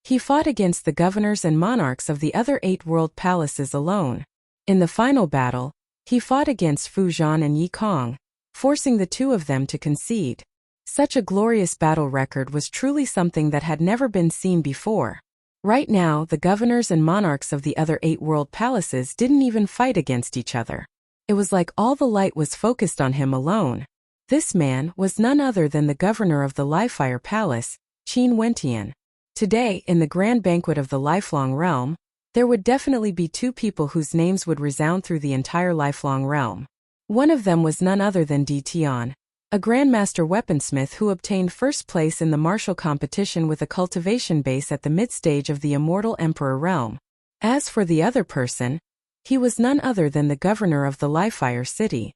He fought against the governors and monarchs of the other 8 world palaces alone. In the final battle, he fought against Fu Zhan and Yi Kong, forcing the two of them to concede. Such a glorious battle record was truly something that had never been seen before. Right now, the governors and monarchs of the other 8 world palaces didn't even fight against each other. It was like all the light was focused on him alone. This man was none other than the governor of the Lifefire Palace, Qin Wentian. Today, in the grand banquet of the lifelong realm, there would definitely be 2 people whose names would resound through the entire lifelong realm. One of them was none other than Di Tian, a grandmaster weaponsmith who obtained first place in the martial competition with a cultivation base at the mid-stage of the immortal emperor realm. As for the other person, he was none other than the governor of the Lifefire city.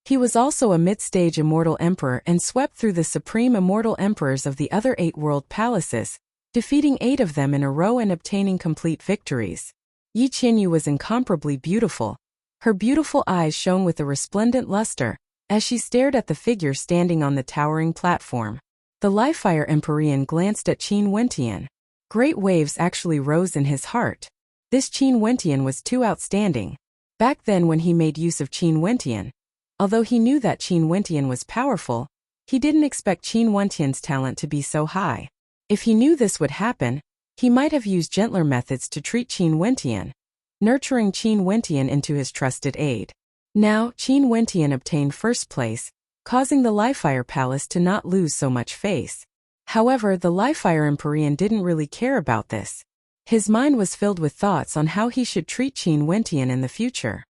He was also a mid-stage immortal emperor and swept through the supreme immortal emperors of the other 8 world palaces, defeating 8 of them in a row and obtaining complete victories. Yi Qinyu was incomparably beautiful. Her beautiful eyes shone with a resplendent luster, as she stared at the figure standing on the towering platform. The Lifefire Empyrean glanced at Qin Wentian. Great waves actually rose in his heart. This Qin Wentian was too outstanding. Back then when he made use of Qin Wentian, although he knew that Qin Wentian was powerful, he didn't expect Qin Wentian's talent to be so high. If he knew this would happen, he might have used gentler methods to treat Qin Wentian, nurturing Qin Wentian into his trusted aide. Now, Qin Wentian obtained first place, causing the Lifefire Palace to not lose so much face. However, the Lifefire Empyrean didn't really care about this. His mind was filled with thoughts on how he should treat Qin Wentian in the future.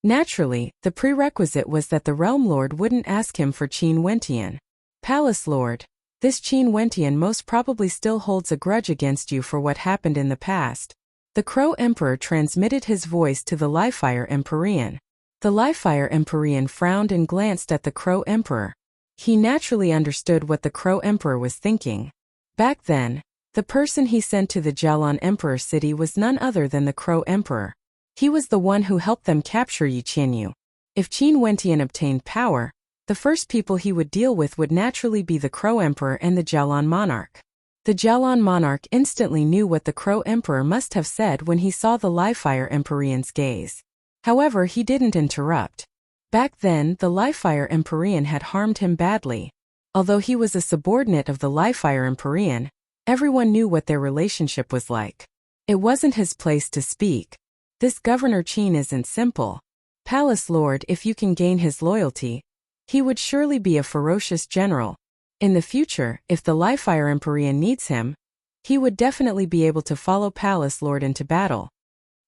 Naturally, the prerequisite was that the Realm Lord wouldn't ask him for Qin Wentian. Palace Lord, this Qin Wentian most probably still holds a grudge against you for what happened in the past. The Crow Emperor transmitted his voice to the Lifefire Empyrean. The Lifefire Empyrean frowned and glanced at the Crow Emperor. He naturally understood what the Crow Emperor was thinking. Back then, the person he sent to the Jialan Emperor city was none other than the Crow Emperor. He was the one who helped them capture Yi Qianyu. If Qin Wentian obtained power, the first people he would deal with would naturally be the Crow Emperor and the Jialan monarch. The Jialan monarch instantly knew what the Crow Emperor must have said when he saw the Livefire Empyrean's gaze. However, he didn't interrupt. Back then, the Livefire Empyrean had harmed him badly. Although he was a subordinate of the Livefire Empyrean, everyone knew what their relationship was like. It wasn't his place to speak. This Governor Qin isn't simple. Palace Lord, if you can gain his loyalty, he would surely be a ferocious general. In the future, if the Livefire Empyrean needs him, he would definitely be able to follow Palace Lord into battle.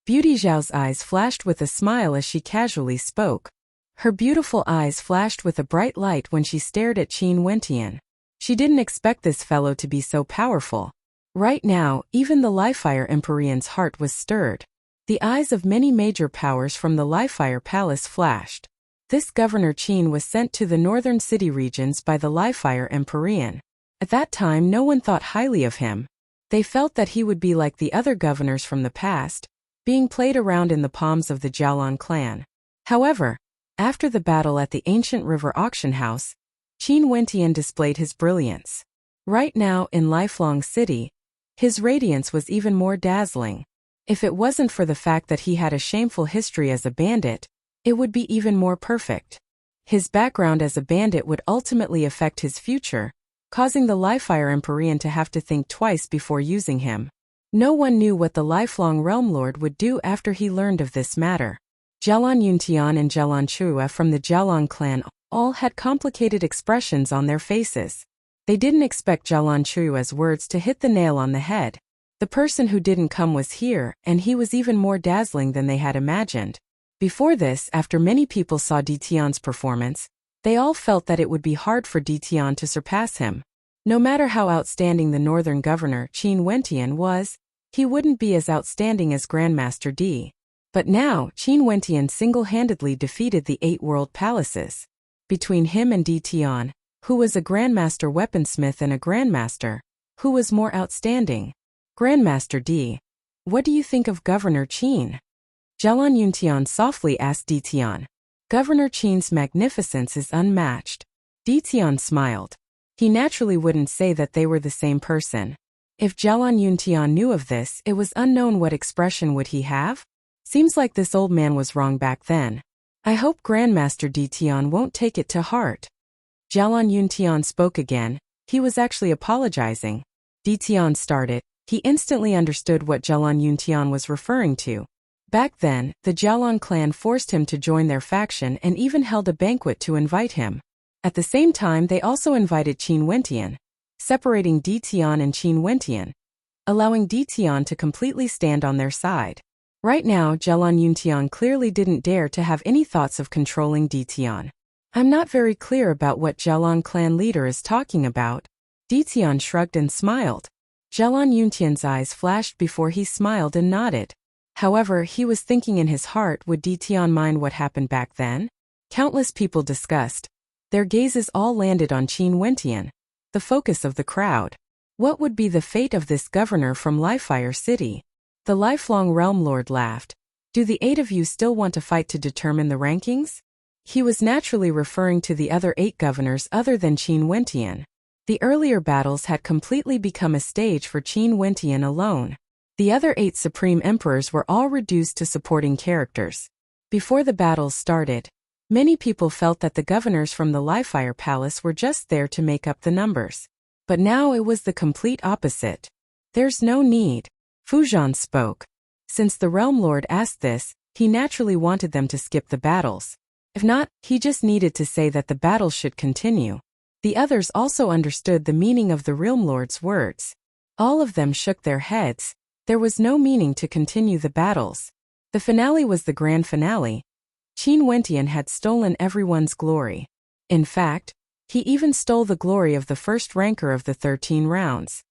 Beauty Zhao's eyes flashed with a smile as she casually spoke. Her beautiful eyes flashed with a bright light when she stared at Qin Wentian. She didn't expect this fellow to be so powerful. Right now, even the Livefire Empyrean's heart was stirred. The eyes of many major powers from the Livefire Palace flashed. This Governor Qin was sent to the northern city regions by the Livefire Empyrean. At that time, no one thought highly of him. They felt that he would be like the other governors from the past, being played around in the palms of the Jialan clan. However, after the battle at the ancient river auction house, Qin Wentian displayed his brilliance. Right now, in Lifelong City, his radiance was even more dazzling. If it wasn't for the fact that he had a shameful history as a bandit, it would be even more perfect. His background as a bandit would ultimately affect his future, causing the Livefire Empyrean to have to think twice before using him. No one knew what the lifelong Realm Lord would do after he learned of this matter. Jialan Yuntian and Jialan Chua from the Jialan clan all had complicated expressions on their faces. They didn't expect Jialan Chua's words to hit the nail on the head. The person who didn't come was here, and he was even more dazzling than they had imagined. Before this, after many people saw Ditian's performance, they all felt that it would be hard for Ditian to surpass him. No matter how outstanding the northern governor, Qin Wentian, was, he wouldn't be as outstanding as Grandmaster D. But now, Qin Wentian single-handedly defeated the 8 world palaces. Between him and Ditian, who was a Grandmaster weaponsmith and a Grandmaster, who was more outstanding? Grandmaster D. What do you think of Governor Qin? Jialan Yuntian softly asked Ditian. Governor Qin's magnificence is unmatched. Ditian smiled. He naturally wouldn't say that they were the same person. If Jialan Yuntian knew of this, it was unknown what expression would he have? Seems like this old man was wrong back then. I hope Grandmaster Ditian won't take it to heart. Jialan Yuntian spoke again. He was actually apologizing. Ditian started. He instantly understood what Jialan Yuntian was referring to. Back then, the Jialan clan forced him to join their faction and even held a banquet to invite him. At the same time, they also invited Qin Wentian, separating Ditian and Qin Wentian, allowing Ditian to completely stand on their side. Right now, Jialan Yuntian clearly didn't dare to have any thoughts of controlling Ditian. I'm not very clear about what Jialan clan leader is talking about. Ditian shrugged and smiled. Jialan Yuntian's eyes flashed before he smiled and nodded. However, he was thinking in his heart, would Ditian mind what happened back then? Countless people discussed. Their gazes all landed on Qin Wentian, the focus of the crowd. What would be the fate of this governor from Livefire City? The lifelong Realm Lord laughed. Do the 8 of you still want to fight to determine the rankings? He was naturally referring to the other 8 governors other than Qin Wentian. The earlier battles had completely become a stage for Qin Wentian alone. The other 8 supreme emperors were all reduced to supporting characters. Before the battles started, many people felt that the governors from the Livefire Palace were just there to make up the numbers. But now it was the complete opposite. There's no need. Fujian spoke. Since the Realm Lord asked this, he naturally wanted them to skip the battles. If not, he just needed to say that the battles should continue. The others also understood the meaning of the Realm Lord's words. All of them shook their heads. There was no meaning to continue the battles. The finale was the grand finale. Qin Wentian had stolen everyone's glory. In fact, he even stole the glory of the first ranker of the 13 rounds.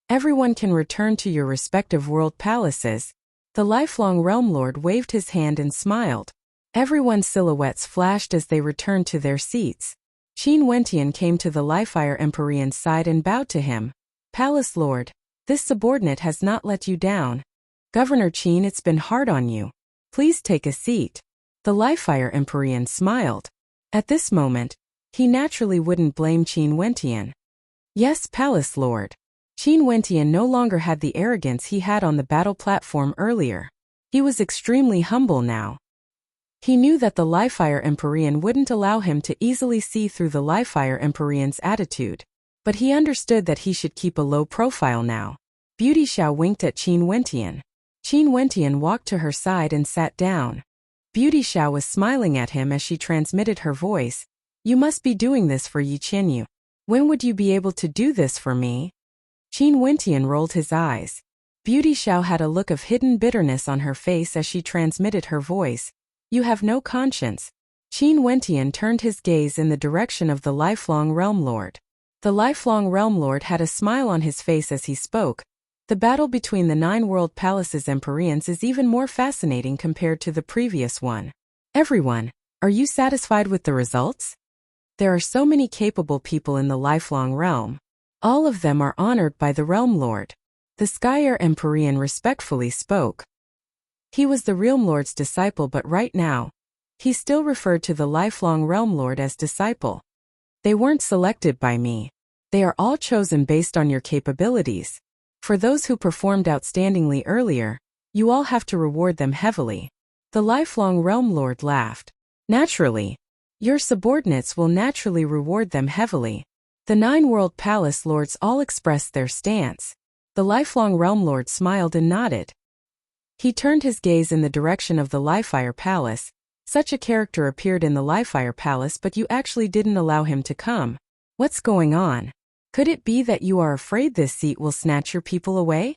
Everyone can return to your respective world palaces. The lifelong Realm Lord waved his hand and smiled. Everyone's silhouettes flashed as they returned to their seats. Qin Wentian came to the Livefire Empyrean's side and bowed to him. Palace Lord, this subordinate has not let you down. Governor Qin, it's been hard on you. Please take a seat. The Livefire Empyrean smiled. At this moment, he naturally wouldn't blame Qin Wentian. Yes, Palace Lord. Qin Wentian no longer had the arrogance he had on the battle platform earlier. He was extremely humble now. He knew that the Livefire Empyrean wouldn't allow him to easily see through the Livefire Empyrean's attitude, but he understood that he should keep a low profile now. Beauty Xiao winked at Qin Wentian. Qin Wentian walked to her side and sat down. Beauty Xiao was smiling at him as she transmitted her voice. You must be doing this for Yi Qinyu. When would you be able to do this for me? Qin Wentian rolled his eyes. Beauty Xiao had a look of hidden bitterness on her face as she transmitted her voice. You have no conscience. Qin Wentian turned his gaze in the direction of the lifelong Realm Lord. The lifelong Realm Lord had a smile on his face as he spoke. The battle between the 9 World Palaces Empyreans is even more fascinating compared to the previous one. Everyone, are you satisfied with the results? There are so many capable people in the lifelong realm. All of them are honored by the Realm Lord. The Skyer Empyrean respectfully spoke. He was the Realm Lord's disciple, but right now, he still referred to the lifelong Realm Lord as disciple. They weren't selected by me. They are all chosen based on your capabilities. For those who performed outstandingly earlier, you all have to reward them heavily. The lifelong Realm Lord laughed. Naturally. Your subordinates will naturally reward them heavily. The 9 World Palace Lords all expressed their stance. The lifelong Realm Lord smiled and nodded. He turned his gaze in the direction of the Livefire Palace. Such a character appeared in the Livefire Palace, but you actually didn't allow him to come. What's going on? Could it be that you are afraid this seat will snatch your people away?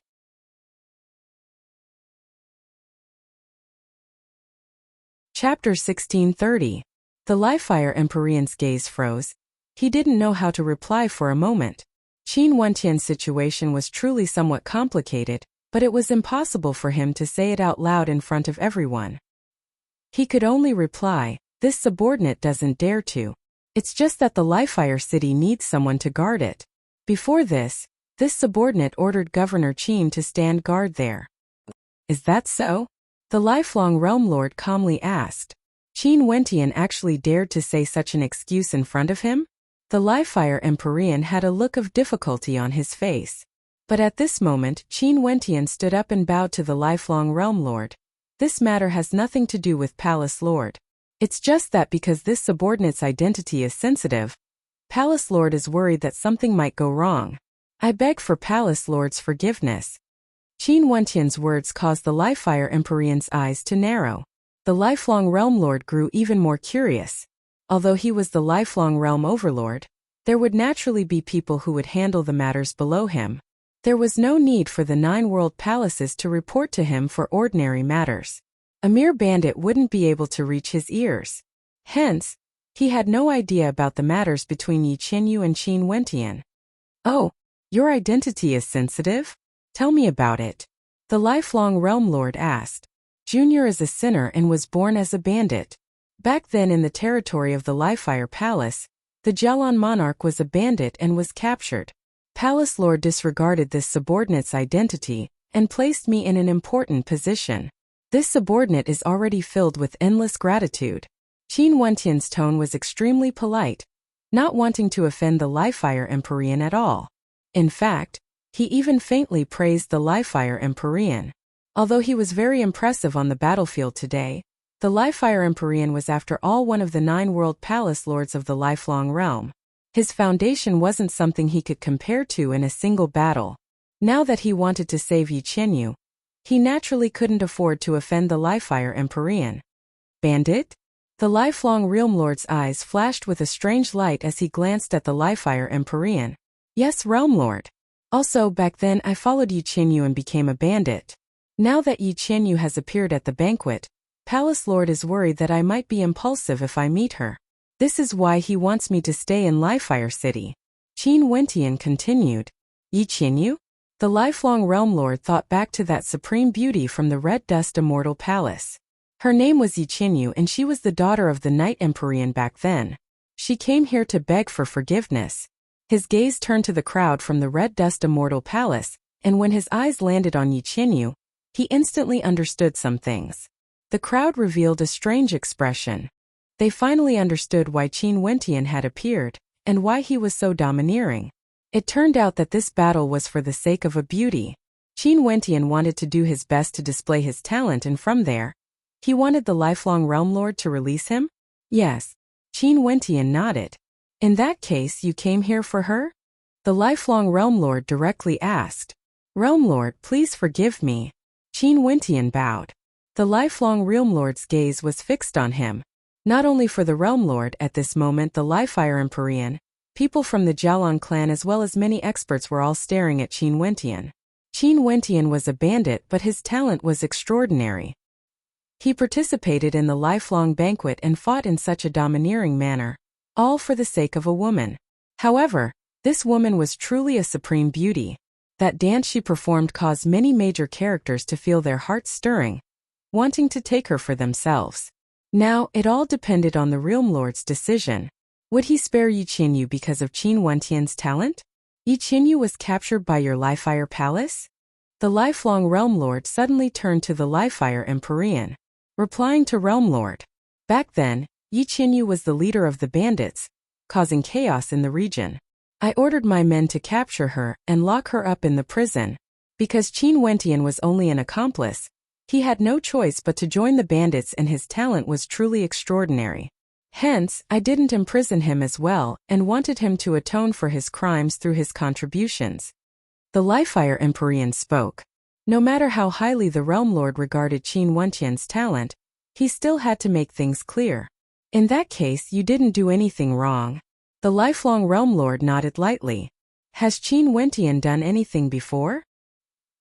Chapter 1630. The Livefire Empyrean's gaze froze. He didn't know how to reply for a moment. Qin Wentian's situation was truly somewhat complicated, but it was impossible for him to say it out loud in front of everyone. He could only reply, this subordinate doesn't dare to. It's just that the Livefire City needs someone to guard it. Before this subordinate ordered Governor Qin to stand guard there. Is that so? The lifelong Realm Lord calmly asked. Qin Wentian actually dared to say such an excuse in front of him? The Livefire Empyrean had a look of difficulty on his face. But at this moment, Qin Wentian stood up and bowed to the lifelong Realm Lord. This matter has nothing to do with Palace Lord. It's just that because this subordinate's identity is sensitive, Palace Lord is worried that something might go wrong. I beg for Palace Lord's forgiveness. Qin Wentian's words caused the Livefire Empyrean's eyes to narrow. The lifelong Realm Lord grew even more curious. Although he was the lifelong Realm Overlord, there would naturally be people who would handle the matters below him. There was no need for the 9 World Palaces to report to him for ordinary matters. A mere bandit wouldn't be able to reach his ears. Hence, he had no idea about the matters between Yi Qinyu and Qin Wentian. Oh, your identity is sensitive? Tell me about it. The lifelong Realm Lord asked. Junior is a sinner and was born as a bandit. Back then in the territory of the Livefire Palace, the Jelon monarch was a bandit and was captured. Palace Lord disregarded this subordinate's identity and placed me in an important position. This subordinate is already filled with endless gratitude. Qin Wentian's tone was extremely polite, not wanting to offend the Livefire Empyrean at all. In fact, he even faintly praised the Livefire Empyrean. Although he was very impressive on the battlefield today, the Livefire Empyrean was after all one of the 9 World Palace Lords of the lifelong realm. His foundation wasn't something he could compare to in a single battle. Now that he wanted to save Yi Qinyu, he naturally couldn't afford to offend the Livefire Empyrean. Bandit? The lifelong Realm Lord's eyes flashed with a strange light as he glanced at the Livefire Empyrean. Yes, Realm Lord. Also, back then I followed Yi Qinyu and became a bandit. Now that Yi Qinyu has appeared at the banquet, Palace Lord is worried that I might be impulsive if I meet her. This is why he wants me to stay in Livefire City. Qin Wentian continued. Yi Qinyu? The lifelong Realm Lord thought back to that supreme beauty from the Red Dust Immortal Palace. Her name was Yi Qinyu and she was the daughter of the Night Empyrean back then. She came here to beg for forgiveness. His gaze turned to the crowd from the Red Dust Immortal Palace, and when his eyes landed on Yi Qinyu, he instantly understood some things. The crowd revealed a strange expression. They finally understood why Qin Wentian had appeared, and why he was so domineering. It turned out that this battle was for the sake of a beauty. Qin Wentian wanted to do his best to display his talent, and from there, he wanted the lifelong Realm Lord to release him? Yes. Qin Wentian nodded. In that case, you came here for her? The lifelong Realm Lord directly asked. Realm Lord, please forgive me. Qin Wentian bowed. The lifelong Realm Lord's gaze was fixed on him. Not only for the Realm Lord at this moment, the Livefire Empyrean, people from the Jialan clan as well as many experts were all staring at Qin Wentian. Qin Wentian was a bandit, but his talent was extraordinary. He participated in the lifelong banquet and fought in such a domineering manner, all for the sake of a woman. However, this woman was truly a supreme beauty. That dance she performed caused many major characters to feel their hearts stirring, wanting to take her for themselves. Now, it all depended on the Realm Lord's decision. Would he spare Yi Qinyu because of Qin Wentian's talent? Yi Qinyu was captured by your Livefire Palace? The lifelong Realm Lord suddenly turned to the Livefire Empyrean, replying to Realm Lord. Back then, Yi Qinyu was the leader of the bandits, causing chaos in the region. I ordered my men to capture her and lock her up in the prison. Because Qin Wentian was only an accomplice, he had no choice but to join the bandits, and his talent was truly extraordinary. Hence, I didn't imprison him as well and wanted him to atone for his crimes through his contributions. The Livefire Empyrean spoke. No matter how highly the Realm Lord regarded Qin Wentian's talent, he still had to make things clear. In that case, you didn't do anything wrong. The lifelong Realm Lord nodded lightly. Has Qin Wentian done anything before?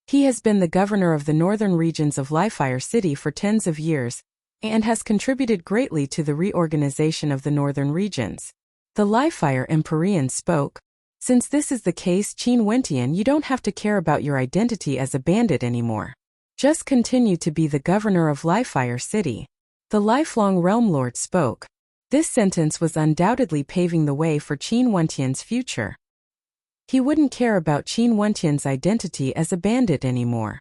He has been the governor of the northern regions of Livefire City for tens of years, and has contributed greatly to the reorganization of the northern regions. The Livefire Empyrean spoke. Since this is the case, Qin Wentian, you don't have to care about your identity as a bandit anymore. Just continue to be the governor of Livefire City. The lifelong Realm Lord spoke. This sentence was undoubtedly paving the way for Qin Wentian's future. He wouldn't care about Qin Wentian's identity as a bandit anymore.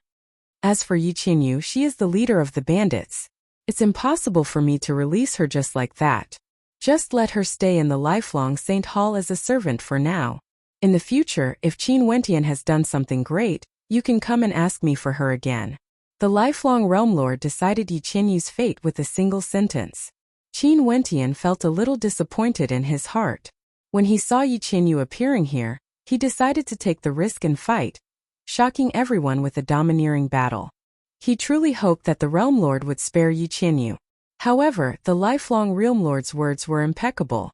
As for Yi Qinyu, she is the leader of the bandits. It's impossible for me to release her just like that. Just let her stay in the lifelong Saint Hall as a servant for now. In the future, if Qin Wentian has done something great, you can come and ask me for her again. The lifelong Realm Lord decided Yi Qinyu's fate with a single sentence. Qin Wentian felt a little disappointed in his heart. When he saw Yi Qinyu appearing here, he decided to take the risk and fight, shocking everyone with a domineering battle. He truly hoped that the Realm Lord would spare Yi Qinyu. However, the lifelong Realm Lord's words were impeccable.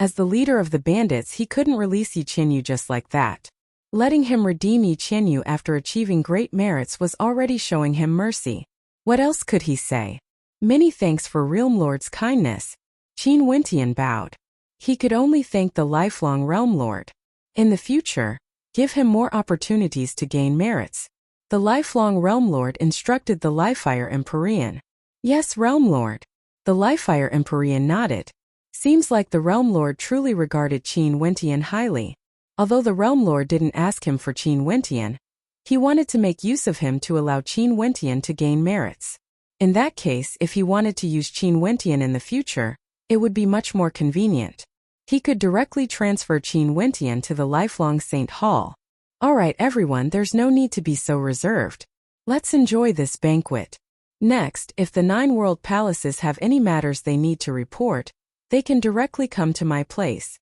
As the leader of the bandits, he couldn't release Yi Qinyu just like that. Letting him redeem Yi Qinyu after achieving great merits was already showing him mercy. What else could he say? Many thanks for Realm Lord's kindness. Qin Wentian bowed. He could only thank the lifelong Realm Lord. In the future, give him more opportunities to gain merits. The lifelong Realm Lord instructed the Livefire Empyrean. Yes, Realm Lord. The Livefire Empyrean nodded. Seems like the Realm Lord truly regarded Qin Wentian highly. Although the Realm Lord didn't ask him for Qin Wentian, he wanted to make use of him to allow Qin Wentian to gain merits. In that case, if he wanted to use Qin Wentian in the future, it would be much more convenient. He could directly transfer Qin Wentian to the lifelong Saint Hall. Alright everyone, there's no need to be so reserved. Let's enjoy this banquet. Next, if the 9 world palaces have any matters they need to report, they can directly come to my place.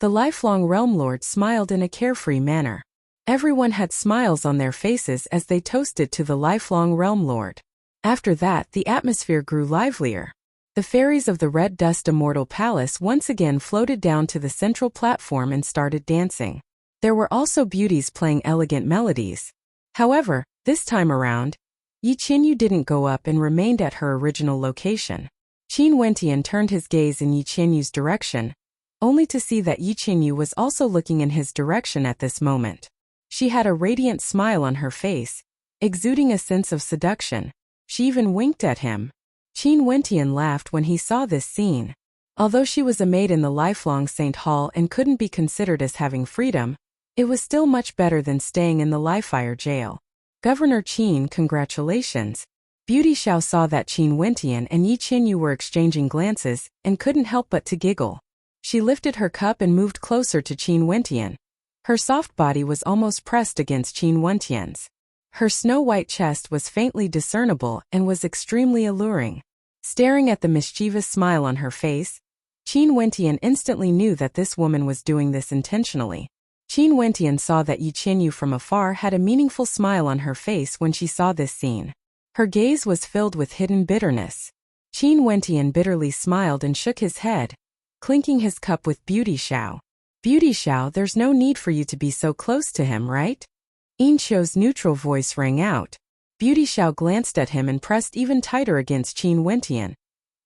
The lifelong Realm Lord smiled in a carefree manner. Everyone had smiles on their faces as they toasted to the lifelong Realm Lord. After that, the atmosphere grew livelier. The fairies of the Red Dust Immortal Palace once again floated down to the central platform and started dancing. There were also beauties playing elegant melodies. However, this time around, Yi Qinyu didn't go up and remained at her original location. Qin Wentian turned his gaze in Yi Qinyu's direction, only to see that Yi Qinyu was also looking in his direction at this moment. She had a radiant smile on her face, exuding a sense of seduction. She even winked at him. Qin Wentian laughed when he saw this scene. Although she was a maid in the lifelong Saint Hall and couldn't be considered as having freedom, it was still much better than staying in the Livefire jail. Governor Qin, congratulations. Beauty Xiao saw that Qin Wentian and Yi Qinyu were exchanging glances and couldn't help but to giggle. She lifted her cup and moved closer to Qin Wentian. Her soft body was almost pressed against Qin Wentian's. Her snow-white chest was faintly discernible and was extremely alluring. Staring at the mischievous smile on her face, Qin Wentian instantly knew that this woman was doing this intentionally. Qin Wentian saw that Yi Qinyu from afar had a meaningful smile on her face when she saw this scene. Her gaze was filled with hidden bitterness. Qin Wentian bitterly smiled and shook his head, clinking his cup with Beauty Xiao. Beauty Xiao, there's no need for you to be so close to him, right? Yin Qiu's neutral voice rang out. Beauty Xiao glanced at him and pressed even tighter against Qin Wentian,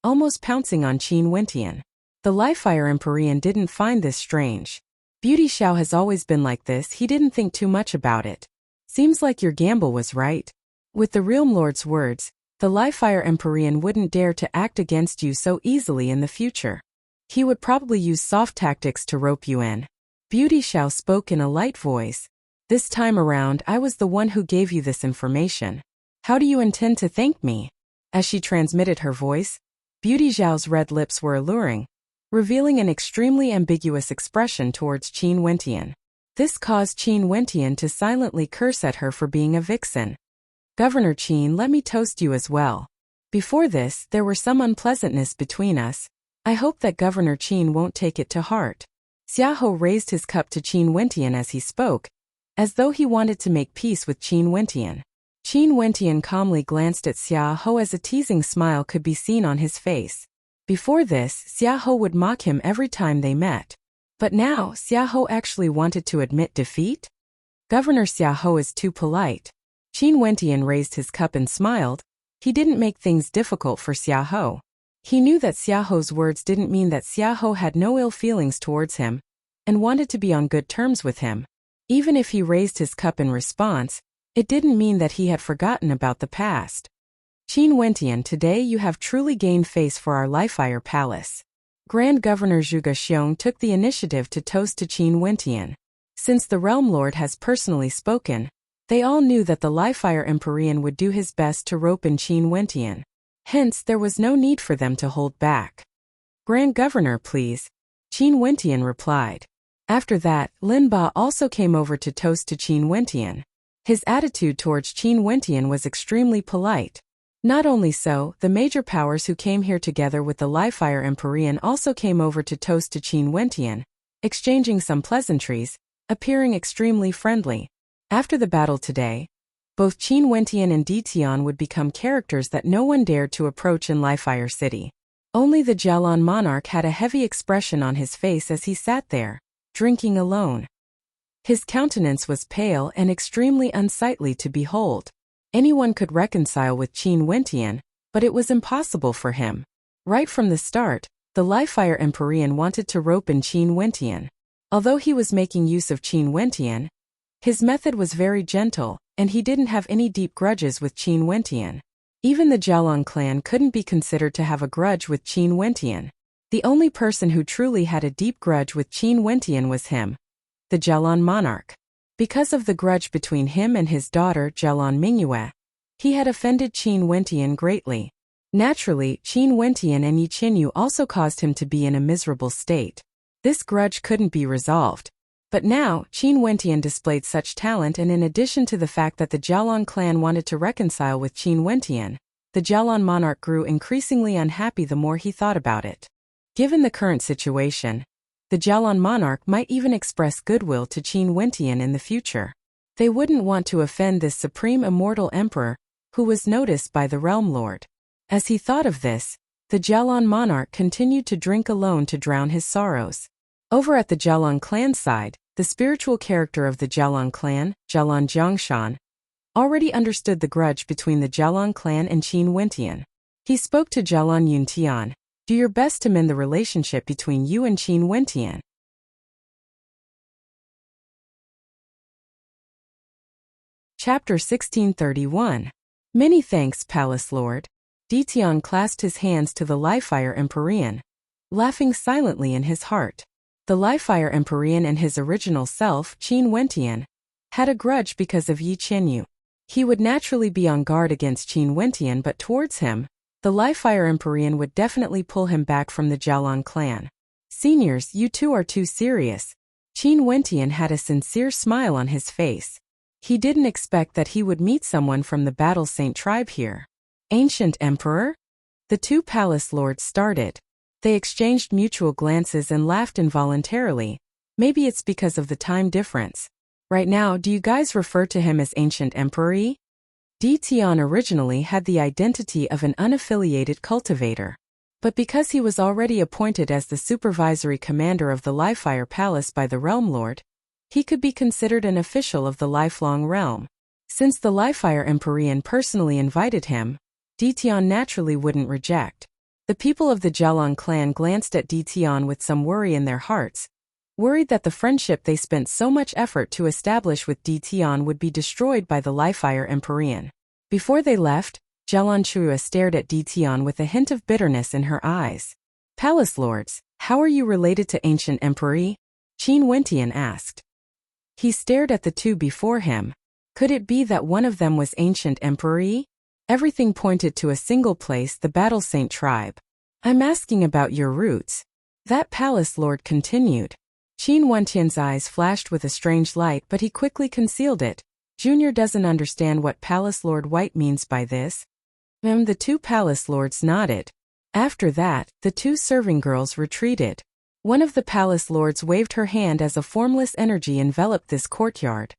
almost pouncing on Qin Wentian. The Livefire Empyrean didn't find this strange. Beauty Xiao has always been like this, he didn't think too much about it. Seems like your gamble was right. With the Realm Lord's words, the Livefire Empyrean wouldn't dare to act against you so easily in the future. He would probably use soft tactics to rope you in. Beauty Xiao spoke in a light voice. This time around, I was the one who gave you this information. How do you intend to thank me? As she transmitted her voice, Beauty Xiao's red lips were alluring, revealing an extremely ambiguous expression towards Qin Wentian. This caused Qin Wentian to silently curse at her for being a vixen. Governor Qin, let me toast you as well. Before this, there were some unpleasantness between us. I hope that Governor Qin won't take it to heart. Xiahou raised his cup to Qin Wentian as he spoke, as though he wanted to make peace with Qin Wentian. Qin Wentian calmly glanced at Xiahou as a teasing smile could be seen on his face. Before this, Xiahou would mock him every time they met. But now, Xiahou actually wanted to admit defeat? Governor Xiahou is too polite. Qin Wentian raised his cup and smiled. He didn't make things difficult for Xiahou. He knew that Xiahou's words didn't mean that Xiahou had no ill feelings towards him, and wanted to be on good terms with him. Even if he raised his cup in response, it didn't mean that he had forgotten about the past. Qin Wentian, today you have truly gained face for our Livefire Palace. Grand Governor Zhuge Xiong took the initiative to toast to Qin Wentian. Since the Realm Lord has personally spoken, they all knew that the Livefire Empyrean would do his best to rope in Qin Wentian. Hence, there was no need for them to hold back. Grand Governor, please. Qin Wentian replied. After that, Lin Ba also came over to toast to Qin Wentian. His attitude towards Qin Wentian was extremely polite. Not only so, the major powers who came here together with the Livefire Empyrean also came over to toast to Qin Wentian, exchanging some pleasantries, appearing extremely friendly. After the battle today, both Qin Wentian and Ditian would become characters that no one dared to approach in Livefire City. Only the Jialan monarch had a heavy expression on his face as he sat there, drinking alone. His countenance was pale and extremely unsightly to behold. Anyone could reconcile with Qin Wentian, but it was impossible for him. Right from the start, the Livefire Empyrean wanted to rope in Qin Wentian. Although he was making use of Qin Wentian, his method was very gentle, and he didn't have any deep grudges with Qin Wentian. Even the Jialan clan couldn't be considered to have a grudge with Qin Wentian. The only person who truly had a deep grudge with Qin Wentian was him, the Jialan monarch. Because of the grudge between him and his daughter Jialan Mingyue, he had offended Qin Wentian greatly. Naturally, Qin Wentian and Yi Qinyu also caused him to be in a miserable state. This grudge couldn't be resolved. But now, Qin Wentian displayed such talent, and in addition to the fact that the Jialan clan wanted to reconcile with Qin Wentian, the Jialan monarch grew increasingly unhappy the more he thought about it. Given the current situation, the Jialan monarch might even express goodwill to Qin Wentian in the future. They wouldn't want to offend this supreme immortal emperor, who was noticed by the Realm Lord. As he thought of this, the Jialan monarch continued to drink alone to drown his sorrows. Over at the Jialan clan side, the spiritual character of the Jialan clan, Jialan Jiangshan, already understood the grudge between the Jialan clan and Qin Wentian. He spoke to Jialan Yuntian, do your best to mend the relationship between you and Qin Wentian. Chapter 1631. Many thanks, Palace Lord. Ditian clasped his hands to the Livefire Empyrean, laughing silently in his heart. The Livefire Empyrean and his original self, Qin Wentian, had a grudge because of Yi Qinyu. He would naturally be on guard against Qin Wentian, but towards him, the Livefire Empyrean would definitely pull him back from the Jiaolong clan. Seniors, you two are too serious. Qin Wentian had a sincere smile on his face. He didn't expect that he would meet someone from the Battle Saint tribe here. Ancient Emperor? The two palace lords started. They exchanged mutual glances and laughed involuntarily. Maybe it's because of the time difference. Right now, do you guys refer to him as Ancient Emperor? Di Tian originally had the identity of an unaffiliated cultivator. But because he was already appointed as the supervisory commander of the Livefire Palace by the Realm Lord, he could be considered an official of the lifelong realm. Since the Livefire Empyrean personally invited him, Di Tian naturally wouldn't reject. The people of the Jiaolong clan glanced at Di Tian with some worry in their hearts, worried that the friendship they spent so much effort to establish with Di Tian would be destroyed by the Livefire Empyrean. Before they left, Jialan Chua stared at Di Tian with a hint of bitterness in her eyes. Palace lords, how are you related to Ancient Emperor? Qin Wentian asked. He stared at the two before him. Could it be that one of them was Ancient Emperor? Everything pointed to a single place, the Battle Saint tribe. I'm asking about your roots. That palace lord continued. Qin Wentian's eyes flashed with a strange light, but he quickly concealed it. Junior doesn't understand what Palace Lord White means by this. The two palace lords nodded. After that, the two serving girls retreated. One of the palace lords waved her hand as a formless energy enveloped this courtyard,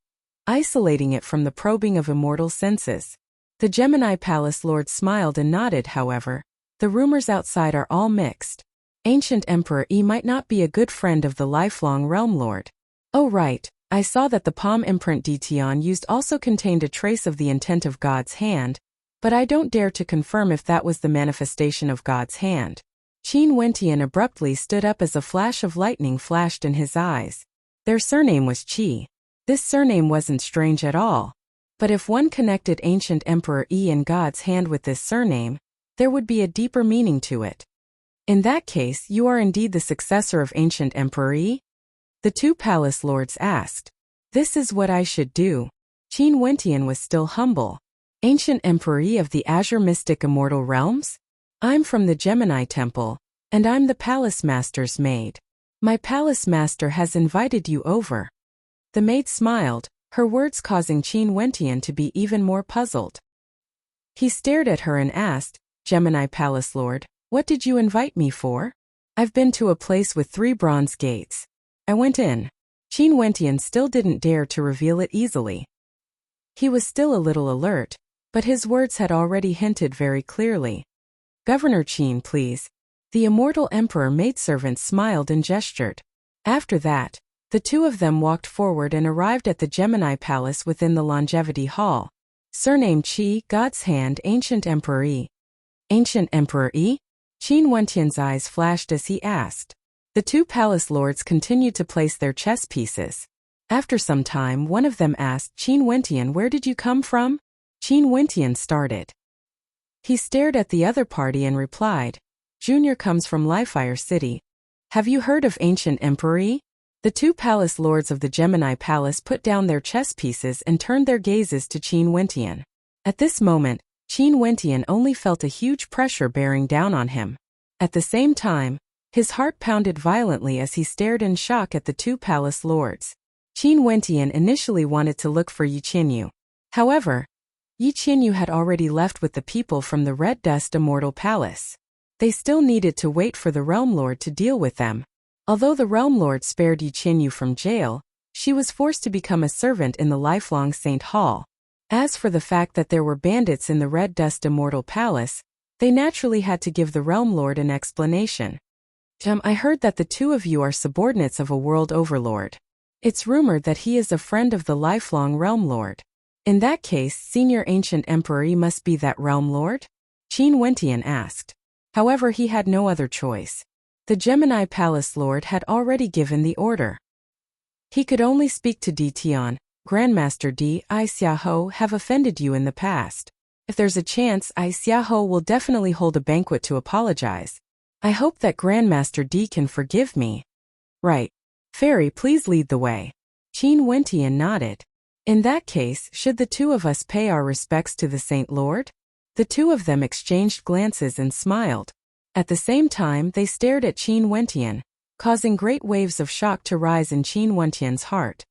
isolating it from the probing of immortal senses. The Gemini palace lord smiled and nodded. However, the rumors outside are all mixed. Ancient Emperor might not be a good friend of the lifelong Realm Lord. Oh right, I saw that the palm imprint Di Tian used also contained a trace of the intent of God's hand, but I don't dare to confirm if that was the manifestation of God's hand. Qin Wentian abruptly stood up as a flash of lightning flashed in his eyes. Their surname was Qi. This surname wasn't strange at all. But if one connected Ancient Emperor and God's hand with this surname, there would be a deeper meaning to it. In that case, you are indeed the successor of Ancient Emperor? The two palace lords asked. This is what I should do. Qin Wentian was still humble. Ancient Emperor of the Azure Mystic Immortal Realms? I'm from the Gemini Temple, and I'm the Palace Master's maid. My Palace Master has invited you over. The maid smiled, her words causing Qin Wentian to be even more puzzled. He stared at her and asked, Gemini Palace Lord, what did you invite me for? I've been to a place with 3 bronze gates. I went in. Qin Wentian still didn't dare to reveal it easily. He was still a little alert, but his words had already hinted very clearly. Governor Qin, please. The immortal emperor maidservant smiled and gestured. After that, the two of them walked forward and arrived at the Gemini Palace within the Longevity Hall. Surname Qi, God's Hand, Ancient Emperor. Ancient Emperor? Qin Wentian's eyes flashed as he asked. The two palace lords continued to place their chess pieces. After some time, one of them asked, Qin Wentian, where did you come from? Qin Wentian started. He stared at the other party and replied, Junior comes from Livefire City. Have you heard of Ancient Emperor? The two palace lords of the Gemini Palace put down their chess pieces and turned their gazes to Qin Wentian. At this moment, Qin Wentian only felt a huge pressure bearing down on him. At the same time, his heart pounded violently as he stared in shock at the two palace lords. Qin Wentian initially wanted to look for Yi Qinyu. However, Yi Qinyu had already left with the people from the Red Dust Immortal Palace. They still needed to wait for the Realm Lord to deal with them. Although the Realm Lord spared Yi Qinyu from jail, she was forced to become a servant in the lifelong Saint Hall. As for the fact that there were bandits in the Red Dust Immortal Palace, they naturally had to give the Realm Lord an explanation. I heard that the two of you are subordinates of a world overlord. It's rumored that he is a friend of the lifelong Realm Lord. In that case, Senior Ancient Emperor must be that Realm Lord? Qin Wentian asked. However, he had no other choice. The Gemini Palace Lord had already given the order. He could only speak to Di Tian. Grandmaster Di, I Xiaoho have offended you in the past. If there's a chance, I Xiaoho will definitely hold a banquet to apologize. I hope that Grandmaster Di can forgive me. Right. Fairy, please lead the way. Qin Wentian nodded. In that case, should the two of us pay our respects to the Saint Lord? The two of them exchanged glances and smiled. At the same time, they stared at Qin Wentian, causing great waves of shock to rise in Qin Wentian's heart.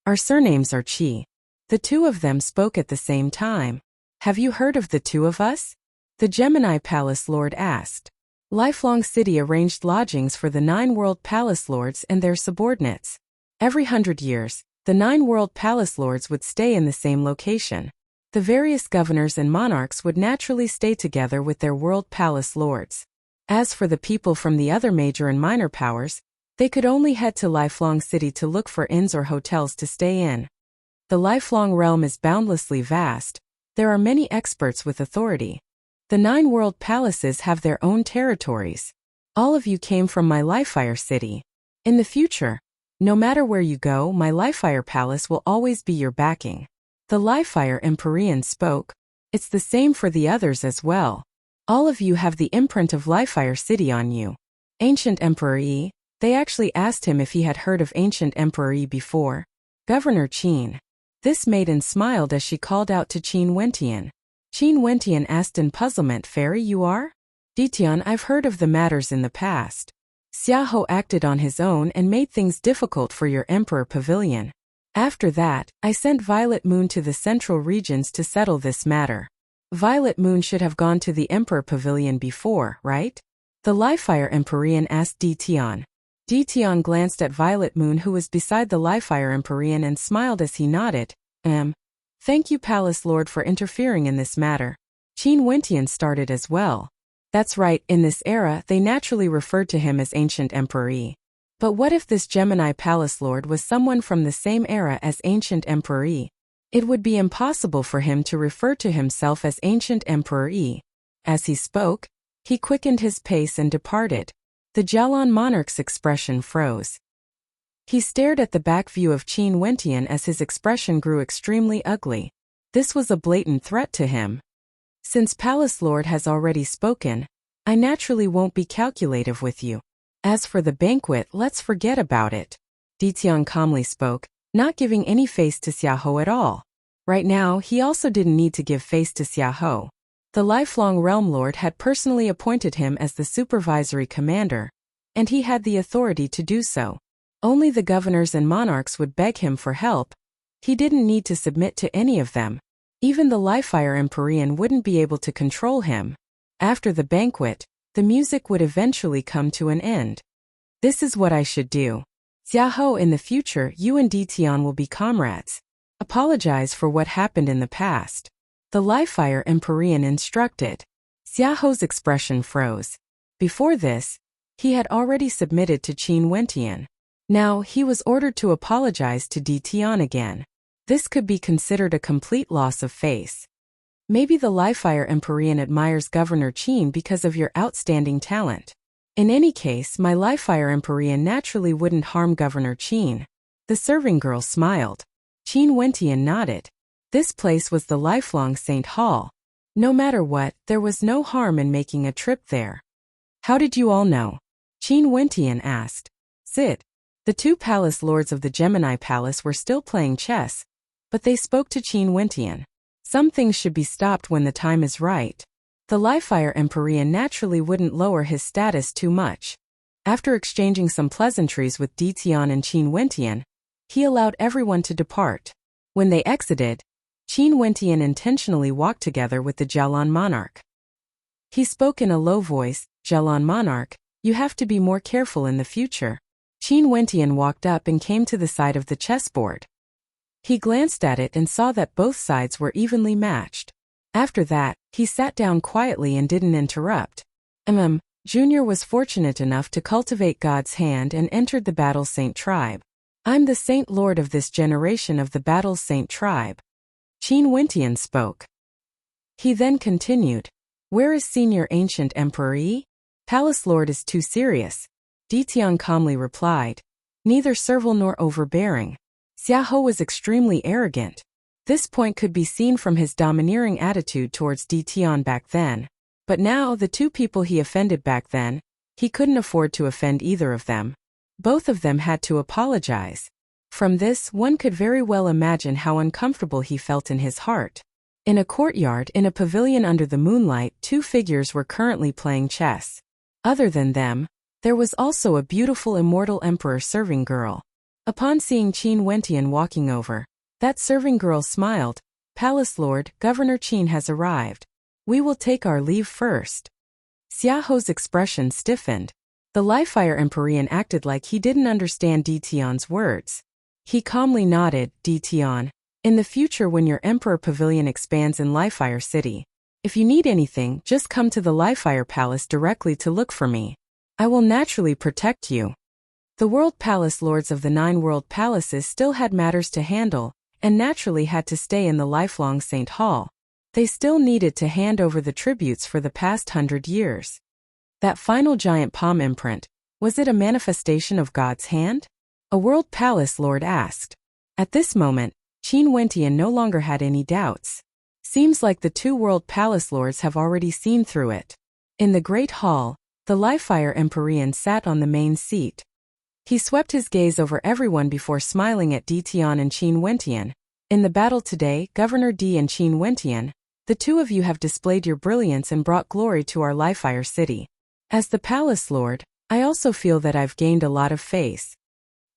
Our surnames are Qi. The two of them spoke at the same time. Have you heard of the two of us? The Gemini Palace Lord asked. Lifelong City arranged lodgings for the 9 World Palace Lords and their subordinates. Every 100 years, the 9 World Palace Lords would stay in the same location. The various governors and monarchs would naturally stay together with their World Palace Lords. As for the people from the other major and minor powers, they could only head to Lifelong City to look for inns or hotels to stay in. The Lifelong Realm is boundlessly vast. There are many experts with authority. The 9 World Palaces have their own territories. All of you came from my Lifefire City. In the future, no matter where you go, my Lifefire Palace will always be your backing. The Lifefire Empyrean spoke. It's the same for the others as well. All of you have the imprint of Lifefire City on you. Ancient Emperor Yi, they actually asked him if he had heard of Ancient Emperor Yi before. Governor Qin. This maiden smiled as she called out to Qin Wentian. Qin Wentian asked in puzzlement, Fairy you are? Ditian, I've heard of the matters in the past. Xiahou acted on his own and made things difficult for your Emperor Pavilion. After that, I sent Violet Moon to the central regions to settle this matter. Violet Moon should have gone to the Emperor Pavilion before, right? The Lifefire Empyrean asked Ditian. Ditian glanced at Violet Moon who was beside the Lifefire Empyrean and smiled as he nodded. Thank you Palace Lord for interfering in this matter. Qin Wentian started as well. That's right, in this era they naturally referred to him as Ancient Emperor Yi. But what if this Gemini Palace Lord was someone from the same era as Ancient Emperor Yi? It would be impossible for him to refer to himself as Ancient Emperor Yi. As he spoke, he quickened his pace and departed. The Jialan monarch's expression froze. He stared at the back view of Qin Wentian as his expression grew extremely ugly. This was a blatant threat to him. Since Palace Lord has already spoken, I naturally won't be calculative with you. As for the banquet, let's forget about it. Ditian calmly spoke, not giving any face to Xiahou at all. Right now, he also didn't need to give face to Xiahou. The Lifelong Realm Lord had personally appointed him as the supervisory commander, and he had the authority to do so. Only the governors and monarchs would beg him for help. He didn't need to submit to any of them. Even the Lifefire Empyrean wouldn't be able to control him. After the banquet, the music would eventually come to an end. This is what I should do. Xiahou, in the future, you and Ditian will be comrades. Apologize for what happened in the past. The Lifefire Empyrean instructed. Xiahou's expression froze. Before this, he had already submitted to Qin Wentian. Now, he was ordered to apologize to Ditian again. This could be considered a complete loss of face. Maybe the Lifefire Empyrean admires Governor Qin because of your outstanding talent. In any case, my Lifefire Empyrean naturally wouldn't harm Governor Qin. The serving girl smiled. Qin Wentian nodded. This place was the Lifelong Saint Hall. No matter what, there was no harm in making a trip there. How did you all know? Qin Wentian asked. Sit. The 2 palace lords of the Gemini Palace were still playing chess, but they spoke to Qin Wentian. Some things should be stopped when the time is right. The Lifefire Empyrean naturally wouldn't lower his status too much. After exchanging some pleasantries with Ditian and Qin Wentian, he allowed everyone to depart. When they exited, Qin Wentian intentionally walked together with the Jialan monarch. He spoke in a low voice, Jialan monarch, you have to be more careful in the future. Qin Wentian walked up and came to the side of the chessboard. He glanced at it and saw that both sides were evenly matched. After that, he sat down quietly and didn't interrupt. Junior was fortunate enough to cultivate God's hand and entered the Battle Saint tribe. I'm the Saint Lord of this generation of the Battle Saint tribe. Qin Wentian spoke. He then continued. Where is Senior Ancient Emperor Yi? Palace Lord is too serious. Ditian calmly replied. Neither servile nor overbearing. Xiahou was extremely arrogant. This point could be seen from his domineering attitude towards Ditian back then. But now, the 2 people he offended back then, he couldn't afford to offend either of them. Both of them had to apologize. From this, one could very well imagine how uncomfortable he felt in his heart. In a courtyard in a pavilion under the moonlight, two figures were currently playing chess. Other than them, there was also a beautiful immortal emperor serving girl. Upon seeing Qin Wentian walking over, that serving girl smiled. "Palace Lord, Governor Qin has arrived. We will take our leave first." Xiaoho's expression stiffened. The Li-Fire Empyrean acted like he didn't understand Di Tian's words. He calmly nodded. "Di Tian, in the future when your Emperor Pavilion expands in Li-Fire City, if you need anything, just come to the Li-Fire Palace directly to look for me. I will naturally protect you." The World Palace Lords of the 9 World Palaces still had matters to handle, and naturally had to stay in the lifelong Saint Hall. They still needed to hand over the tributes for the past 100 years. That final giant palm imprint, was it a manifestation of God's hand? A World Palace Lord asked. At this moment, Qin Wentian no longer had any doubts. Seems like the 2 World Palace Lords have already seen through it. In the Great Hall, the Li-Fire Empyrean sat on the main seat. He swept his gaze over everyone before smiling at Di Tian and Qin Wentian. "In the battle today, Governor Di and Qin Wentian, the 2 of you have displayed your brilliance and brought glory to our Li-Fire City. As the Palace Lord, I also feel that I've gained a lot of faith."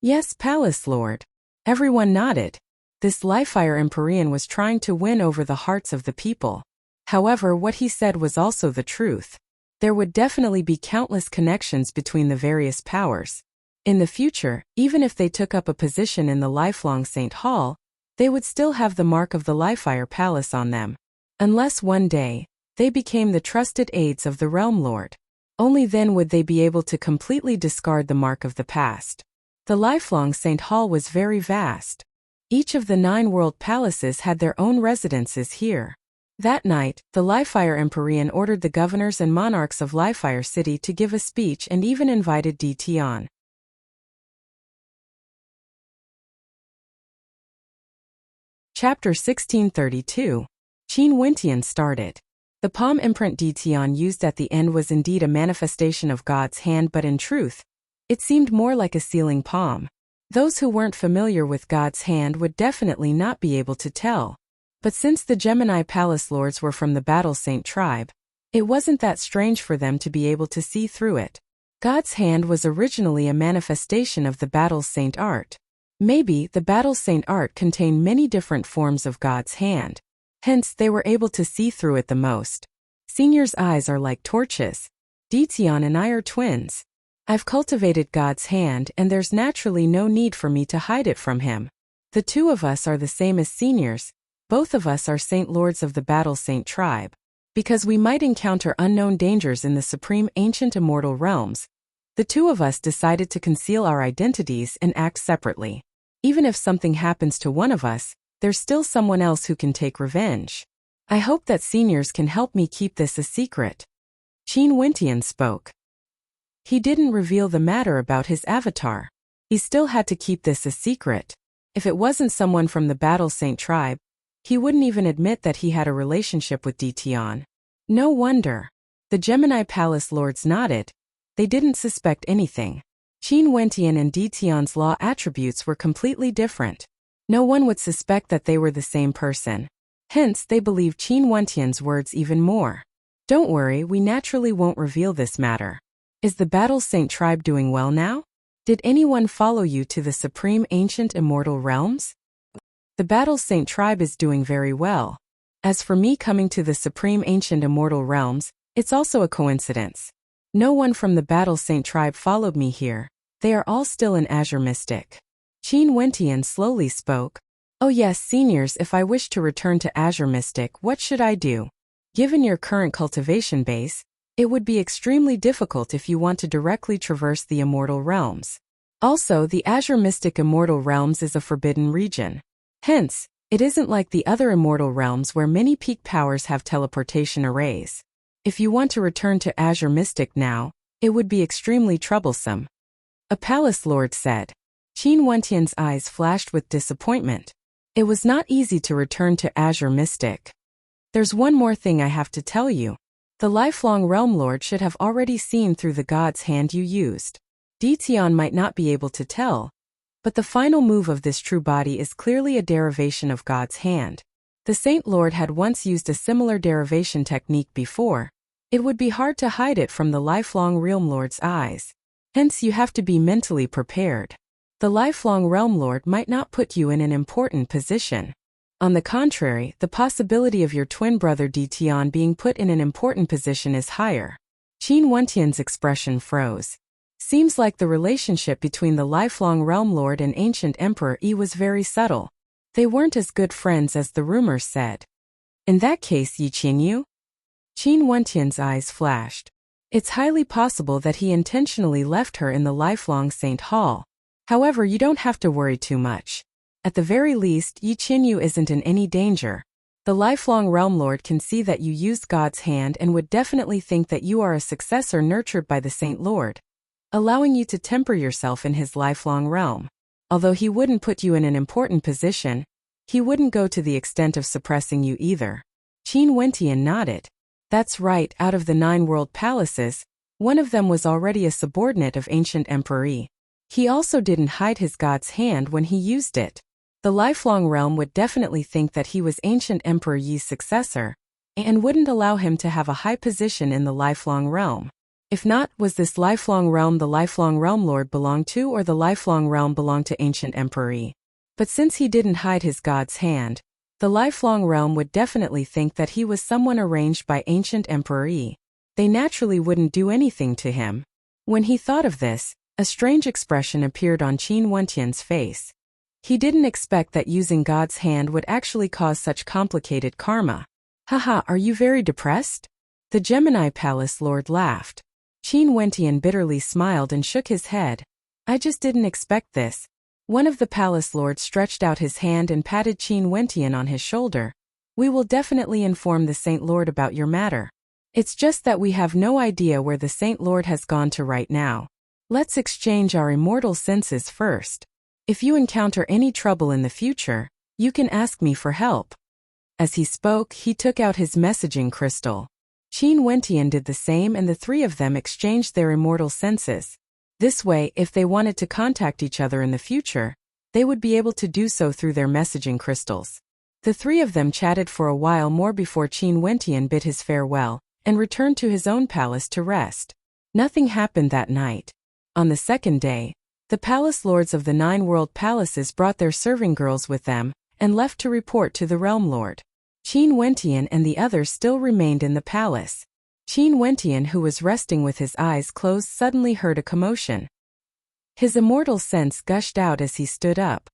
"Yes, Palace Lord." Everyone nodded. This Li-Fire Empyrean was trying to win over the hearts of the people. However, what he said was also the truth. There would definitely be countless connections between the various powers. In the future, even if they took up a position in the lifelong Saint Hall, they would still have the mark of the Li-Fire Palace on them. Unless one day, they became the trusted aides of the Realm Lord. Only then would they be able to completely discard the mark of the past. The lifelong Saint Hall was very vast. Each of the 9 world palaces had their own residences here. That night, the Li-Fire Empyrean ordered the governors and monarchs of Li-Fire City to give a speech and even invited Di Tian. Chapter 1632. Qin Wentian started. The palm imprint Di Tian used at the end was indeed a manifestation of God's hand, but in truth, it seemed more like a sealing palm. Those who weren't familiar with God's hand would definitely not be able to tell. But since the Gemini Palace Lords were from the Battle Saint tribe, it wasn't that strange for them to be able to see through it. God's hand was originally a manifestation of the Battle Saint art. Maybe the Battle Saint art contained many different forms of God's hand. Hence, they were able to see through it the most. Senior's eyes are like torches. Di Tian and I are twins. I've cultivated God's hand, and there's naturally no need for me to hide it from him. The 2 of us are the same as seniors. Both of us are Saint Lords of the Battle Saint tribe. Because we might encounter unknown dangers in the supreme ancient immortal realms, the 2 of us decided to conceal our identities and act separately. Even if something happens to one of us, there's still someone else who can take revenge. I hope that seniors can help me keep this a secret. Qin Wentian spoke. He didn't reveal the matter about his avatar. He still had to keep this a secret. If it wasn't someone from the Battle Saint tribe, he wouldn't even admit that he had a relationship with Di Tian. No wonder. The Gemini Palace Lords nodded. They didn't suspect anything. Qin Wentian and Di Tian's law attributes were completely different. No one would suspect that they were the same person. Hence, they believed Qin Wentian's words even more. Don't worry, we naturally won't reveal this matter. Is the Battle Saint tribe doing well now? Did anyone follow you to the supreme ancient immortal realms? The Battle Saint tribe is doing very well. As for me coming to the supreme ancient immortal realms, it's also a coincidence. No one from the Battle Saint tribe followed me here. They are all still in Azure Mystic. Qin Wentian slowly spoke. Oh yes, seniors, if I wish to return to Azure Mystic, what should I do? Given your current cultivation base, it would be extremely difficult if you want to directly traverse the immortal realms. Also, the Azure Mystic immortal realms is a forbidden region. Hence, it isn't like the other immortal realms where many peak powers have teleportation arrays. If you want to return to Azure Mystic now, it would be extremely troublesome. A Palace Lord said. Qin Wentian's eyes flashed with disappointment. It was not easy to return to Azure Mystic. There's one more thing I have to tell you. The lifelong Realm Lord should have already seen through the God's hand you used. Di Tian might not be able to tell, But the final move of this true body is clearly a derivation of God's hand. The Saint Lord had once used a similar derivation technique before. It would be hard to hide it from the lifelong Realm Lord's eyes. Hence you have to be mentally prepared. The lifelong Realm Lord might not put you in an important position. On the contrary, the possibility of your twin brother Ditian being put in an important position is higher. Qin Wentian's expression froze. Seems like the relationship between the lifelong Realm Lord and ancient Emperor Yi was very subtle. They weren't as good friends as the rumors said. In that case, Yi Qinyu? Qin Wentian's eyes flashed. It's highly possible that he intentionally left her in the lifelong Saint Hall. However, you don't have to worry too much. At the very least, Yi Qinyu isn't in any danger. The lifelong Realm Lord can see that you used God's hand and would definitely think that you are a successor nurtured by the Saint Lord, allowing you to temper yourself in his lifelong realm. Although he wouldn't put you in an important position, he wouldn't go to the extent of suppressing you either. Qin Wentian nodded. That's right, out of the 9 world palaces, one of them was already a subordinate of ancient Emperor Yi. He also didn't hide his God's hand when he used it. The lifelong realm would definitely think that he was ancient Emperor Yi's successor, and wouldn't allow him to have a high position in the lifelong realm. If not, was this lifelong realm the lifelong Realm Lord belonged to, or the lifelong realm belonged to ancient Emperor Yi? But since he didn't hide his God's hand, the lifelong realm would definitely think that he was someone arranged by ancient Emperor Yi. They naturally wouldn't do anything to him. When he thought of this, a strange expression appeared on Qin Wentian's face. He didn't expect that using God's hand would actually cause such complicated karma. Haha, are you very depressed? The Gemini Palace Lord laughed. Qin Wentian bitterly smiled and shook his head. I just didn't expect this. One of the palace lords stretched out his hand and patted Qin Wentian on his shoulder. We will definitely inform the Saint Lord about your matter. It's just that we have no idea where the Saint Lord has gone to right now. Let's exchange our immortal senses first. If you encounter any trouble in the future, you can ask me for help. As he spoke, he took out his messaging crystal. Qin Wentian did the same, and the 3 of them exchanged their immortal senses. This way, if they wanted to contact each other in the future, they would be able to do so through their messaging crystals. The 3 of them chatted for a while more before Qin Wentian bid his farewell, and returned to his own palace to rest. Nothing happened that night. On the second day, the palace lords of the 9 world palaces brought their serving girls with them, and left to report to the Realm Lord. Qin Wentian and the others still remained in the palace. Qin Wentian, who was resting with his eyes closed, suddenly heard a commotion. His immortal sense gushed out as he stood up.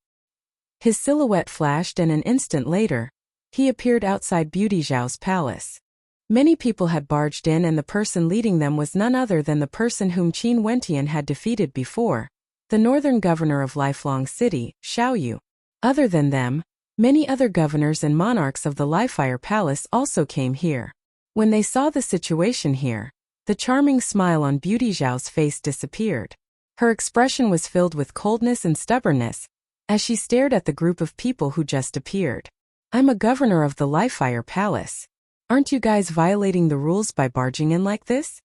His silhouette flashed, and an instant later, he appeared outside Beauty Zhao's palace. Many people had barged in, and the person leading them was none other than the person whom Qin Wentian had defeated before, the northern governor of Lifelong City, Xiaoyu. Other than them, many other governors and monarchs of the Lifefire Palace also came here. When they saw the situation here, the charming smile on Beauty Zhao's face disappeared. Her expression was filled with coldness and stubbornness, as she stared at the group of people who just appeared. I'm a governor of the Lifefire Palace. Aren't you guys violating the rules by barging in like this?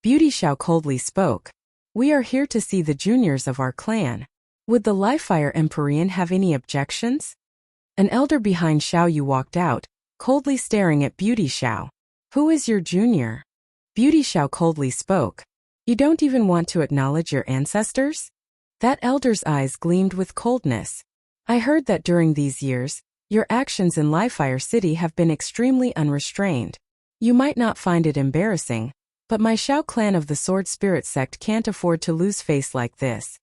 Beauty Zhao coldly spoke. We are here to see the juniors of our clan. Would the Lifefire Empyrean have any objections? An elder behind Xiaoyu walked out, coldly staring at Beauty Zhao. Who is your junior? Beauty Zhao coldly spoke. You don't even want to acknowledge your ancestors? That elder's eyes gleamed with coldness. I heard that during these years, your actions in Lifefire City have been extremely unrestrained. You might not find it embarrassing, but my Xiao clan of the Sword Spirit Sect can't afford to lose face like this.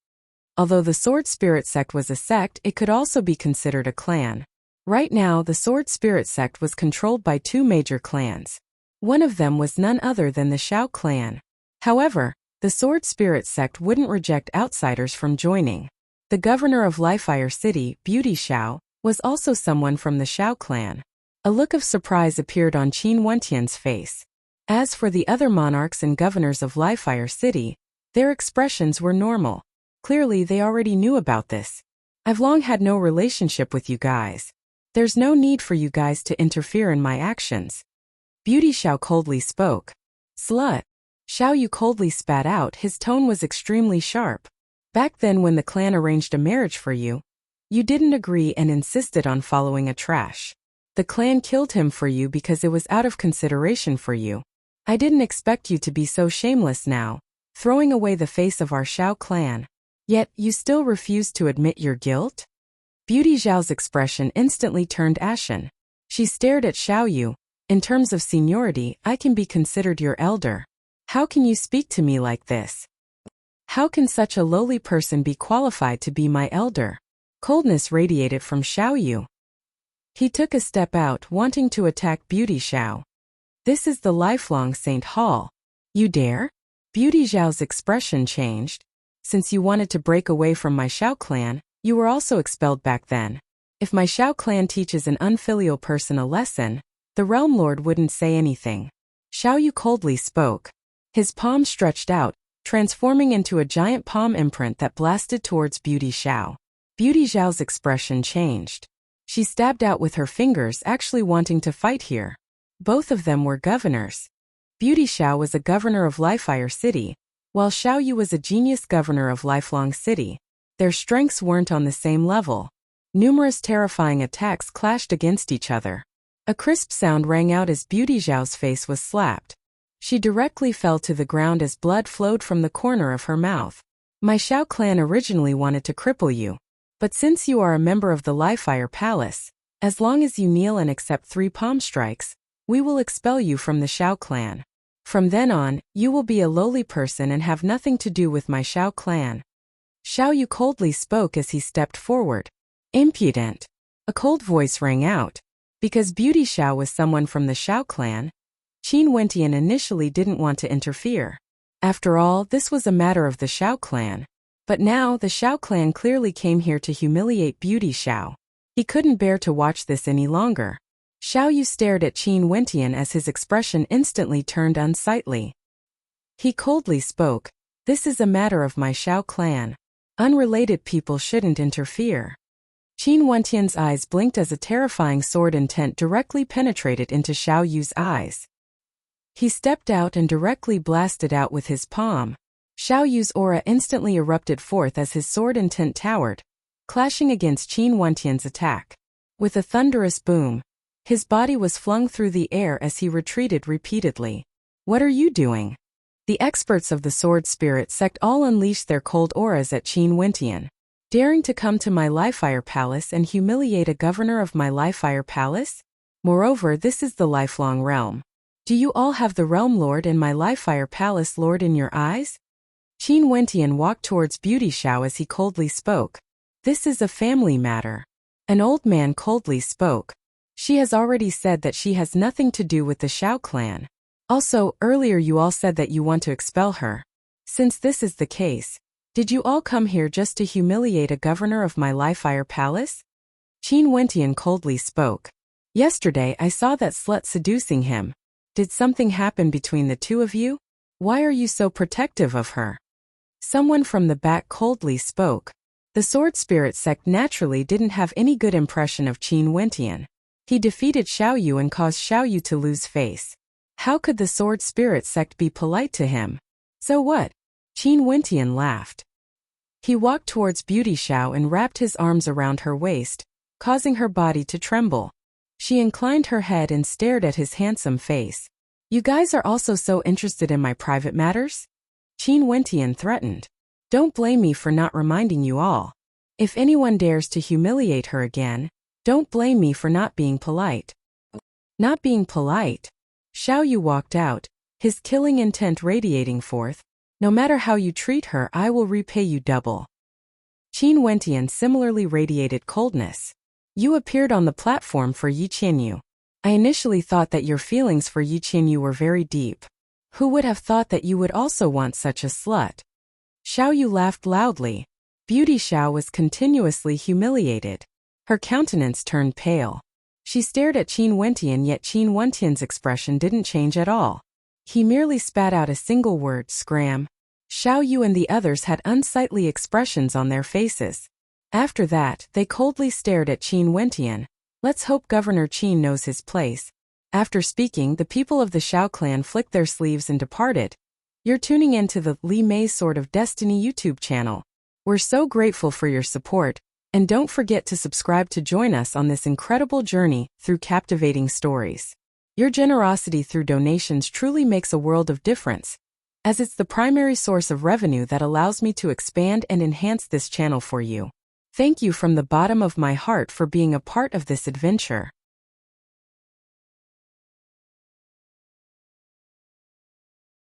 Although the Sword Spirit Sect was a sect, it could also be considered a clan. Right now, the Sword Spirit Sect was controlled by 2 major clans. One of them was none other than the Xiao clan. However, the Sword Spirit Sect wouldn't reject outsiders from joining. The governor of Lifefire City, Beauty Zhao, was also someone from the Xiao clan. A look of surprise appeared on Qin Wentian's face. As for the other monarchs and governors of Lifefire City, their expressions were normal. Clearly they already knew about this. I've long had no relationship with you guys. There's no need for you guys to interfere in my actions. Beauty Zhao coldly spoke. Slut. Xiaoyu coldly spat out, his tone was extremely sharp. Back then when the clan arranged a marriage for you, you didn't agree and insisted on following a trash. The clan killed him for you because it was out of consideration for you. I didn't expect you to be so shameless now, throwing away the face of our Xiao clan. Yet, you still refuse to admit your guilt? Beauty Zhao's expression instantly turned ashen. She stared at Xiao Yu. In terms of seniority, I can be considered your elder. How can you speak to me like this? How can such a lowly person be qualified to be my elder? Coldness radiated from Xiao Yu. He took a step out, wanting to attack Beauty Zhao. This is the lifelong Saint Hall. You dare? Beauty Zhao's expression changed. Since you wanted to break away from my Xiao clan, you were also expelled back then. If my Xiao clan teaches an unfilial person a lesson, the Realm Lord wouldn't say anything. Xiao Yu coldly spoke. His palm stretched out, transforming into a giant palm imprint that blasted towards Beauty Zhao. Beauty Zhao's expression changed. She stabbed out with her fingers, actually wanting to fight here. Both of them were governors. Beauty Zhao was a governor of Lifefire City, while Xiao Yu was a genius governor of Lifelong City. Their strengths weren't on the same level. Numerous terrifying attacks clashed against each other. A crisp sound rang out as Beauty Zhao's face was slapped. She directly fell to the ground as blood flowed from the corner of her mouth. My Xiao clan originally wanted to cripple you. But since you are a member of the Lifefire Palace, as long as you kneel and accept 3 palm strikes, we will expel you from the Xiao clan. From then on, you will be a lowly person and have nothing to do with my Xiao clan. Xiao Yu coldly spoke as he stepped forward. Impudent. A cold voice rang out. Because Beauty Zhao was someone from the Xiao clan, Qin Wentian initially didn't want to interfere. After all, this was a matter of the Xiao clan. But now, the Xiao clan clearly came here to humiliate Beauty Zhao. He couldn't bear to watch this any longer. Xiao Yu stared at Qin Wentian as his expression instantly turned unsightly. He coldly spoke, "This is a matter of my Xiao clan. Unrelated people shouldn't interfere." Qin Wentian's eyes blinked as a terrifying sword intent directly penetrated into Xiao Yu's eyes. He stepped out and directly blasted out with his palm. Xiao Yu's aura instantly erupted forth as his sword intent towered, clashing against Qin Wentian's attack. With a thunderous boom, his body was flung through the air as he retreated repeatedly. What are you doing? The experts of the Sword Spirit sect all unleashed their cold auras at Qin Wentian. Daring to come to my Lifefire Palace and humiliate a governor of my Lifefire Palace? Moreover, this is the lifelong realm. Do you all have the Realm Lord and my Lifefire Palace Lord in your eyes? Qin Wentian walked towards Beauty Zhao as he coldly spoke. This is a family matter. An old man coldly spoke. She has already said that she has nothing to do with the Xiao clan. Also, earlier you all said that you want to expel her. Since this is the case, did you all come here just to humiliate a governor of my Lifefire Palace? Qin Wentian coldly spoke. Yesterday I saw that slut seducing him. Did something happen between the two of you? Why are you so protective of her? Someone from the back coldly spoke. The Sword Spirit sect naturally didn't have any good impression of Qin Wentian. He defeated Xiao Yu and caused Xiao Yu to lose face. How could the Sword Spirit sect be polite to him? So what? Qin Wentian laughed. He walked towards Beauty Zhao and wrapped his arms around her waist, causing her body to tremble. She inclined her head and stared at his handsome face. You guys are also so interested in my private matters? Qin Wentian threatened. Don't blame me for not reminding you all. If anyone dares to humiliate her again, don't blame me for not being polite. Not being polite? Xiao Yu walked out, his killing intent radiating forth. No matter how you treat her, I will repay you double. Qin Wentian similarly radiated coldness. You appeared on the platform for Yi Qianyu. I initially thought that your feelings for Yi Qianyu were very deep. Who would have thought that you would also want such a slut? Xiao Yu laughed loudly. Beauty Zhao was continuously humiliated. Her countenance turned pale. She stared at Qin Wentian, yet Qin Wentian's expression didn't change at all. He merely spat out a single word, scram. Xiao Yu and the others had unsightly expressions on their faces. After that, they coldly stared at Qin Wentian. Let's hope Governor Qin knows his place. After speaking, the people of the Xiao clan flicked their sleeves and departed. You're tuning into the Li Mei Sword of Destiny YouTube channel. We're so grateful for your support, and don't forget to subscribe to join us on this incredible journey through captivating stories. Your generosity through donations truly makes a world of difference, as it's the primary source of revenue that allows me to expand and enhance this channel for you. Thank you from the bottom of my heart for being a part of this adventure.